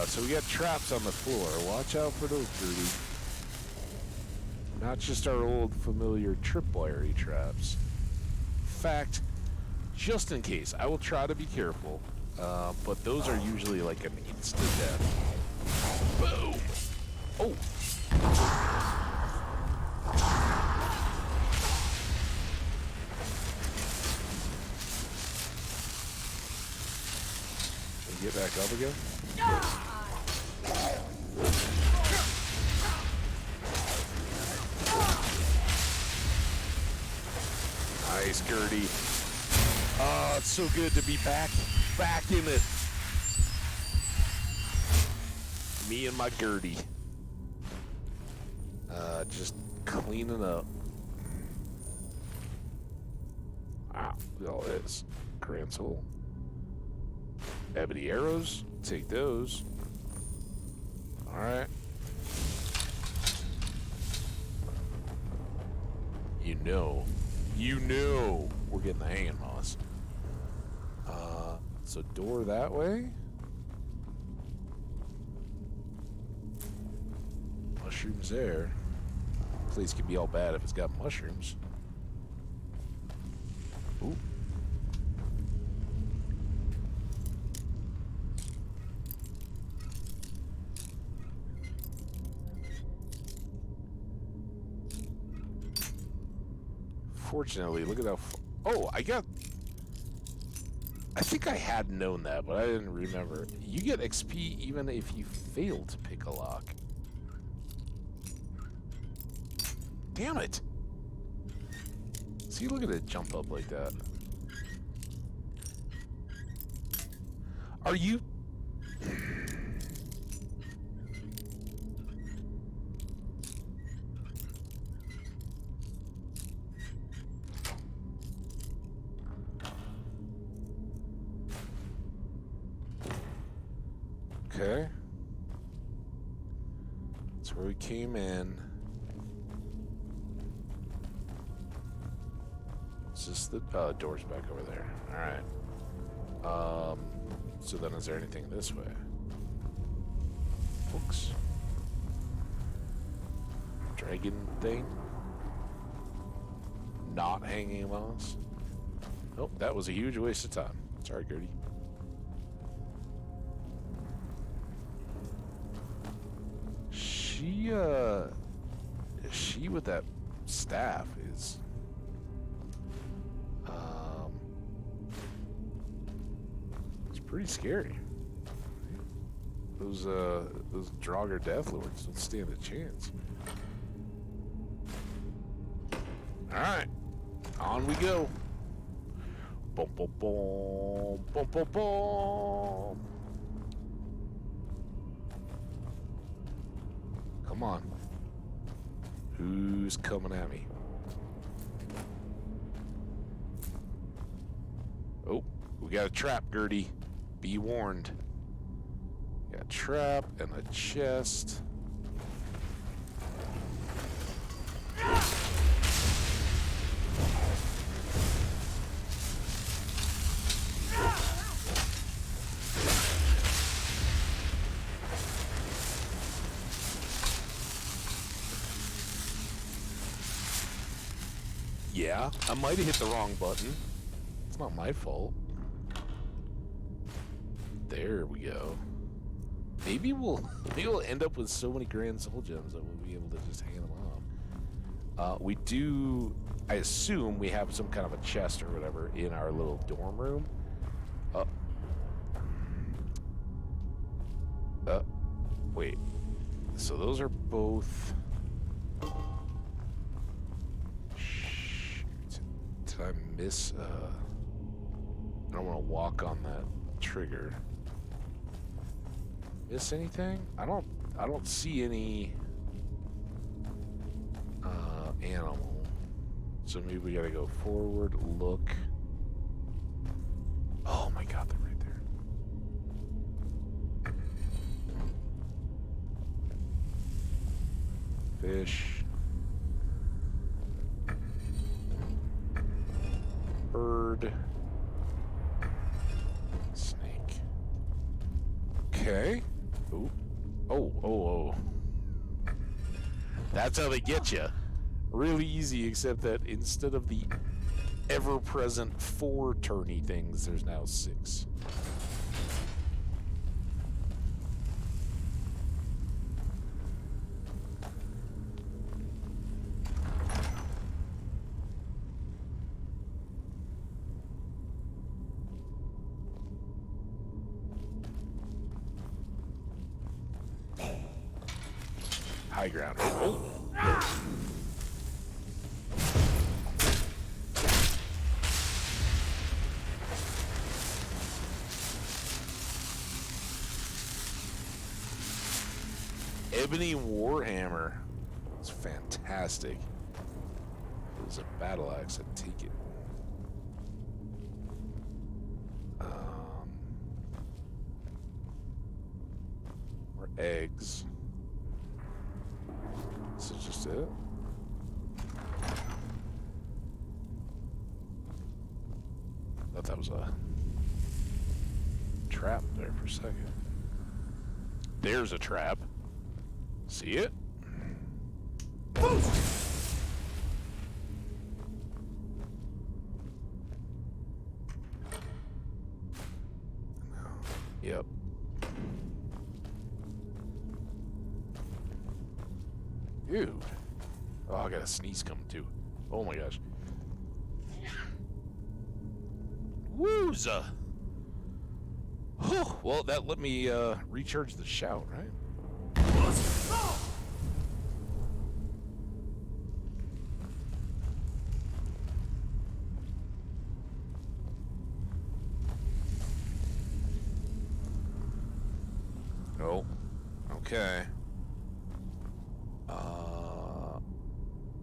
So we got traps on the floor. Watch out for those, Gertie. Not just our old familiar tripwire traps. In fact, just in case, I will try to be careful. But those are usually like an instant death. Boom! Oh! Can you get back up again? Nice, Gertie. Oh, it's so good to be back in it. Me and my Gertie. Just cleaning up. Wow, look at all this. Grand soul. Ebony arrows. Take those. Alright. You know we're getting the hang of Moss. So door that way. Mushrooms there. Place can be all bad if it's got mushrooms. Ooh. unfortunately, look at how... Oh, I think I had known that, but I didn't remember. You get XP even if you fail to pick a lock. Damn it! See, look at it jump up like that. Are you... Okay. That's where we came in. Is this the door's back over there? Alright. So then is there anything this way? Books. Dragon thing? Not hanging moss? Nope, that was a huge waste of time. Sorry, Gertie. She with that staff is it's pretty scary. Those Draugr Death Lords don't stand a chance. Alright. On we go. Boom boom boom boom boom boom. Come on. Who's coming at me? Oh, we got a trap, Gertie. Be warned. Got a trap and a chest. Yeah, I might have hit the wrong button. It's not my fault. There we go. Maybe we'll end up with so many grand soul gems that we'll be able to just hand them off. We do, I assume we have some kind of a chest or whatever in our little dorm room. Wait. So those are both... Did I miss, I don't want to walk on that trigger. Miss anything? I don't see any animal. So maybe we gotta go forward, look. Oh my god, they're right there. Fish. Bird. Snake. Okay. Ooh. Oh. That's how they get you. Really easy, except that instead of the ever-present 4 turny things, there's now 6. High ground. Oh. Ebony Warhammer. It's fantastic. It was a battle axe, I take it. Or eggs. This is just it. Thought that was a trap there for a second. There's a trap. See it? Yep. Dude. Oh, I got a sneeze coming too. Oh my gosh. Wooza. Whew. Well, that let me recharge the shout, right? Oh, okay.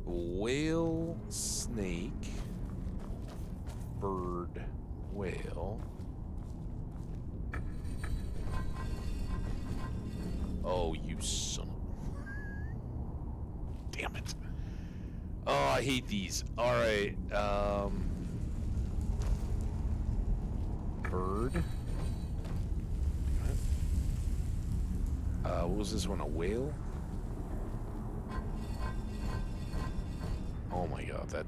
Whale, snake, bird, whale. Oh, you son of... Damn it. Oh, I hate these. All right. Bird. What was this one? A whale? Oh my god, that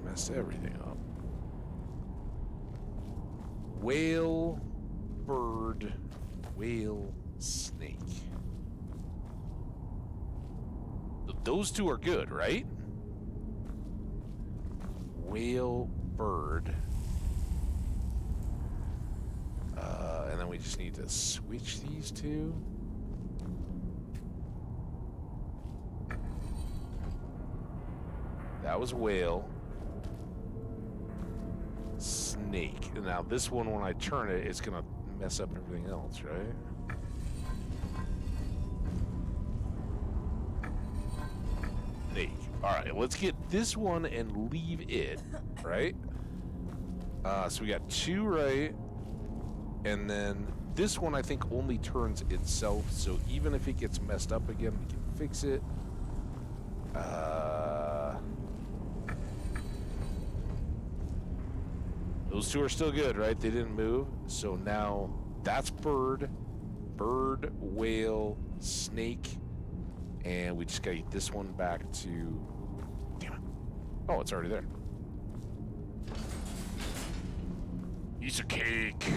messed everything up. Whale, bird, whale, snake. Those two are good, right? Whale, bird. And then we just need to switch these two. That was whale. Snake. And now this one, when I turn it, it's gonna mess up everything else, right? Snake. Alright, let's get this one and leave it, right? So we got two right. And then this one, I think, only turns itself. So even if it gets messed up again, we can fix it. Those two are still good, right? They didn't move. So now that's bird, whale, snake. And we just gotta get this one back to... Damn it. Oh, it's already there. Piece of cake.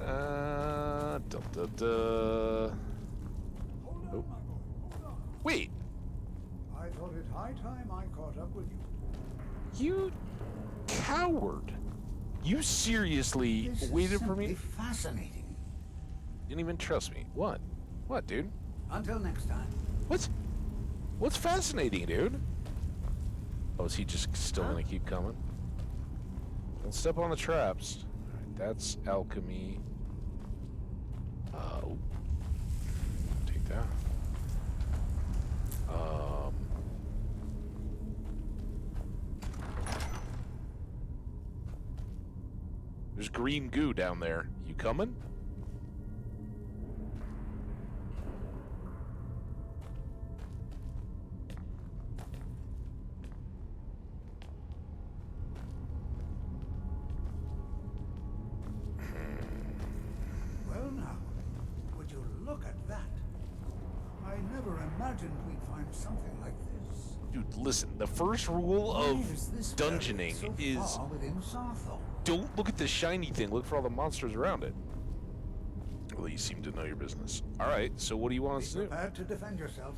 Oh. Wait. I thought it high time I caught up with you. You coward. You seriously waited for me? Fascinating. Didn't even trust me. What? What, dude? Until next time. What's fascinating, dude? Oh, is he just still gonna keep coming? Don't step on the traps. Alright, that's alchemy. Take that. There's green goo down there. You coming? Well now, would you look at that? I never imagined we'd find something like this. Dude, listen, the first rule of dungeoning is don't look at the shiny thing, look for all the monsters around it. Well, you seem to know your business. Alright, so what do you want us to do? Prepare to defend yourself.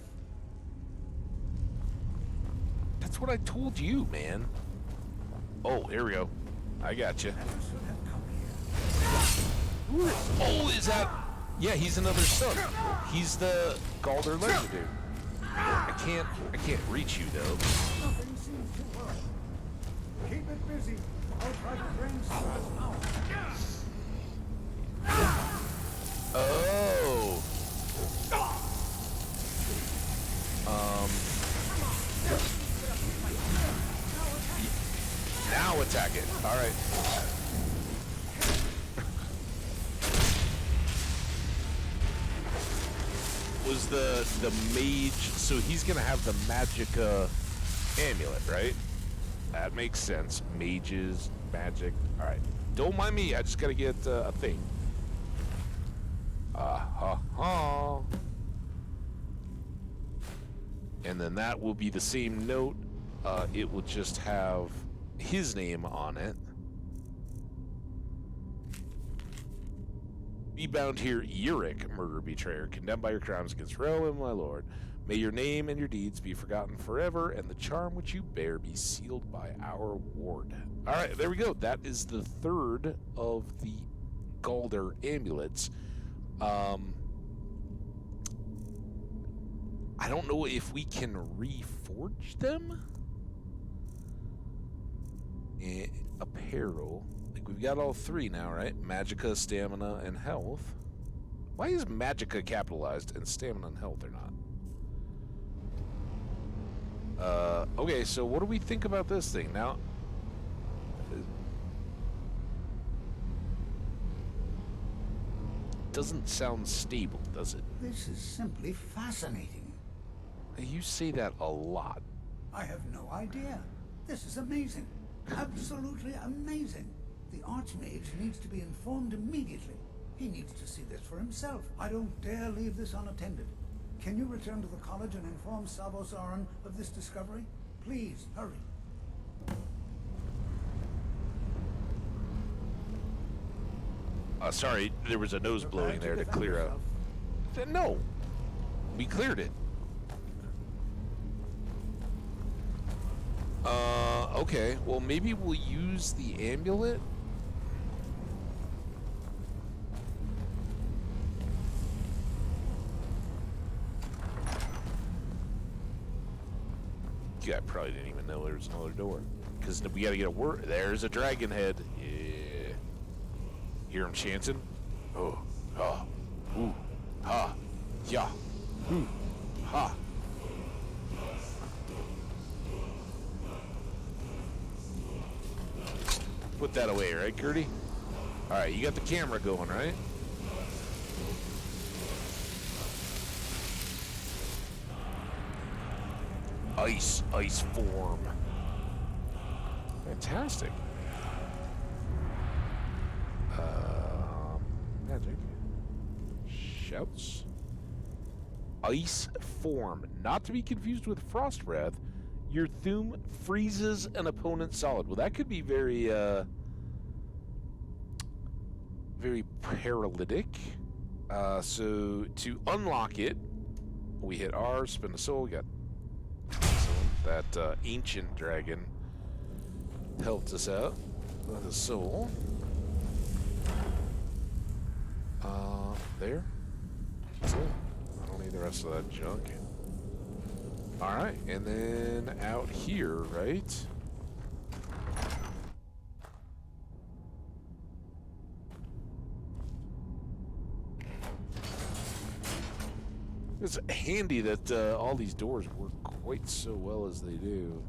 That's what I told you, man. Oh, here we go. I got you. Oh, is that... Yeah, he's another son. He's the Galder Ledger dude. I can't reach you, though. Nothing seems to work. Keep it busy. I'll try to bring some out. Oh. Now attack it. All right. Was the mage? So he's gonna have the Magicka amulet, right? That makes sense. Mages, magic. All right. Don't mind me. I just gotta get a thing. And then that will be the same note. It will just have his name on it. Be bound here, Uric, murder betrayer, condemned by your crimes against Rel and my lord. May your name and your deeds be forgotten forever, and the charm which you bear be sealed by our ward. All right, there we go. That is the third of the Galder amulets. I don't know if we can reforge them. Apparel. Like, we've got all three now, right? Magicka, stamina, and health. Why is Magicka capitalized and stamina and health are not? Okay, so what do we think about this thing? Now, it doesn't sound stable, does it? This is simply fascinating. You say that a lot. I have no idea. This is amazing. Absolutely amazing. The Archmage needs to be informed immediately. He needs to see this for himself. I don't dare leave this unattended. Can you return to the college and inform Savos Aran of this discovery? Please, hurry. Sorry, there was a nose blowing there to clear out. No, we cleared it. Okay, well maybe we'll use the amulet. Yeah, I probably didn't even know there was another door. Because we gotta get a word. There's a dragon head. Yeah. Hear him chanting? Oh, ha, ooh, ha, ya, ooh, ha. Put that away, right, Gertie? Alright, you got the camera going, right? Ice form. Fantastic. Magic. Shouts. Ice form. Not to be confused with frost breath. Your Thum freezes an opponent solid. Well, that could be very, very paralytic. So to unlock it, we hit R, spin a soul, got that ancient dragon helped us out with a soul. There. That's it. I don't need the rest of that junk. Alright, and then out here, right? It's handy that all these doors work quite so well as they do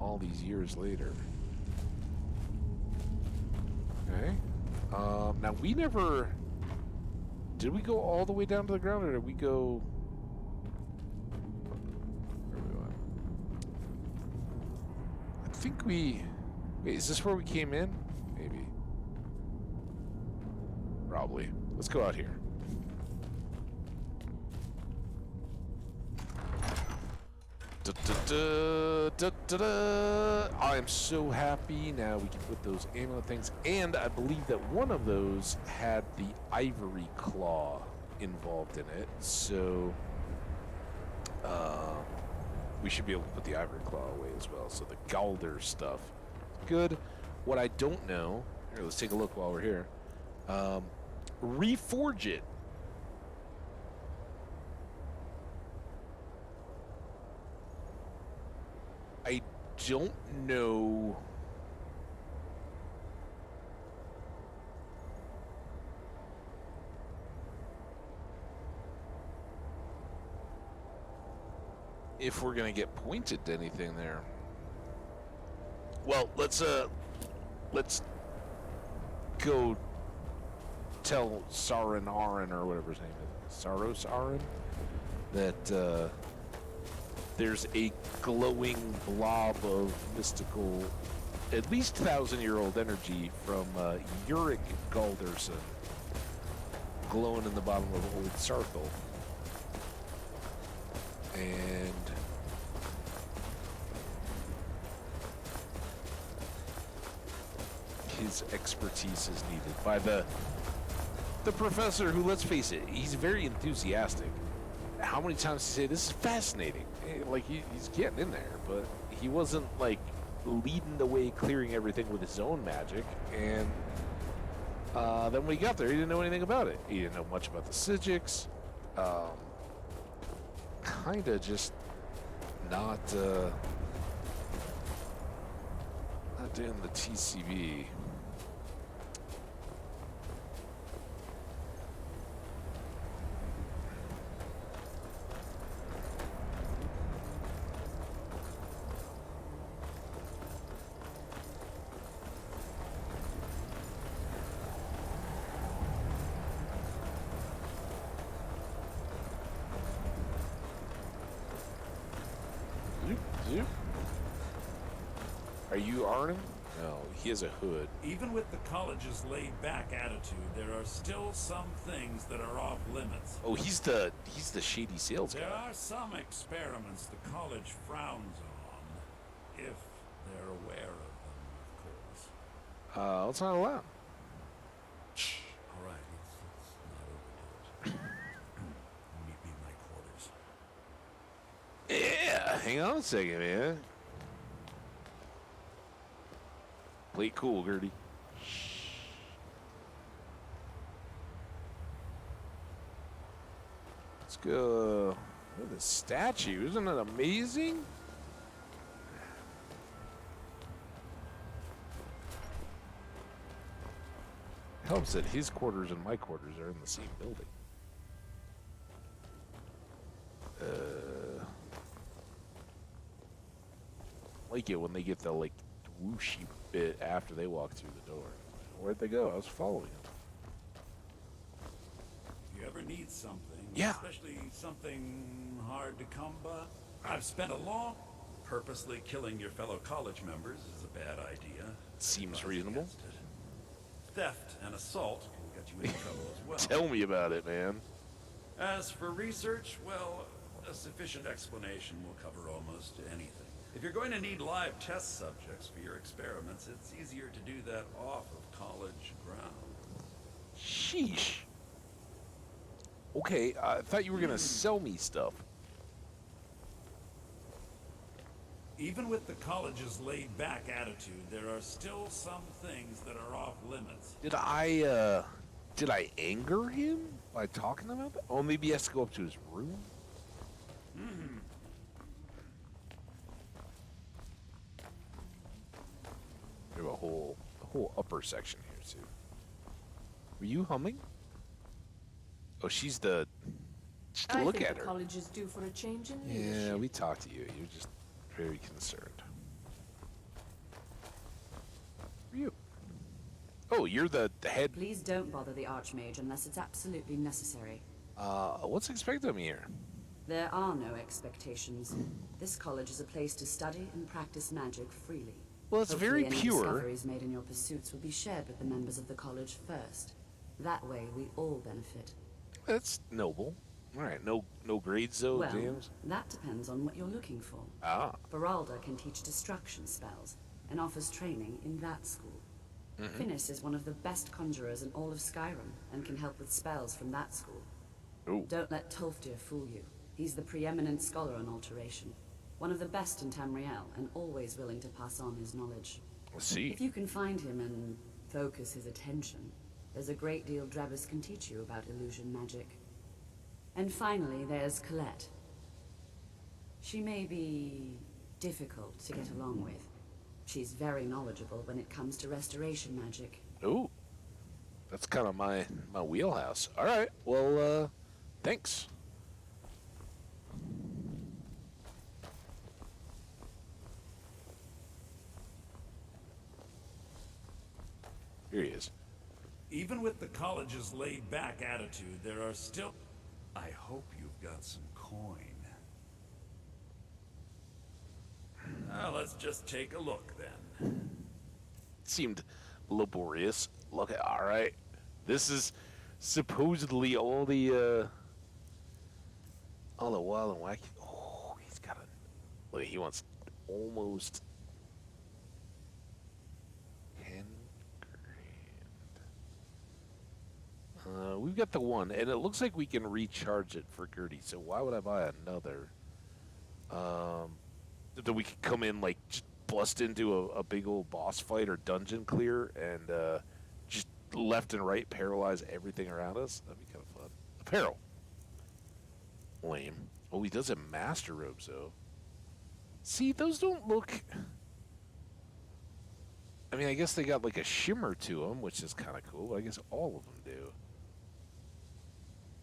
all these years later. Okay. Now we never... Did we go all the way down to the ground, or did we go... Where are we going? I think we... Wait, is this where we came in? Maybe. Probably. Let's go out here. I am so happy now we can put those amulet things, and I believe that one of those had the ivory claw involved in it, so we should be able to put the ivory claw away as well. So the Galder stuff, good. What I don't know, here, let's take a look while we're here. Reforge it. I don't know. If we're gonna get pointed to anything there. Well, let's go tell Sarin Aran, or whatever his name is, Saros Aran, that there's a glowing blob of mystical, at least 1,000-year-old energy from Uric Galderson glowing in the bottom of Old Sarthal. And his expertise is needed by the professor who, let's face it, he's very enthusiastic. how many times he say this is fascinating? Like he's getting in there, but he wasn't like leading the way, clearing everything with his own magic. And then when he got there, he didn't know anything about it. He didn't know much about the Sigics. Kind of just not doing the TCB. Zoop. Are you Arnim? No, he has a hood. Even with the college's laid-back attitude, there are still some things that are off limits. Oh, he's the shady sales guy. There are some experiments the college frowns on, if they're aware of them, of course. Let's not allow. All right, let's not overdo it. Meet me in my quarters. Yeah, hang on a second, man. Play it cool, Gertie. Let's go. Look at the statue. Isn't it amazing? Helps that his quarters and my quarters are in the same building. Like it when they get the like whooshy bit after they walk through the door. Where'd they go? I was following them. If you ever need something, Yeah. especially something hard to come by, I've spent a long... Purposely killing your fellow college members is a bad idea. Seems reasonable. Theft and assault can get you into trouble as well. Tell me about it, man. As for research, well, a sufficient explanation will cover almost anything. If you're going to need live test subjects for your experiments, it's easier to do that off of college grounds. Sheesh. Okay, I thought you were gonna sell me stuff. Even with the college's laid-back attitude, there are still some things that are off limits. Did I anger him by talking about that? Oh, maybe he has to go up to his room? We have a whole upper section here too. Were you humming? Oh, she's the. Just to I look think at the her. college is due for a change in leadership. Yeah, we talked to you. You're just very concerned. Who are you? Oh, you're the head. Please don't bother the Archmage unless it's absolutely necessary. What's expected of me here? There are no expectations. This college is a place to study and practice magic freely. Well, it's very Hopefully, pure. Any discoveries made in your pursuits will be shared with the members of the college first. That way, we all benefit. That's noble. All right, no grades though, Well, James. that depends on what you're looking for. Ah. Beralda can teach destruction spells and offers training in that school. Mhm. Finis is one of the best conjurers in all of Skyrim and can help with spells from that school. Ooh. Don't let Tolfdir fool you. He's the preeminent scholar on alteration. One of the best in Tamriel and always willing to pass on his knowledge. Let's see. If you can find him and focus his attention, there's a great deal Drevis can teach you about illusion magic. And finally, there's Colette. She may be difficult to get along with. She's very knowledgeable when it comes to restoration magic. Ooh. That's kind of my wheelhouse. All right. Well, thanks. Here he is. Even with the college's laid-back attitude, there are still... I hope you've got some coin. Let's just take a look, then. Seemed laborious. Look at, all right. This is supposedly all the wild and wacky. Oh, he's got a. Look, he wants almost 10 grand. We've got the one, and it looks like we can recharge it for Gertie, so why would I buy another? That we could come in, like, just bust into a big old boss fight or dungeon clear and just left and right paralyze everything around us? That'd be kind of fun. Apparel. Lame. Oh, he does have master robes, though. See, those don't look... I mean, I guess they got, like, a shimmer to them, which is kind of cool, but I guess all of them do.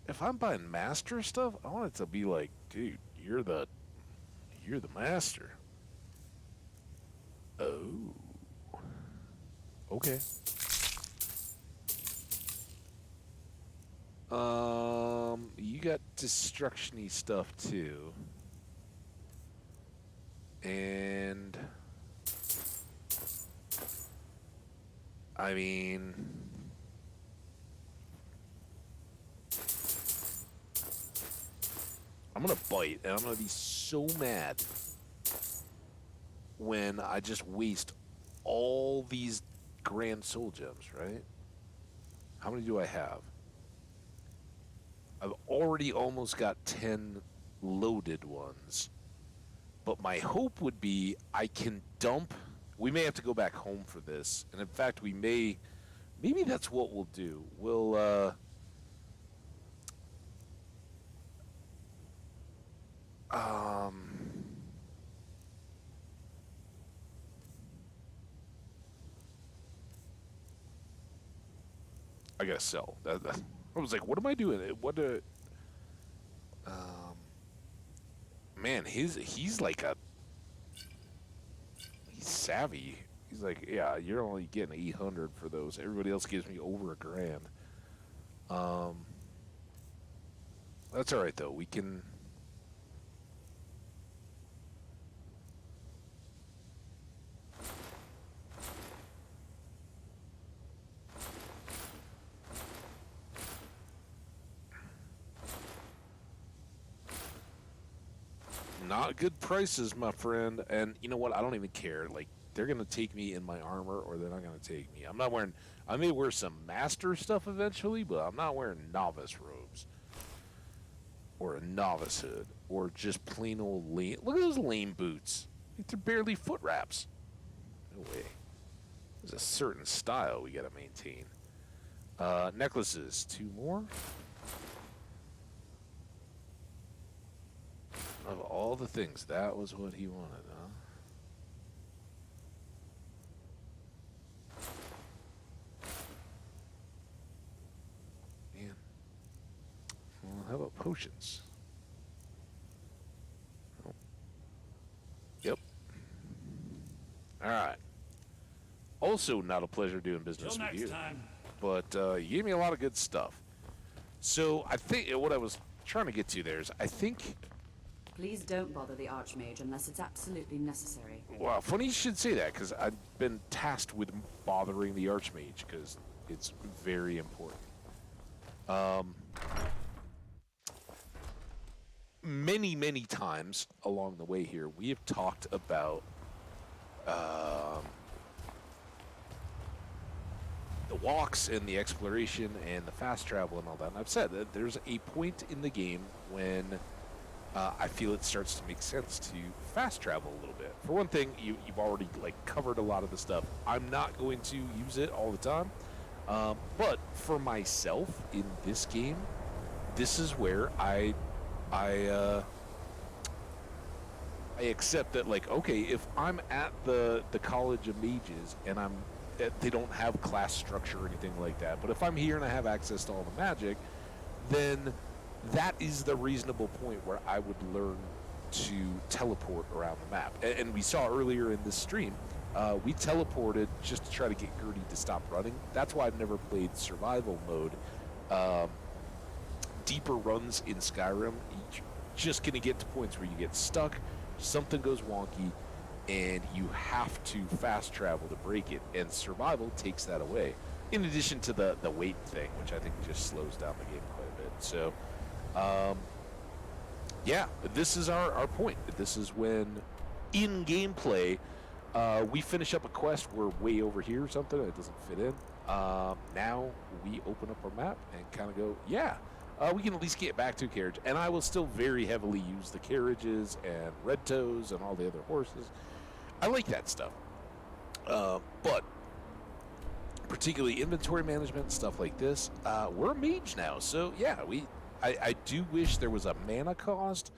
If I'm buying master stuff, I want it to be like, dude, you're the master. Oh. Okay. You got destruction-y stuff too. And I mean, I'm gonna bite, and I'm gonna be so mad when I just waste all these grand soul gems, right? How many do I have? I've already almost got 10 loaded ones. But my hope would be I can dump... We may have to go back home for this. And in fact, we may... Maybe that's what we'll do. We'll, I gotta sell. I was like, what am I doing? Man, he's like he's savvy. He's like, yeah, you're only getting 800 for those. Everybody else gives me over $1,000. That's all right though. We can. Not good prices, my friend. And you know what? I don't even care. Like, they're going to take me in my armor or they're not going to take me. I'm not wearing... I may wear some master stuff eventually, but I'm not wearing novice robes. Or a novice hood. Or just plain old lame... Look at those lame boots. Like, they're barely foot wraps. No way. There's a certain style we got to maintain. Necklaces. 2 more. Of all the things, that was what he wanted, huh? Man. Well, how about potions? Oh. Yep. Alright. Also not a pleasure doing business Till with next you. time. But you gave me a lot of good stuff. So I think what I was trying to get to there is I think... Please don't bother the Archmage unless it's absolutely necessary. Well, funny you should say that, because I've been tasked with bothering the Archmage, because it's very important. Many, many times along the way here, we have talked about the walks and the exploration and the fast travel and all that. And I've said that there's a point in the game when... I feel it starts to make sense to fast travel a little bit. For one thing, you've already covered a lot of the stuff. I'm not going to use it all the time, but for myself in this game, this is where I accept that okay, if I'm at the College of Mages and they don't have class structure or anything like that, but if I'm here and I have access to all the magic, then that is the reasonable point where I would learn to teleport around the map. And we saw earlier in this stream, we teleported just to try to get Gertie to stop running. That's why I've never played survival mode. Deeper runs in Skyrim, you're just going to get to points where you get stuck, something goes wonky, and you have to fast travel to break it. And survival takes that away. In addition to the weight thing, which I think just slows down the game quite a bit. So... yeah, this is our point. This is when, in gameplay, we finish up a quest, we're way over here or something, it doesn't fit in. Now we open up our map and kind of go, yeah, we can at least get back to a carriage. And I will still very heavily use the carriages and red toes and all the other horses. I like that stuff. But particularly inventory management, stuff like this, we're a mage now. So yeah, I do wish there was a mana cost,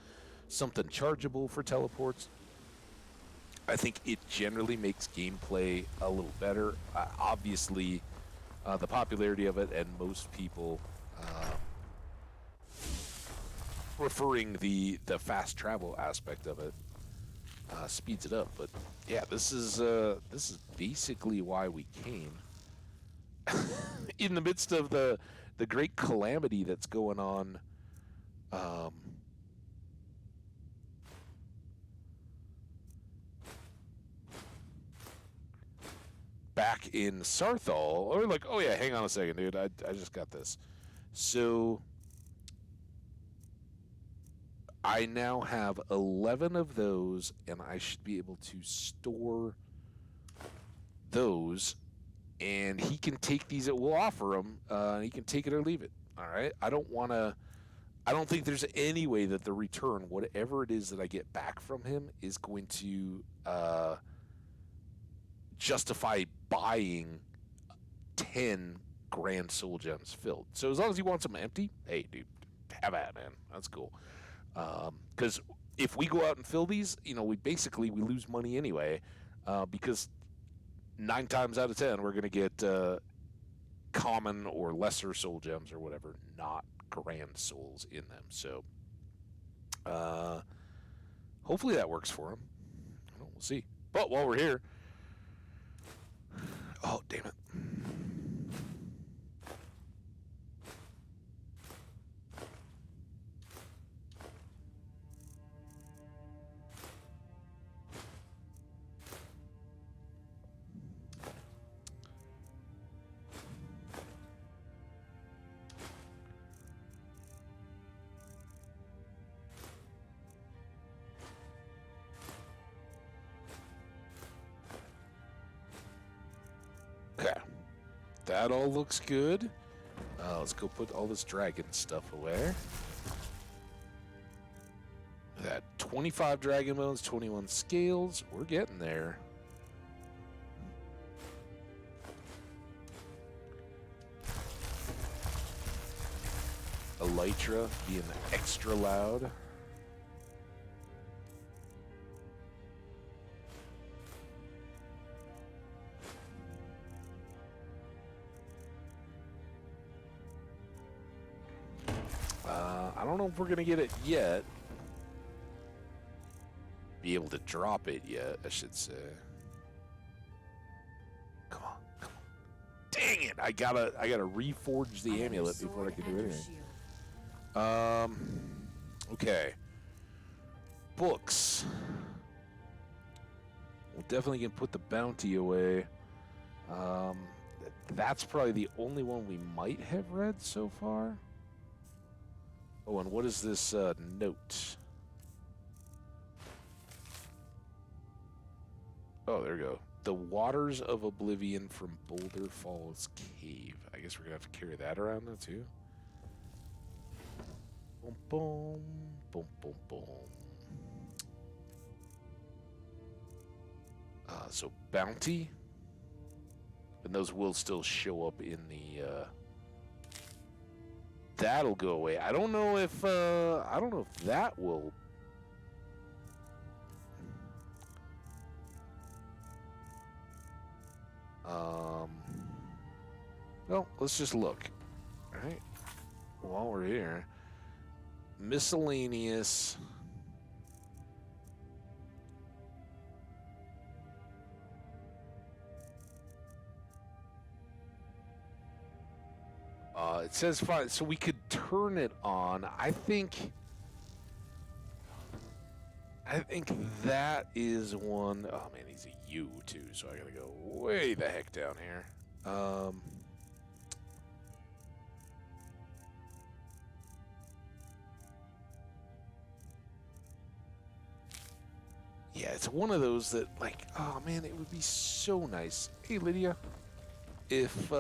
something chargeable for teleports. I think it generally makes gameplay a little better. Obviously, the popularity of it and most people preferring the fast travel aspect of it speeds it up. But yeah, this is basically why we came. In the midst of the great calamity that's going on, back in Sarthal, or like, oh yeah, hang on a second, dude, I just got this. So I now have 11 of those, and I should be able to store those. And he can take these. We'll offer him. He can take it or leave it. All right. I don't think there's any way that the return, whatever it is that I get back from him, is going to justify buying 10 grand soul gems filled. So as long as he wants them empty, hey, dude, have at it, man. That's cool. Because if we go out and fill these, we lose money anyway. Because 9 times out of 10, we're going to get common or lesser soul gems or whatever, not grand souls in them. So hopefully that works for him. We'll see. But while we're here, oh, damn it. That all looks good. Let's go put all this dragon stuff away. That 25 dragon bones, 21 scales. We're getting there. Elytra being extra loud. I don't know if we're going to get it yet. Be able to drop it yet, I should say. Come on, come on. Dang it! I gotta reforge the amulet before I can do anything. Okay. Books. We're definitely gonna put the bounty away. That's probably the only one we might have read so far. Oh, and what is this note? Oh, there we go. The Waters of Oblivion from Boulder Falls Cave. I guess we're going to have to carry that around now, too. Boom, boom, boom, boom, boom. So, bounty. And those will still show up in the... That'll go away. I don't know if that will. Well, let's just look. All right. While we're here, miscellaneous. It says fine, so we could turn it on. I think that is one. Oh man, he's a U too, so I gotta go way the heck down here. Yeah, it's one of those that, like, oh man, it would be so nice. Hey Lydia, if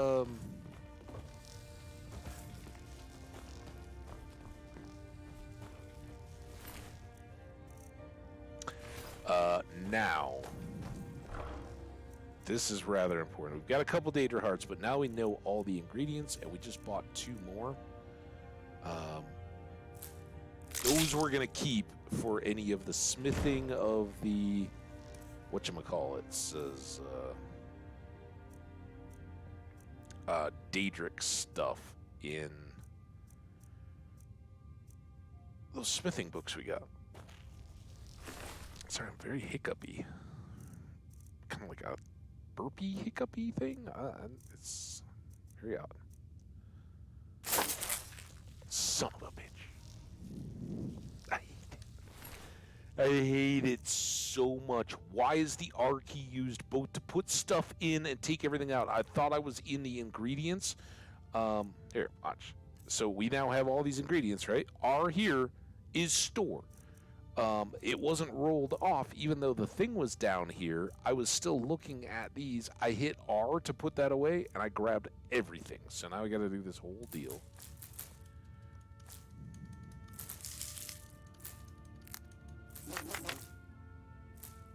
Now, this is rather important. We've got a couple Daedra Hearts, but now we know all the ingredients, and we just bought 2 more. Those we're going to keep for any of the smithing of the... whatchamacallit says... Daedric stuff in those smithing books we got. Sorry, I'm very hiccupy. Kind of like a burpy hiccupy thing. It's very odd. Son of a bitch. I hate it so much. Why is the R key used both to put stuff in and take everything out? I thought I was in the ingredients. Here, watch. So we now have all these ingredients, right? R here is store. It wasn't rolled off, even though the thing was down here. I was still looking at these. I hit R to put that away, and I grabbed everything. So now we got to do this whole deal.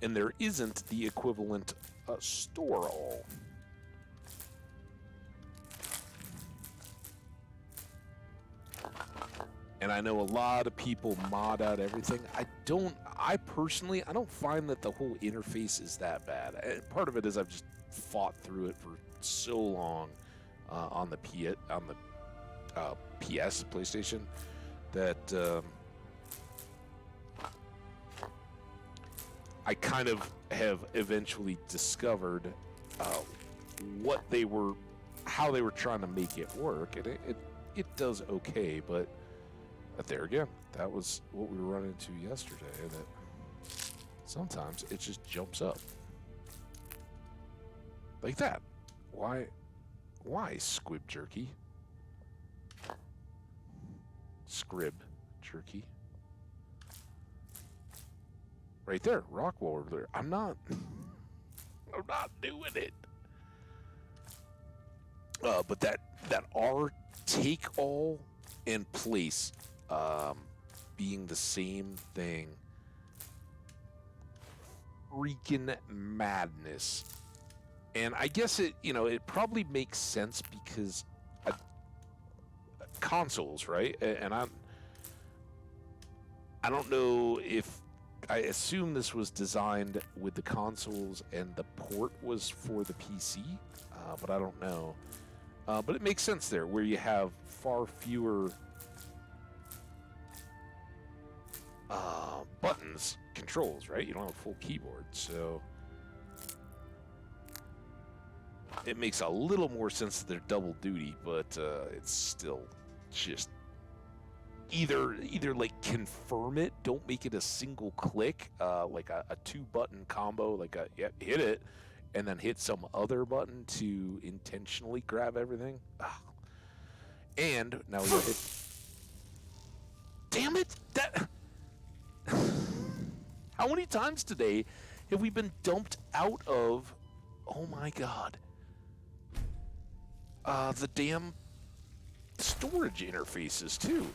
And there isn't the equivalent store all. And I know a lot of people mod out everything. I personally don't find that the whole interface is that bad. And part of it is I've just fought through it for so long on the PS PlayStation that I kind of have eventually discovered how they were trying to make it work, and it does okay, but there again, that was what we were running into yesterday, that sometimes it just jumps up. Like that. Why squib jerky? Scrib jerky. Right there, rock warbler. I'm not doing it. But that R take all and place being the same thing. Freaking madness. And I guess it probably makes sense because consoles, right? And I don't know if I assume this was designed with the consoles and the port was for the PC, but I don't know. But it makes sense there, where you have far fewer buttons, controls, right? You don't have a full keyboard, so it makes a little more sense that they're double duty, but it's still just either like confirm it, don't make it a single click, like a 2-button combo, like hit it and then hit some other button to intentionally grab everything. And now we hit. Damn it! That. How many times today have we been dumped out of? Oh my god! The damn storage interfaces too.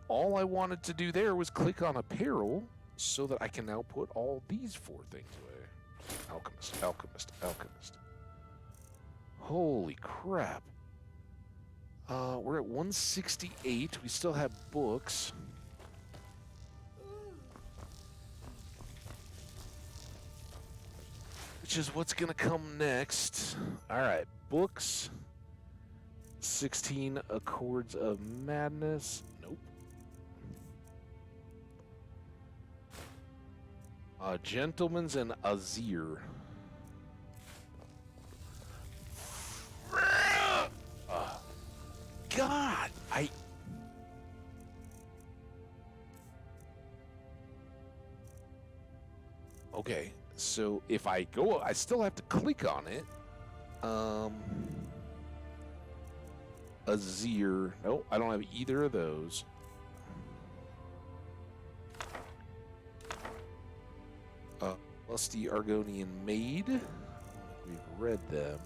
All I wanted to do there was click on apparel so that I can now put all these 4 things away. Alchemist, alchemist, alchemist. Holy crap. We're at 168. We still have books. Which is what's going to come next. Alright, books. 16 Accords of Madness. Nope. Gentleman's and Azir. God, Okay, so if I go, I still have to click on it. Azir. Nope, I don't have either of those. Lusty Argonian Maid. We've read them.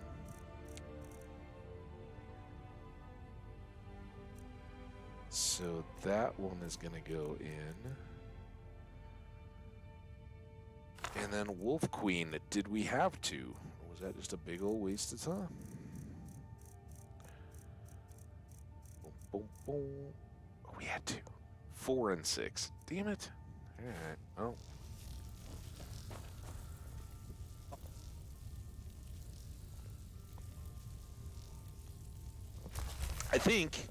So that one is going to go in. And then Wolf Queen, did we have to? Or was that just a big old waste of time? Boom, boom, boom. Oh, we had to. 4 and 6. Damn it. Alright, well. I think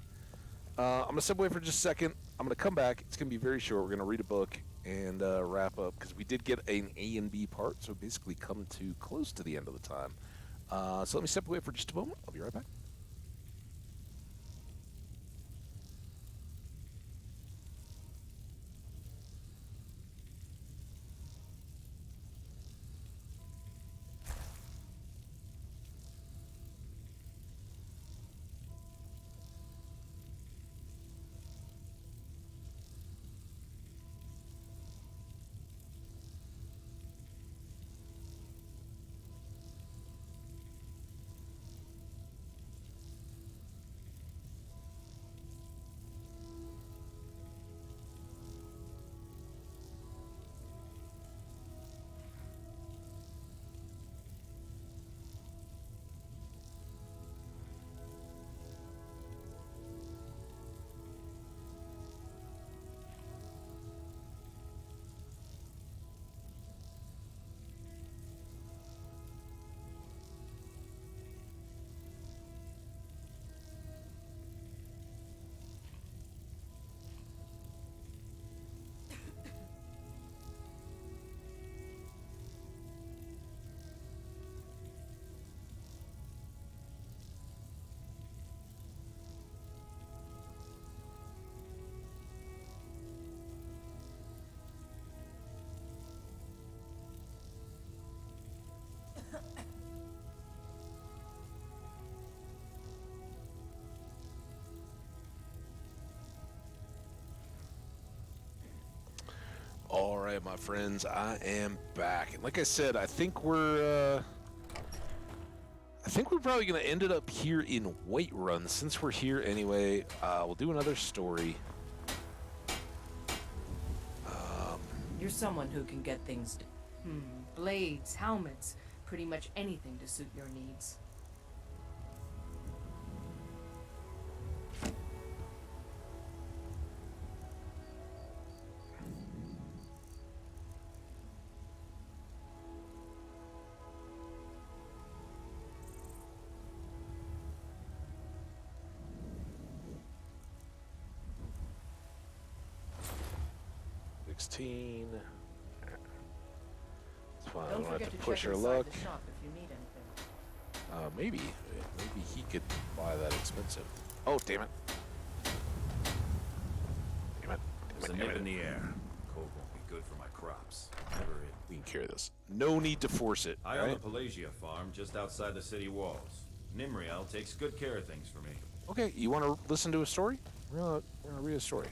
I'm going to step away for just a second. I'm going to come back. It's going to be very short. We're going to read a book and wrap up because we did get an A and B part, so basically come to close to the end of the time. So let me step away for just a moment. I'll be right back. All right, my friends, I am back. And like I said, I think we're probably going to end it up here in Whiterun since we're here anyway. We'll do another story. You're someone who can get things blades, helmets, pretty much anything to suit your needs. It's fine. Don't I don't have forget to to push check her inside luck. the shop if you need anything. Maybe he could buy that expensive. Oh, damn it. There's a nip in the air. Cold won't be good for my crops. Never it. We can carry this. No need to force it. I own right? a Pelagia farm just outside the city walls. Nimriel takes good care of things for me. Okay, you want to listen to a story? We're gonna read a story.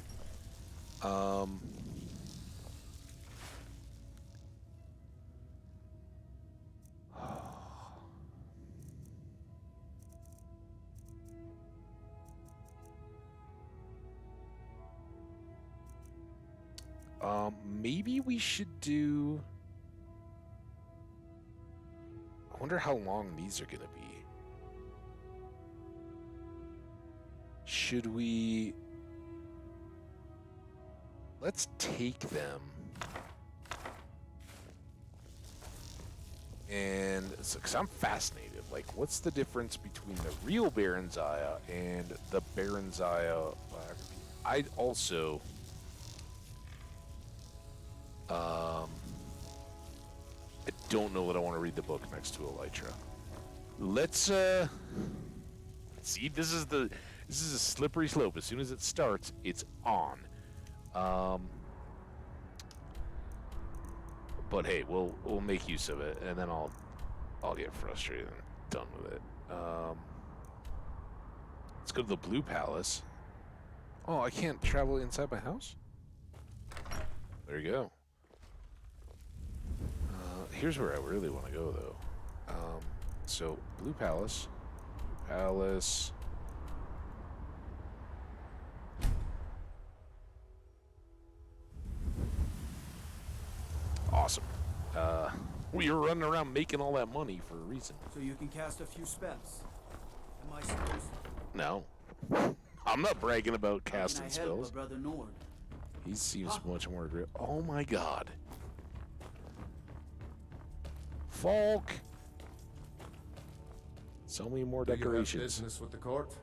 Maybe we should do... I wonder how long these are gonna be. Should we... Let's take them. And, because I'm fascinated, like, what's the difference between the real Baron Zaya and the Baron Zaya biography? I'd also... I don't know that I want to read the book next to Elytra. Let's see. This is a slippery slope. As soon as it starts, it's on. But hey, we'll make use of it, and then I'll get frustrated and done with it. Let's go to the Blue Palace. Oh, I can't travel inside my house? There you go. Here's where I really want to go, though. So, Blue Palace. Awesome. We were running around making all that money for a reason. So you can cast a few spells. Am I supposed to? No. I'm not bragging about How casting can I help spells. a brother Nord? He seems much more aggressive. Oh my god. Falk! So many more Do you have decorations. business with the court?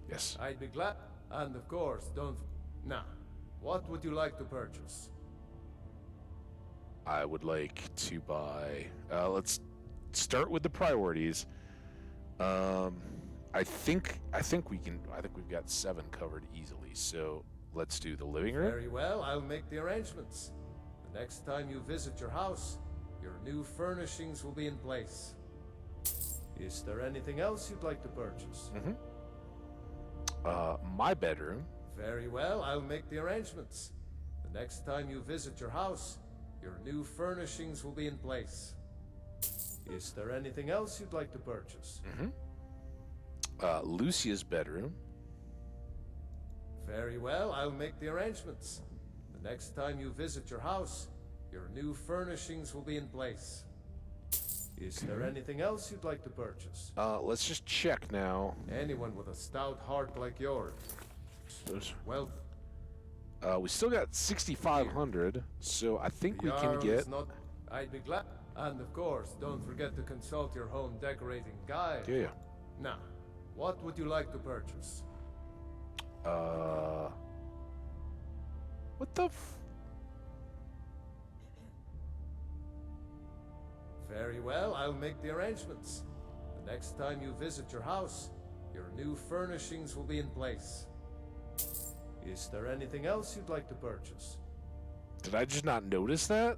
Yes. I'd be glad. And of course, don't... Now, what would you like to purchase? I would like to buy... let's start with the priorities. I think we've got 7 covered easily, so let's do the living room. Very well, I'll make the arrangements. The next time you visit your house, your new furnishings will be in place. Is there anything else you'd like to purchase? My bedroom. Very well, I'll make the arrangements. The next time you visit your house, your new furnishings will be in place. Is there anything else you'd like to purchase? Lucia's bedroom. Very well, I'll make the arrangements. The next time you visit your house, your new furnishings will be in place. Is there anything else you'd like to purchase? Let's just check now. Anyone with a stout heart like yours. Well, we still got 6,500, so I think we can get... I'd be glad. And of course, don't forget to consult your home decorating guide. Yeah. Now, what would you like to purchase? What the Very well, I'll make the arrangements. The next time you visit your house, your new furnishings will be in place. Is there anything else you'd like to purchase? Did I just not notice that?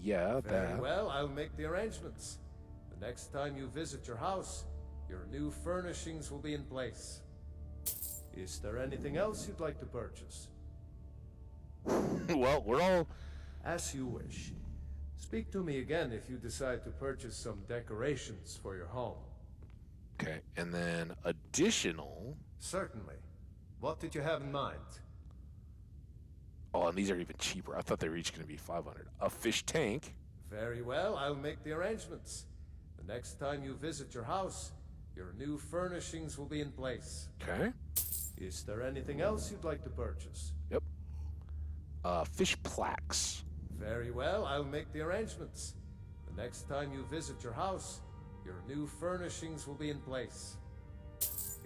Yeah, Very that. well, I'll make the arrangements. The next time you visit your house, your new furnishings will be in place. Is there anything else you'd like to purchase? Well, we're all... As you wish. Speak to me again if you decide to purchase some decorations for your home. Okay, and then additional... Certainly. What did you have in mind? Oh, and these are even cheaper. I thought they were each going to be 500. A fish tank. Very well, I'll make the arrangements. The next time you visit your house, your new furnishings will be in place. Okay. Is there anything else you'd like to purchase? Yep. Fish plaques. Very well, I'll make the arrangements. The next time you visit your house, your new furnishings will be in place.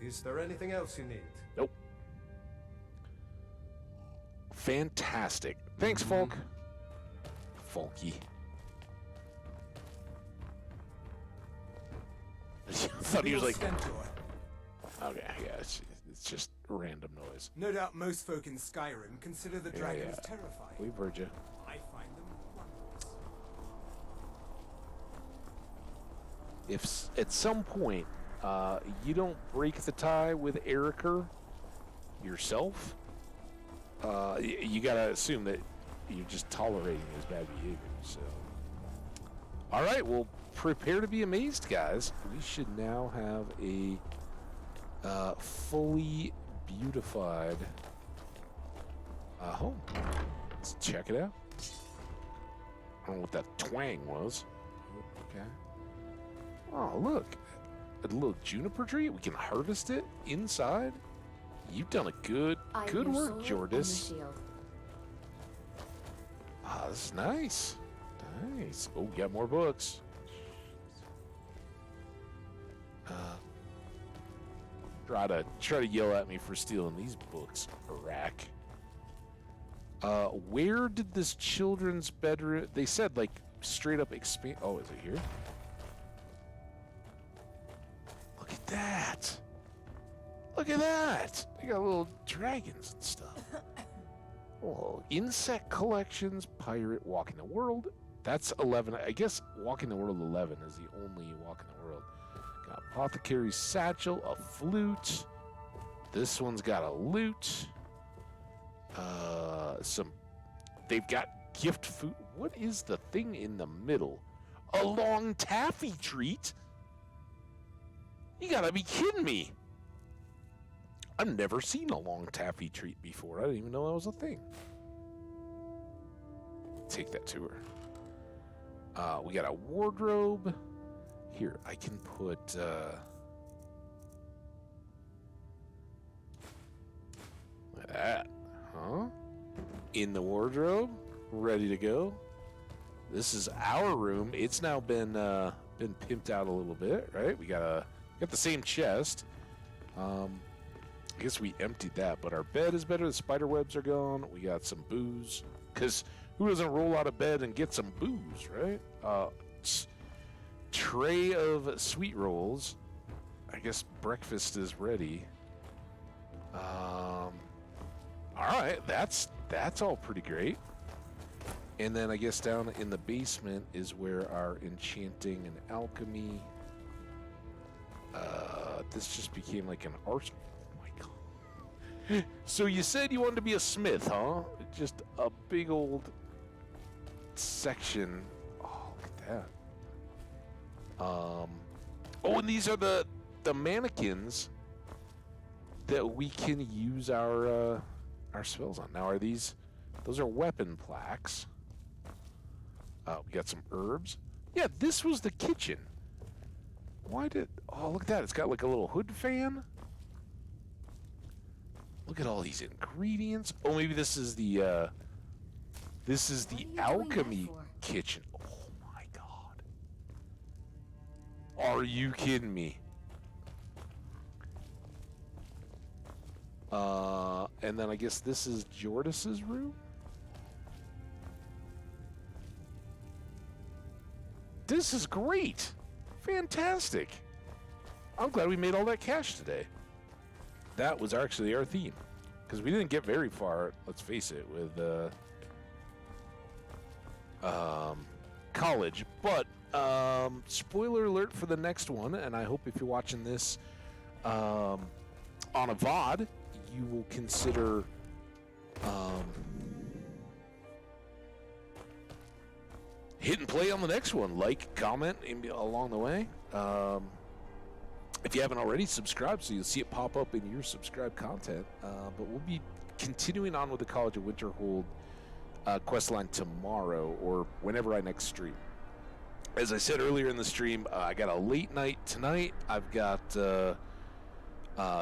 Is there anything else you need? Nope. Fantastic. Thanks, Falk. Falky. I thought he was like... Okay, yeah, it's just random noise. No doubt most folk in Skyrim consider the dragons Yeah. terrifying. We've heard you. I find them wondrous. If at some point you don't break the tie with Eriker yourself, you gotta assume that you're just tolerating his bad behavior. So, all right, well, prepare to be amazed, guys. We should now have a fully beautified home. Let's check it out. I don't know what that twang was. Okay. Oh, look. A little juniper tree. We can harvest it inside. You've done a good work, Jordis. Ah, this is nice. Nice. Oh, we got more books. Try to yell at me for stealing these books, Iraq. Where did this children's bedroom? They said like straight up expand. Oh, is it here? Look at that! Look at that! They got little dragons and stuff. Oh, insect collections, pirate, walking the world. That's 11. I guess walking the world 11 is the only walk in the world. Got apothecary's satchel, a flute. This one's got a lute. They've got gift food. What is the thing in the middle? A long taffy treat? You gotta be kidding me. I've never seen a long taffy treat before. I didn't even know that was a thing. Take that to her. We got a wardrobe. Here, I can put... look at that. Huh? In the wardrobe. Ready to go. This is our room. It's now been pimped out a little bit, right? We got the same chest. I guess we emptied that, but our bed is better. The spider webs are gone. We got some booze. Because who doesn't roll out of bed and get some booze, right? Tray of sweet rolls. I guess breakfast is ready. All right, that's all pretty great. And then I guess down in the basement is where our enchanting and alchemy. This just became like an arsenal. Oh my god. So you said you wanted to be a smith, huh? Just a big old section. Oh, look at that. Oh, and these are the mannequins that we can use our spells on. Now, are these... Those are weapon plaques. We got some herbs. Yeah, this was the kitchen. Why did... Oh, look at that. It's got like a little hood fan. Look at all these ingredients. Oh, maybe this is the alchemy kitchen. Oh my god. Are you kidding me? And then I guess this is Jordis's room? This is great. Fantastic. I'm glad we made all that cash today. That was actually our theme. Because we didn't get very far, let's face it, with college. But spoiler alert for the next one, and I hope if you're watching this on a VOD, you will consider hit and play on the next one. Like, comment along the way. If you haven't already, subscribe so you'll see it pop up in your subscribed content. But we'll be continuing on with the College of Winterhold questline tomorrow or whenever I next stream. As I said earlier in the stream, I got a late night tonight. I've got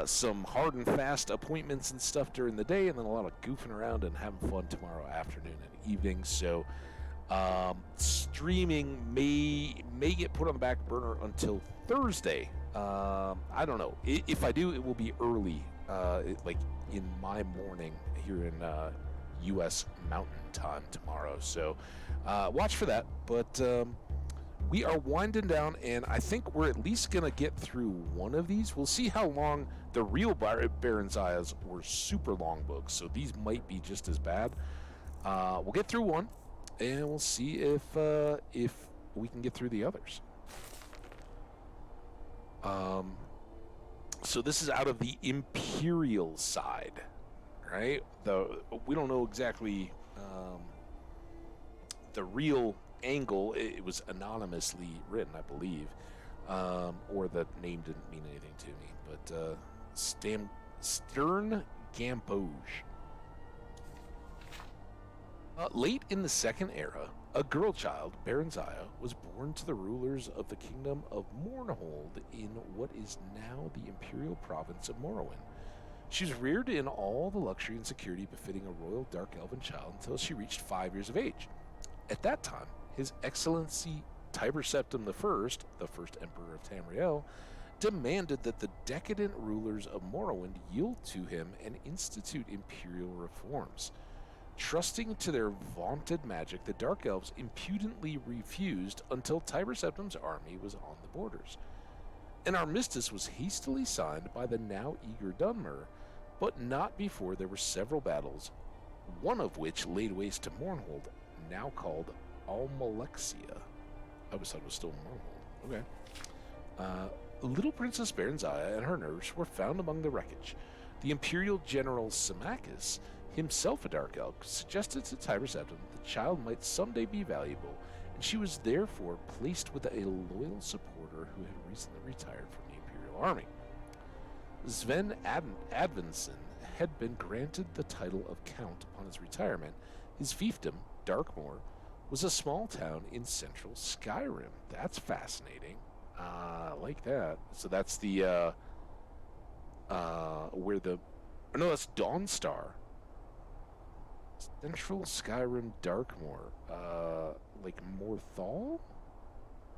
some hard and fast appointments and stuff during the day, and then a lot of goofing around and having fun tomorrow afternoon and evening. So streaming may get put on the back burner until Thursday. I don't know. If I do, it will be early, like in my morning here in U.S. Mountain Time tomorrow. So watch for that. But we are winding down, and I think we're at least going to get through one of these. We'll see how long the real Baron's Eyes were super long books, so these might be just as bad. We'll get through one, and we'll see if we can get through the others. So this is out of the Imperial side, right? We don't know exactly the real angle. It was anonymously written, I believe, or the name didn't mean anything to me. But Stern Hambbage. Late in the Second Era, a girl child, Baronziah, was born to the rulers of the kingdom of Mournhold in what is now the imperial province of Morrowind. She was reared in all the luxury and security befitting a royal dark elven child until she reached 5 years of age. At that time, His Excellency Tiber Septim I, the first emperor of Tamriel, demanded that the decadent rulers of Morrowind yield to him and institute imperial reforms. Trusting to their vaunted magic, the Dark Elves impudently refused until Tiber Septim's army was on the borders. An armistice was hastily signed by the now eager Dunmer, but not before there were several battles, one of which laid waste to Mournhold, now called Almalexia. I always thought it was still Mournhold. Okay. Little Princess Baronziah and her nurse were found among the wreckage. The Imperial General Symmachus, himself a Dark Elf, suggested to Tiber Septim the child might someday be valuable, and she was therefore placed with a loyal supporter who had recently retired from the Imperial Army. Sven Advinson had been granted the title of Count upon his retirement. His fiefdom, Darkmoor, was a small town in central Skyrim. That's fascinating. I like that. So that's the where the no, that's Dawnstar. Central Skyrim Darkmoor. Like Morthal?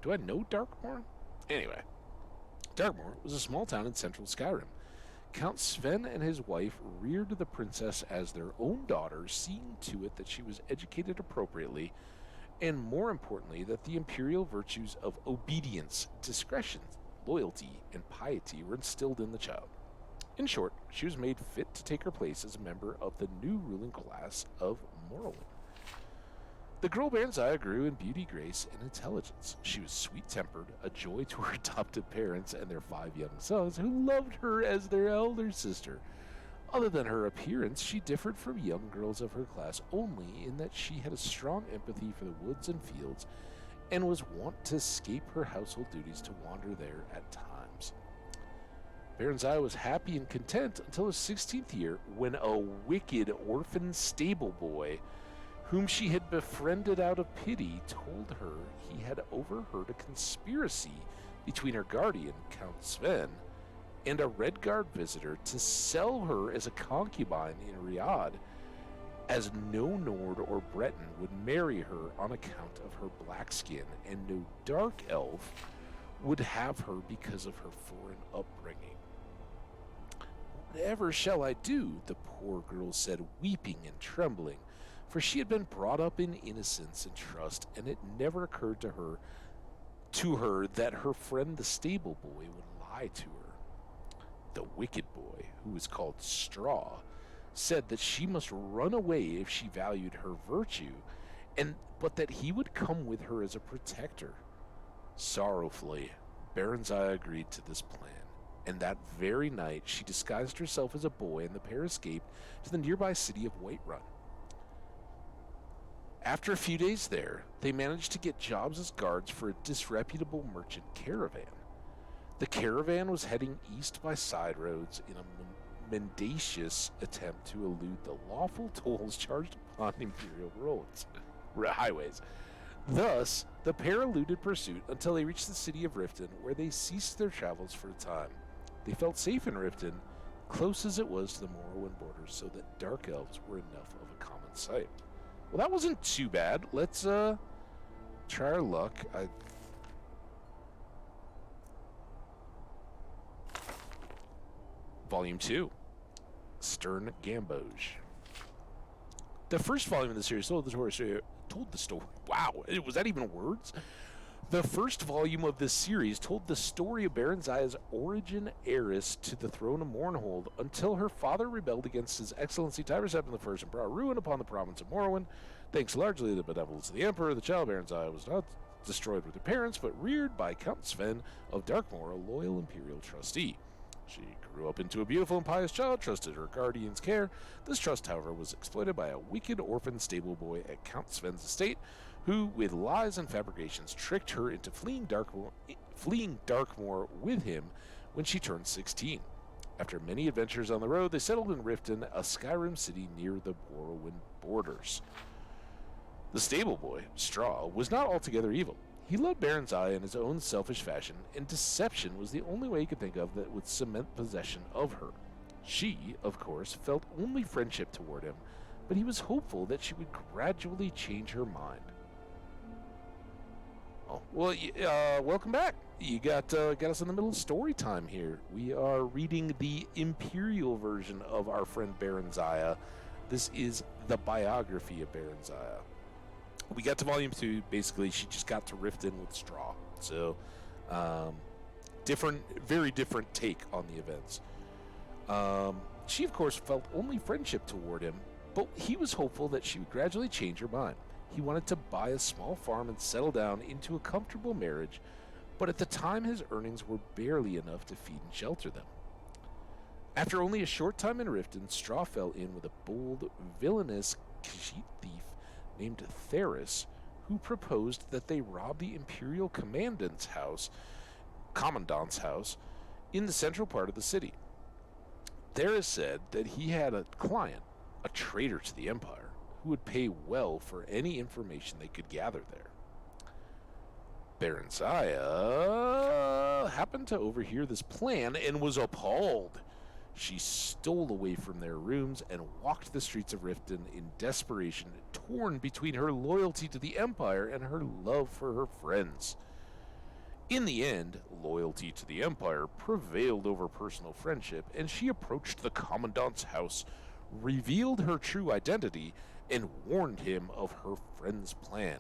Do I know Darkmoor? Anyway, Darkmoor was a small town in central Skyrim. Count Sven and his wife reared the princess as their own daughter, seeing to it that she was educated appropriately, and more importantly, that the imperial virtues of obedience, discretion, loyalty, and piety were instilled in the child. In short, she was made fit to take her place as a member of the new ruling class of Morrowind. The girl Baranziah grew in beauty, grace, and intelligence. She was sweet-tempered, a joy to her adoptive parents and their 5 young sons, who loved her as their elder sister. Other than her appearance, she differed from young girls of her class only in that she had a strong empathy for the woods and fields, and was wont to escape her household duties to wander there at times. Baranziah was happy and content until her 16th year, when a wicked orphan stable boy, whom she had befriended out of pity, told her he had overheard a conspiracy between her guardian, Count Sven, and a Redguard visitor to sell her as a concubine in Riyadh, as no Nord or Breton would marry her on account of her black skin, and no Dark Elf would have her because of her foreign upbringing. "Whatever shall I do?" the poor girl said, weeping and trembling, for she had been brought up in innocence and trust, and it never occurred to her that her friend the stable boy would lie to her. The wicked boy, who was called Straw, said that she must run away if she valued her virtue, but that he would come with her as a protector. Sorrowfully, Baranziah agreed to this plan, and that very night she disguised herself as a boy, and the pair escaped to the nearby city of Whiterun. After a few days there, they managed to get jobs as guards for a disreputable merchant caravan. The caravan was heading east by side roads in a mendacious attempt to elude the lawful tolls charged upon imperial highways. Thus, the pair eluded pursuit until they reached the city of Riften, where they ceased their travels for a time. They felt safe in Riften, close as it was to the Morrowind borders, so that dark elves were enough of a common sight. Well, that wasn't too bad. Let's try our luck. Volume 2, Stern Hambbage. The first volume of the series told the story. Wow, was that even words? The first volume of this series told the story of Baranziah's origin heiress to the throne of Mournhold until her father rebelled against His Excellency Tibersep I and brought ruin upon the province of Morrowind. Thanks largely to the benevolence of the Emperor, the child Baranziah was not destroyed with her parents, but reared by Count Sven of Darkmoor, a loyal imperial trustee. She grew up into a beautiful and pious child, trusted her guardian's care. This trust, however, was exploited by a wicked orphan stable boy at Count Sven's estate, who, with lies and fabrications, tricked her into fleeing Darkmoor with him when she turned 16. After many adventures on the road, they settled in Riften, a Skyrim city near the Morrowind borders. The stable boy, Straw, was not altogether evil. He loved Baranziah in his own selfish fashion, and deception was the only way he could think of that would cement possession of her. She, of course, felt only friendship toward him, but he was hopeful that she would gradually change her mind. Oh, well, welcome back. You got us in the middle of story time here. We are reading the Imperial version of our friend Baranziah. This is the biography of Baranziah. We got to volume 2. Basically, she just got to Riften with Straw. So, very different take on the events. She, of course, felt only friendship toward him, but he was hopeful that she would gradually change her mind. He wanted to buy a small farm and settle down into a comfortable marriage, but at the time his earnings were barely enough to feed and shelter them. After only a short time in Riften, Straw fell in with a bold, villainous Khajiit thief named Theris, who proposed that they rob the Imperial Commandant's house in the central part of the city. Theris said that he had a client, a traitor to the Empire, who would pay well for any information they could gather there. Baron Zaya happened to overhear this plan and was appalled. She stole away from their rooms and walked the streets of Riften in desperation, torn between her loyalty to the Empire and her love for her friends. In the end, loyalty to the Empire prevailed over personal friendship, and she approached the Commandant's house, revealed her true identity, and warned him of her friend's plan.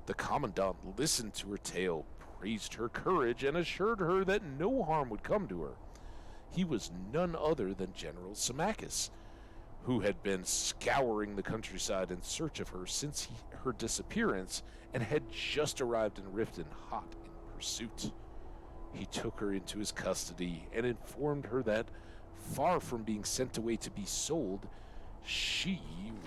The Commandant listened to her tale, praised her courage, and assured her that no harm would come to her. He was none other than General Symmachus, who had been scouring the countryside in search of her since her disappearance and had just arrived in Riften hot in pursuit. He took her into his custody and informed her that, far from being sent away to be sold, she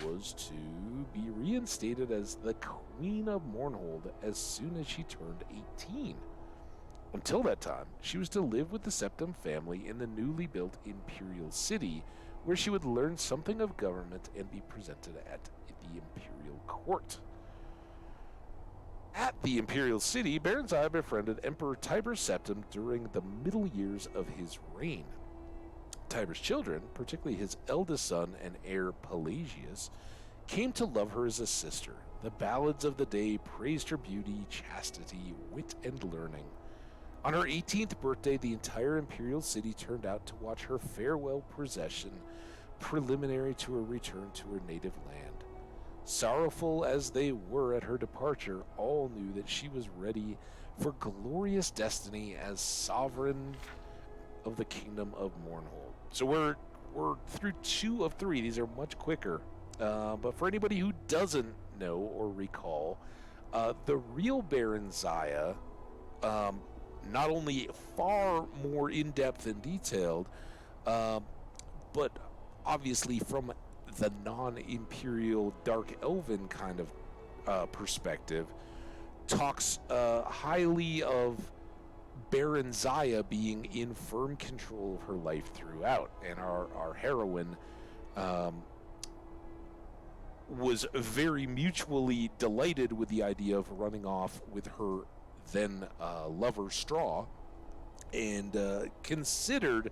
was to be reinstated as the Queen of Mournhold as soon as she turned 18. Until that time, she was to live with the Septim family in the newly built Imperial City, where she would learn something of government and be presented at the Imperial Court. At the Imperial City, Baron Zaya befriended Emperor Tiber Septim during the middle years of his reign. Tiber's children, particularly his eldest son and heir Pelagius, came to love her as a sister. The ballads of the day praised her beauty, chastity, wit, and learning. On her 18th birthday, the entire Imperial City turned out to watch her farewell procession, preliminary to her return to her native land. Sorrowful as they were at her departure, all knew that she was ready for glorious destiny as sovereign of the Kingdom of Mournhold. So we're through 2 of 3. These are much quicker. But for anybody who doesn't know or recall, the real Baron Zaya, not only far more in-depth and detailed, but obviously from the non-imperial dark elven kind of perspective, talks highly of Baron Zaya being in firm control of her life throughout, and our heroine was very mutually delighted with the idea of running off with her then lover Straw, and considered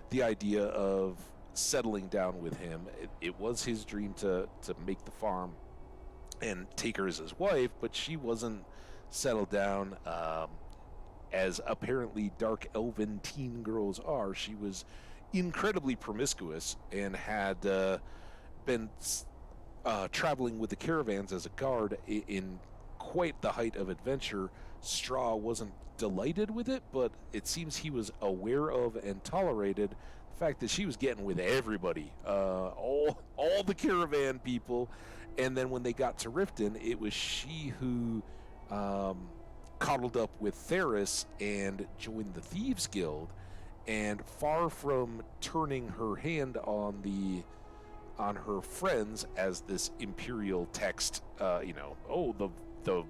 the idea of settling down with him. It was his dream to make the farm and take her as his wife, but she wasn't settled down. As apparently dark elven teen girls are, she was incredibly promiscuous and had been traveling with the caravans as a guard in quite the height of adventure. Straw wasn't delighted with it, but it seems he was aware of and tolerated the fact that she was getting with everybody, all the caravan people. And then when they got to Riften, it was she who coddled up with Theris and joined the Thieves Guild, and far from turning her hand on her friends as this imperial text, the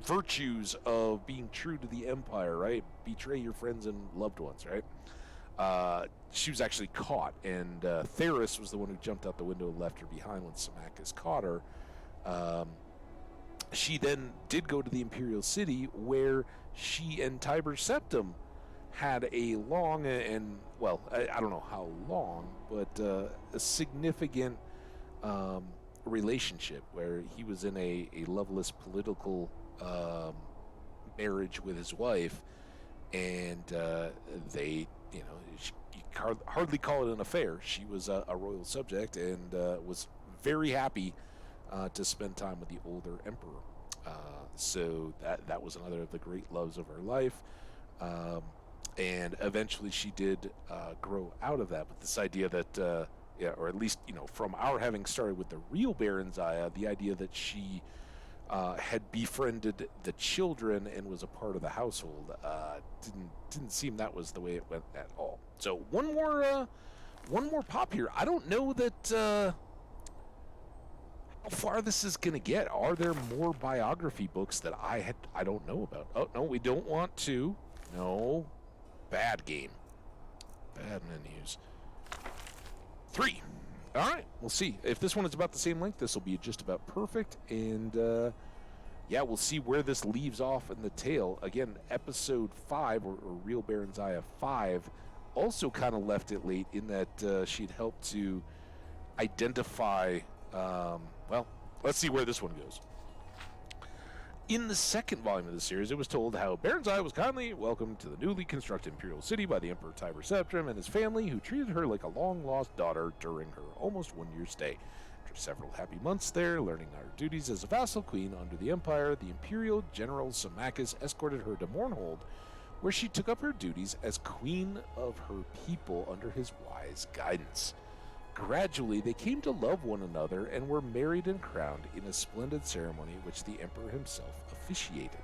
virtues of being true to the Empire, right? Betray your friends and loved ones, right? She was actually caught, and Theris was the one who jumped out the window and left her behind when Symmachus caught her. She then did go to the Imperial City, where she and Tiber Septim had a long and, well, I don't know how long, but a significant relationship where he was in a loveless political marriage with his wife, and they, you hardly call it an affair. She was a royal subject and was very happy to spend time with the older emperor. So that was another of the great loves of her life. And eventually she did grow out of that. But this idea that, or at least, from our having started with the real Baron Zaya, the idea that she had befriended the children and was a part of the household, didn't seem that was the way it went at all. So one more pop here. I don't know that how far this is gonna get. Are there more biography books that I don't know about? Oh no, we don't want to. No, bad game, bad menus. 3. All right, we'll see. If this one is about the same length, this will be just about perfect. And, yeah, we'll see where this leaves off in the tale. Again, episode 5, or Real Baron Zaya 5, also kind of left it late in that she'd helped to identify, well, let's see where this one goes. In the second volume of the series, it was told how Baron Zaya was kindly welcomed to the newly constructed Imperial City by the Emperor Tiber Septim and his family, who treated her like a long-lost daughter during her almost one-year stay. After several happy months there, learning her duties as a vassal queen under the Empire, the Imperial General Symmachus escorted her to Mournhold, where she took up her duties as queen of her people under his wise guidance. Gradually, they came to love one another and were married and crowned in a splendid ceremony which the Emperor himself officiated.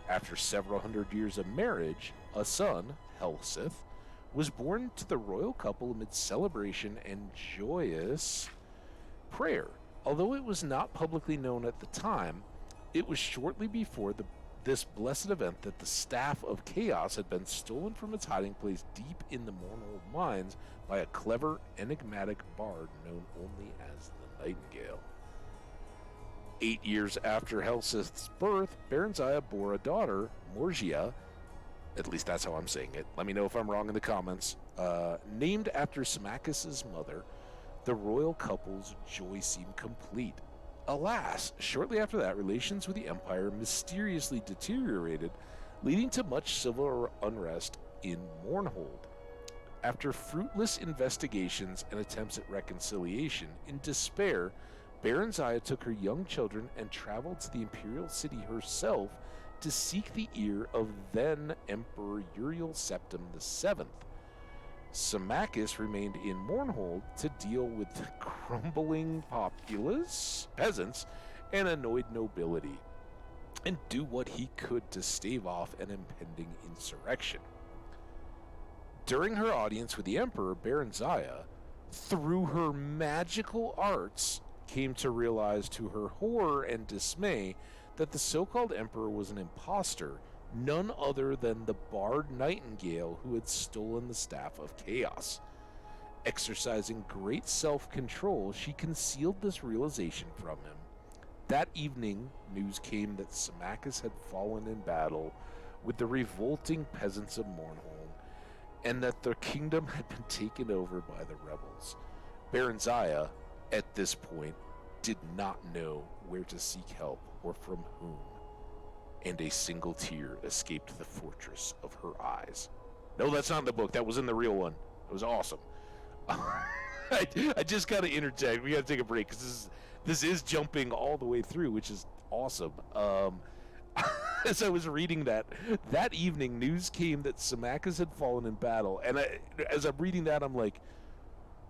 After several hundred years of marriage, a son, Helseth, was born to the royal couple amid celebration and joyous prayer. Although it was not publicly known at the time, it was shortly before this blessed event that the Staff of Chaos had been stolen from its hiding place deep in the Mournhold mines by a clever, enigmatic bard known only as the Nightingale. 8 years after Helseth's birth, Baron Zaya bore a daughter, Morgia, at least that's how I'm saying it, let me know if I'm wrong in the comments, named after Symmachus' mother. The royal couple's joy seemed complete. Alas, shortly after that, relations with the Empire mysteriously deteriorated, leading to much civil unrest in Mournhold. After fruitless investigations and attempts at reconciliation, in despair, Baron Zaya took her young children and traveled to the Imperial City herself to seek the ear of then Emperor Uriel Septim VII. Symmachus remained in Mournhold to deal with the crumbling peasants, and annoyed nobility, and do what he could to stave off an impending insurrection. During her audience with the Emperor, Baron Zaya, through her magical arts, came to realize to her horror and dismay that the so-called Emperor was an impostor, none other than the Bard Nightingale who had stolen the Staff of Chaos. Exercising great self-control, she concealed this realization from him. That evening, news came that Symmachus had fallen in battle with the revolting peasants of Mournhold, and that the kingdom had been taken over by the rebels. Baron Zaya, at this point, did not know where to seek help or from whom, and a single tear escaped the fortress of her eyes. No, that's not in the book. That was in the real one. It was awesome. I just got to interject. We got to take a break because this is jumping all the way through, which is awesome. As I was reading that evening, news came that Symmachus had fallen in battle, and as I'm reading that, I'm like,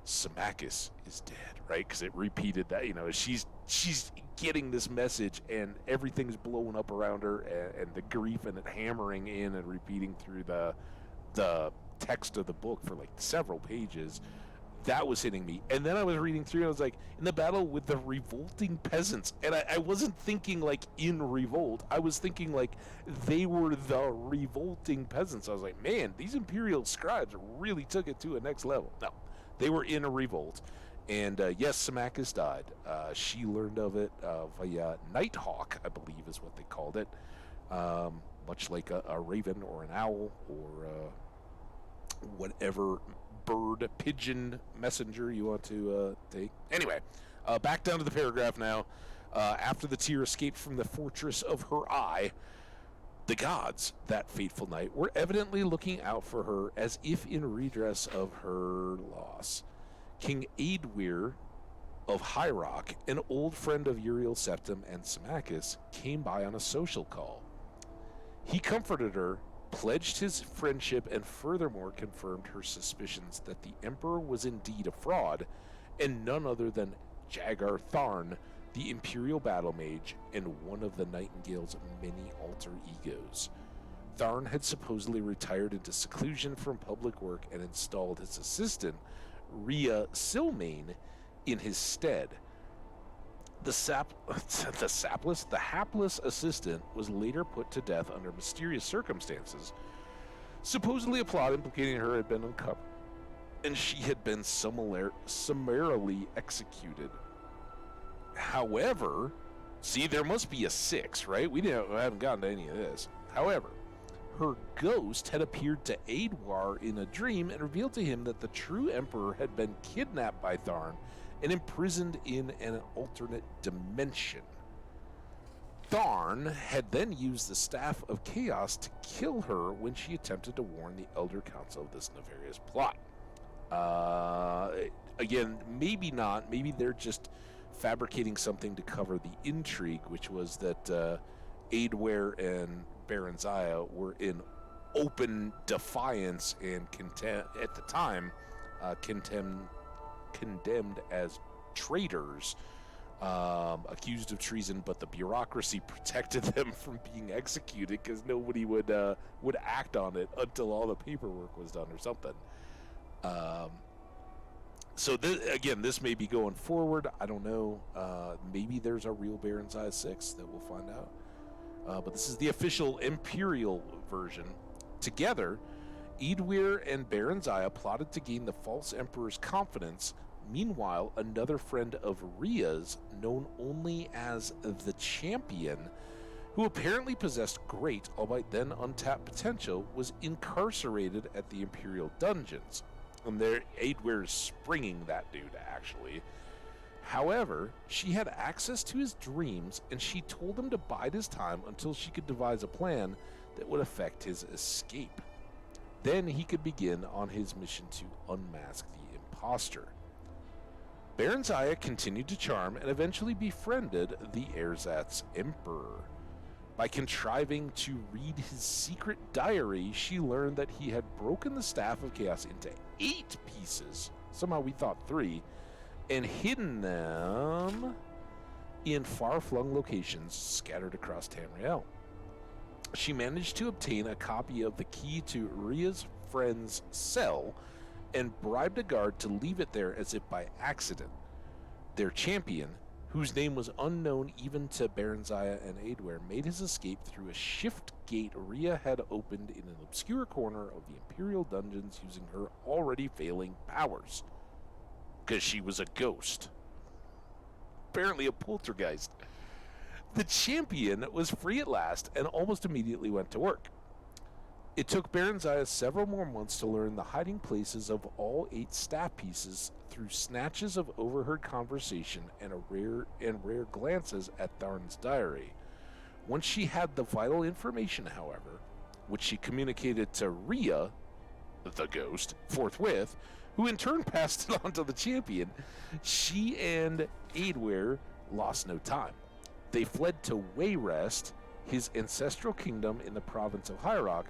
Symmachus is dead, right? Because it repeated that, she's getting this message, and everything's blowing up around her, and the grief and it hammering in and repeating through the text of the book for like several pages. That was hitting me. And then I was reading through and I was like, in the battle with the revolting peasants. And I wasn't thinking like in revolt. I was thinking like they were the revolting peasants. I was like, man, these Imperial scribes really took it to a next level. No, they were in a revolt. And yes, Symmachus died. She learned of it via Nighthawk, I believe is what they called it. Much like a raven or an owl or whatever bird, pigeon messenger you want to take. Anyway, back down to the paragraph now. After the tear escaped from the fortress of her eye, the gods, that fateful night, were evidently looking out for her as if in redress of her loss. King Aedwir of High Rock, an old friend of Uriel Septim and Symmachus, came by on a social call. He comforted her, pledged his friendship, and furthermore confirmed her suspicions that the Emperor was indeed a fraud, and none other than Jagar Tharn, the Imperial Battle Mage, and one of the Nightingale's many alter egos. Tharn had supposedly retired into seclusion from public work and installed his assistant, Rhea Silmane, in his stead. The hapless assistant was later put to death under mysterious circumstances. Supposedly a plot implicating her had been uncovered. and she had been summarily executed. However, see, there must be a 6, right? We haven't gotten to any of this. However, her ghost had appeared to Adwar in a dream and revealed to him that the true emperor had been kidnapped by Tharn and imprisoned in an alternate dimension. Tharn had then used the Staff of Chaos to kill her when she attempted to warn the Elder Council of this nefarious plot. Again, maybe not. Maybe they're just fabricating something to cover the intrigue, which was that Adware and Baron Zaya were in open defiance and at the time condemned as traitors, accused of treason, but the bureaucracy protected them from being executed because nobody would act on it until all the paperwork was done or something. So this may be going forward. I don't know. Maybe there's a real Baron Zaya 6 that we'll find out. But this is the official Imperial version. Together, Edwir and Baron Zaya plotted to gain the false Emperor's confidence. Meanwhile, another friend of Rhea's, known only as the Champion, who apparently possessed great, albeit then untapped potential, was incarcerated at the Imperial dungeons. And there, Adwir's springing that dude, actually. However, she had access to his dreams, and she told him to bide his time until she could devise a plan that would affect his escape. Then he could begin on his mission to unmask the imposter. Baron Zaya continued to charm and eventually befriended the Erzatz Emperor. By contriving to read his secret diary, she learned that he had broken the Staff of Chaos into 8 pieces, somehow we thought 3, and hidden them in far-flung locations scattered across Tamriel. She managed to obtain a copy of the key to Rhea's friend's cell and bribed a guard to leave it there as if by accident. Their champion, whose name was unknown even to Baron Zaya and Adware, made his escape through a shift gate Rhea had opened in an obscure corner of the Imperial dungeons using her already failing powers. Because she was a ghost. Apparently a poltergeist. The champion was free at last and almost immediately went to work. It took Baron Zaya several more months to learn the hiding places of all 8 staff pieces through snatches of overheard conversation and rare glances at Tharn's diary. Once she had the vital information, however, which she communicated to Rhea, the ghost, forthwith, who in turn passed it on to the champion, she and Adware lost no time. They fled to Wayrest, his ancestral kingdom in the province of Hyrok,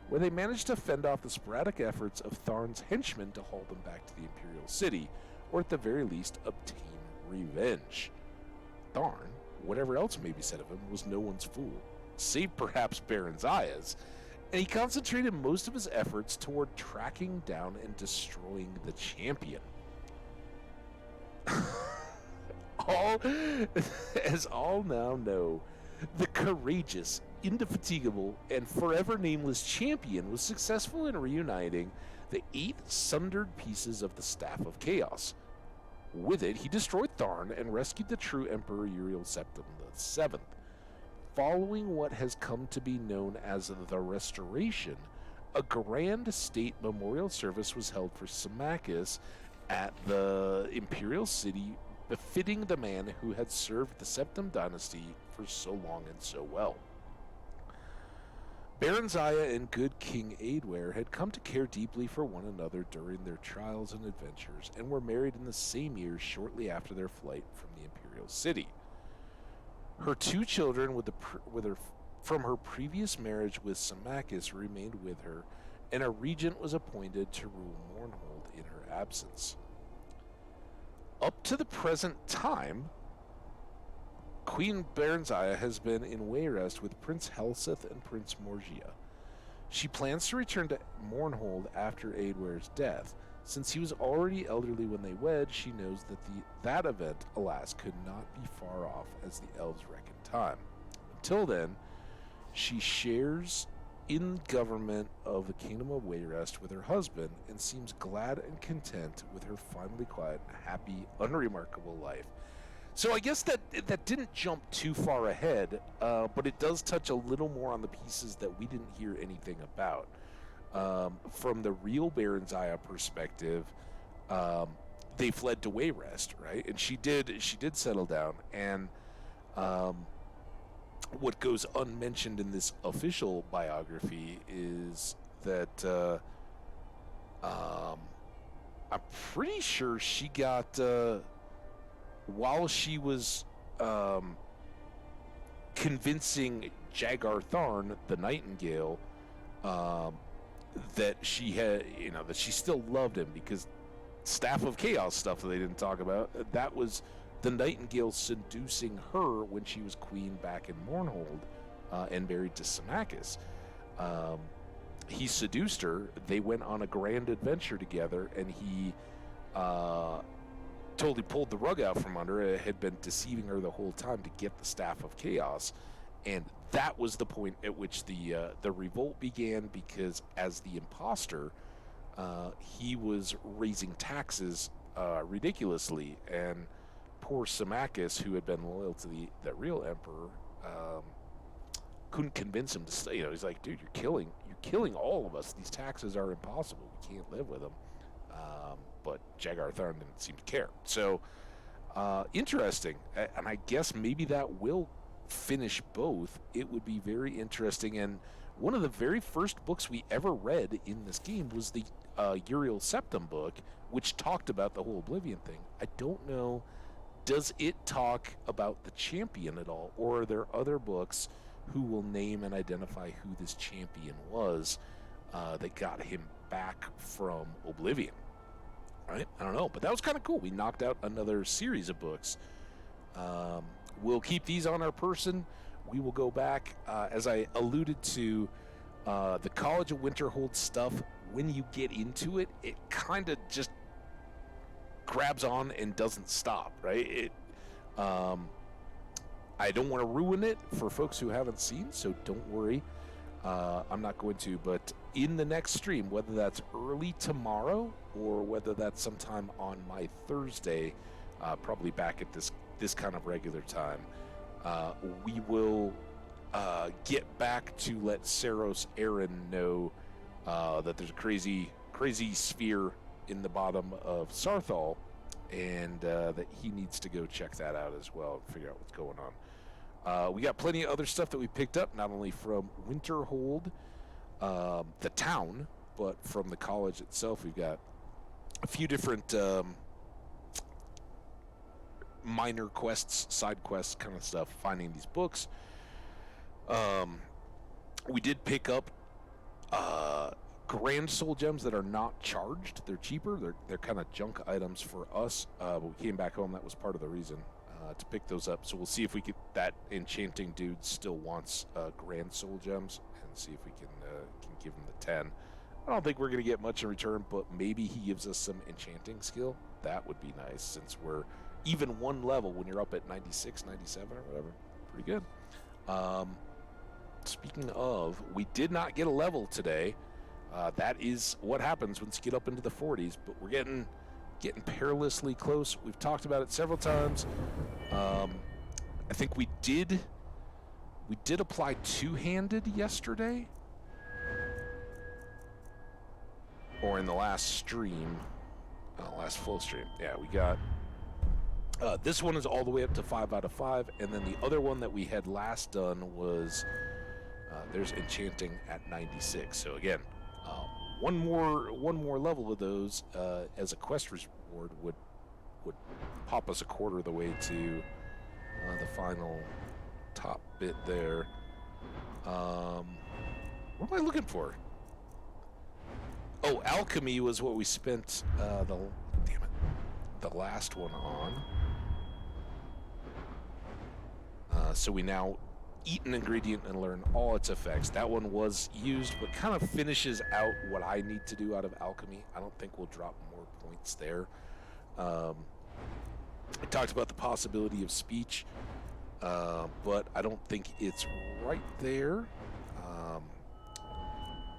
where they managed to fend off the sporadic efforts of Tharn's henchmen to haul them back to the Imperial City, or at the very least obtain revenge. Tharn, whatever else may be said of him, was no one's fool, save perhaps Baron Zaya's, and he concentrated most of his efforts toward tracking down and destroying the champion. As all now know, the courageous, indefatigable, and forever nameless champion was successful in reuniting the 8 sundered pieces of the Staff of Chaos. With it, he destroyed Tharn and rescued the true Emperor Uriel Septim VII. Following what has come to be known as the Restoration, a grand state memorial service was held for Symmachus at the Imperial City, befitting the man who had served the Septim dynasty for so long and so well. Baron Zaya and good King Adware had come to care deeply for one another during their trials and adventures, and were married in the same year shortly after their flight from the Imperial City. Her 2 children from her previous marriage with Symmachus remained with her, and a regent was appointed to rule Mournhold in her absence. Up to the present time, Queen Baron Zaya has been in Wayrest with Prince Helseth and Prince Morgia. She plans to return to Mournhold after Adware's death. Since he was already elderly when they wed, she knows that that event, alas, could not be far off as the elves reckon time. Until then, she shares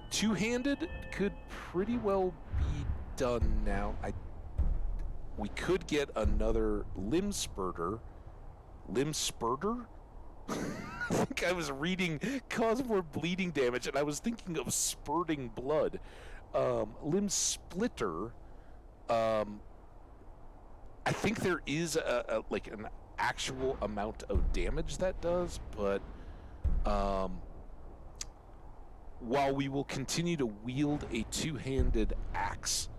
Two-handed could pretty well be done now. We could get another limb spurter. Limb spurter? I think I was reading cause more bleeding damage, and I was thinking of spurting blood. Limb splitter. I think there is a like an actual amount of damage that does, but while we will continue to wield a two-handed axe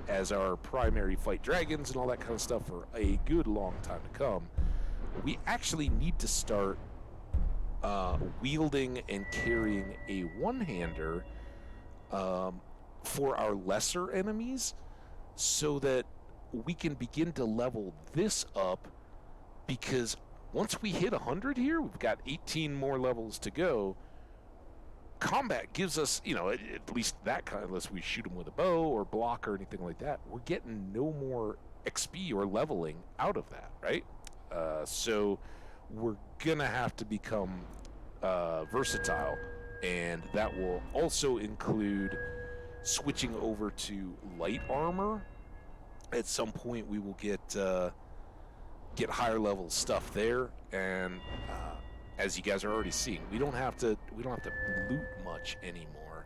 as our primary fight dragons and all that kind of stuff for a good long time to come, we actually need to start wielding and carrying a one-hander for our lesser enemies so that we can begin to level this up, because once we hit 100 here, we've got 18 more levels to go. Combat gives us, at least that kind, unless we shoot them with a bow or block or anything like that, we're getting no more XP or leveling out of that, right? So we're gonna have to become versatile, and that will also include switching over to light armor. At some point we will get higher level stuff there, and as you guys are already seeing, we don't have to loot much anymore,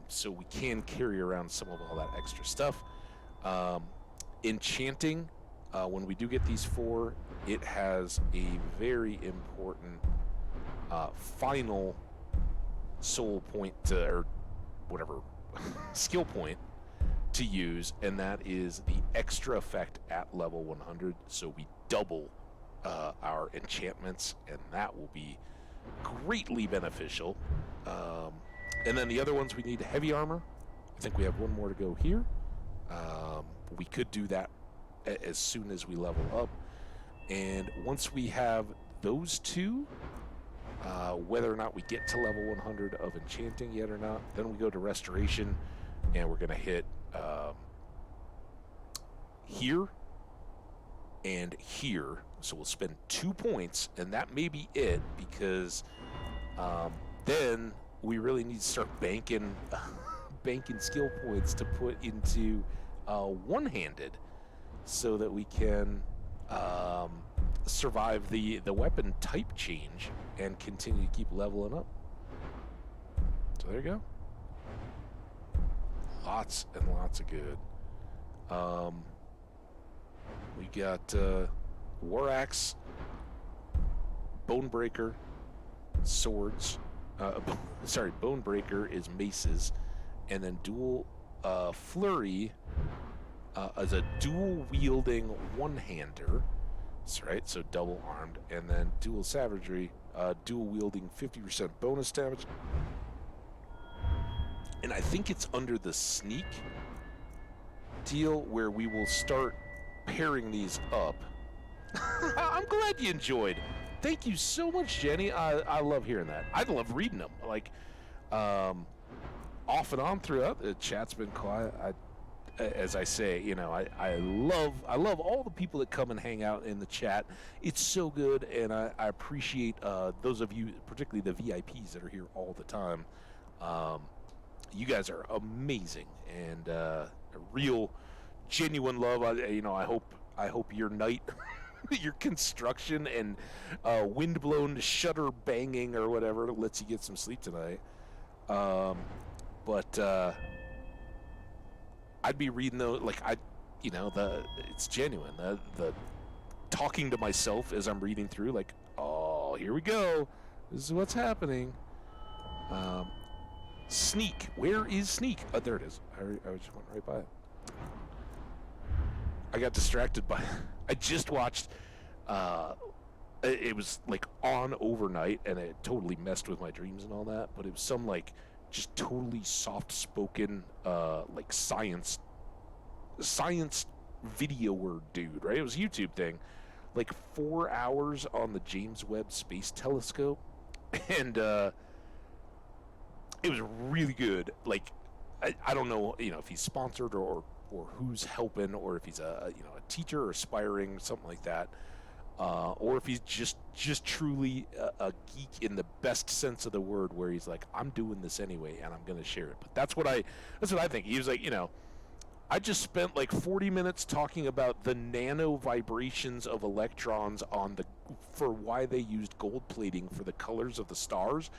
so we can carry around some of all that extra stuff. Enchanting, when we do get these 4, it has a very important final soul point or whatever skill point to use, and that is the extra effect at level 100. So we double our enchantments, and that will be greatly beneficial. And then the other ones, we need heavy armor. I think we have one more to go here. We could do that as soon as we level up. And once we have those 2, whether or not we get to level 100 of enchanting yet or not, then we go to restoration, and we're going to hit here and here. So we'll spend 2 points, and that may be it, because then we really need to start banking skill points to put into one-handed, so that we can survive the weapon type change and continue to keep leveling up. So there you go. Lots and lots of good. We got War Axe, Bonebreaker, swords. Bonebreaker is maces, and then dual flurry as a dual wielding one-hander. That's right, so double armed, and then dual savagery, dual wielding 50% bonus damage. And I think it's under the sneak deal where we will start pairing these up. I'm glad you enjoyed. Thank you so much, Jenny. I love hearing that. I love reading them. Like, off and on throughout, the chat's been quiet. As I say, I love all the people that come and hang out in the chat. It's so good, and I appreciate those of you, particularly the VIPs that are here all the time. You guys are amazing, and a real, genuine love. I hope your night, your construction and wind-blown shutter banging or whatever lets you get some sleep tonight. But I'd be reading those, it's genuine. The talking to myself as I'm reading through, like, oh, here we go. This is what's happening. Sneak. Where is Sneak? Oh, there it is. I just went right by it. I got distracted by I just watched it was like on overnight, and it totally messed with my dreams and all that, but it was some like just totally soft-spoken like science videoer dude, right? It was a YouTube thing. Like 4 hours on the James Webb Space Telescope, and it was really good. Like, I don't know, if he's sponsored or who's helping, or if he's a teacher or aspiring, something like that. or if he's just truly a geek in the best sense of the word, where he's like, I'm doing this anyway and I'm going to share it. But that's what I think. He was like, I just spent like 40 minutes talking about the nano vibrations of electrons for why they used gold plating for the colors of the stars.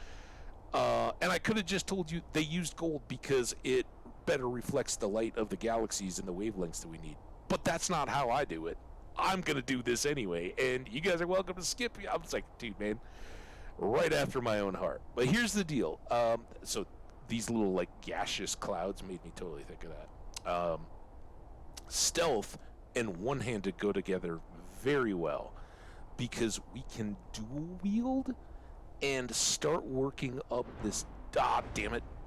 And I could have just told you they used gold because it better reflects the light of the galaxies and the wavelengths that we need. But that's not how I do it. I'm going to do this anyway, and you guys are welcome to skip me. I was like, dude, man, right after my own heart. But here's the deal. So these little, like, gaseous clouds made me totally think of that. Stealth and one-handed go together very well because we can dual wield and start working up this,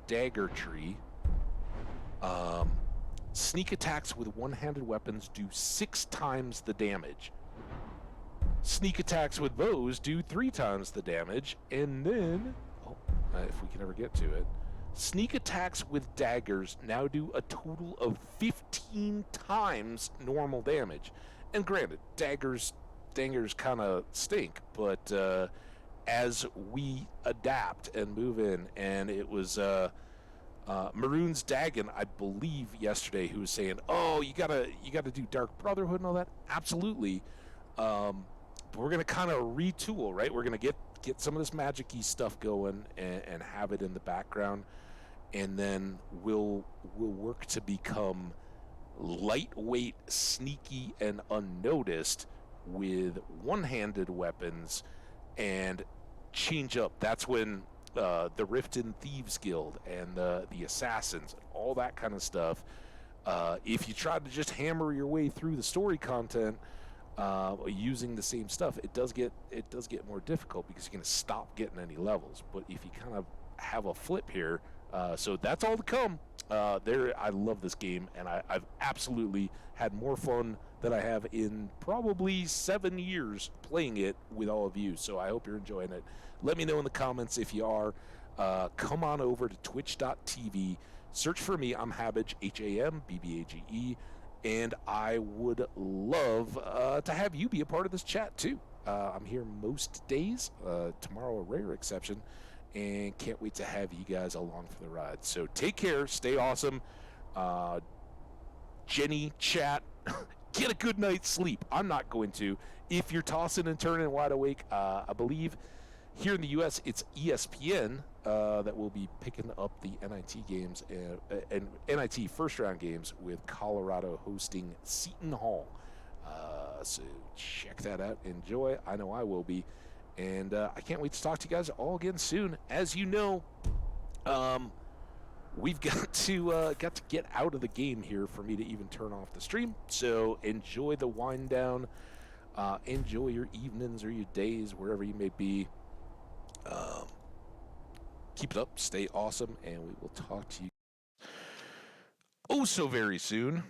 dagger tree. Sneak attacks with one-handed weapons do 6 times the damage. Sneak attacks with bows do 3 times the damage, and then, if we can ever get to it, sneak attacks with daggers now do a total of 15 times normal damage. And granted, daggers kind of stink, but as we adapt and move in, and it was Maroon's Dagon, I believe, yesterday, who was saying, "Oh, you gotta do Dark Brotherhood and all that." Absolutely, but we're gonna kind of retool, right? We're gonna get some of this magic-y stuff going and have it in the background, and then we'll work to become lightweight, sneaky, and unnoticed with one-handed weapons and change up. That's when the Riften Thieves Guild and the Assassins, all that kind of stuff. If you try to just hammer your way through the story content using the same stuff, it does get more difficult because you're going to stop getting any levels. But if you kind of have a flip here, so that's all to come. I love this game, and I've absolutely had more fun than I have in probably 7 years playing it with all of you. So I hope you're enjoying it. Let me know in the comments if you are. Come on over to twitch.tv. Search for me. I'm Hambbage, HAMBBAGE. And I would love to have you be a part of this chat, too. I'm here most days. Tomorrow, a rare exception. And can't wait to have you guys along for the ride. So take care. Stay awesome. Jenny, chat, get a good night's sleep. I'm not going to. If you're tossing and turning wide awake, I believe here in the U.S., it's ESPN that will be picking up the NIT games and NIT first-round games with Colorado hosting Seton Hall. So check that out. Enjoy. I know I will be. And I can't wait to talk to you guys all again soon. As you know, we've got to get out of the game here for me to even turn off the stream. So enjoy the wind down. Enjoy your evenings or your days, wherever you may be. Keep it up. Stay awesome. And we will talk to you oh so very soon.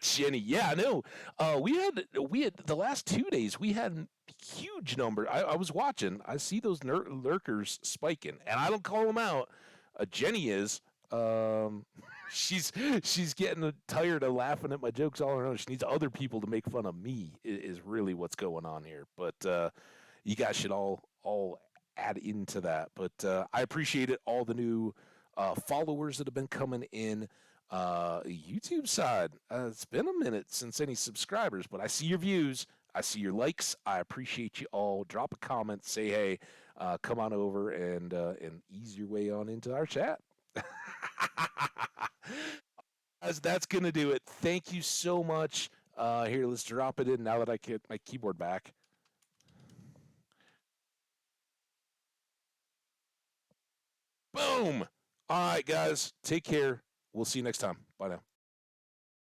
Jenny, yeah, I know. We had the last 2 days. We had huge number. I was watching. I see those lurkers spiking, and I don't call them out. Jenny is. She's getting tired of laughing at my jokes all her own. She needs other people to make fun of me. Is really what's going on here. But you guys should all add into that. But I appreciate it. All the new followers that have been coming in. YouTube side, it's been a minute since any subscribers, but I see your views, I see your likes. I appreciate you all. Drop a comment, say hey, come on over and ease your way on into our chat. As that's gonna do it. Thank you so much. Here, let's drop it in now that I get my keyboard back. Boom. All right, guys, take care. We'll see you next time. Bye now.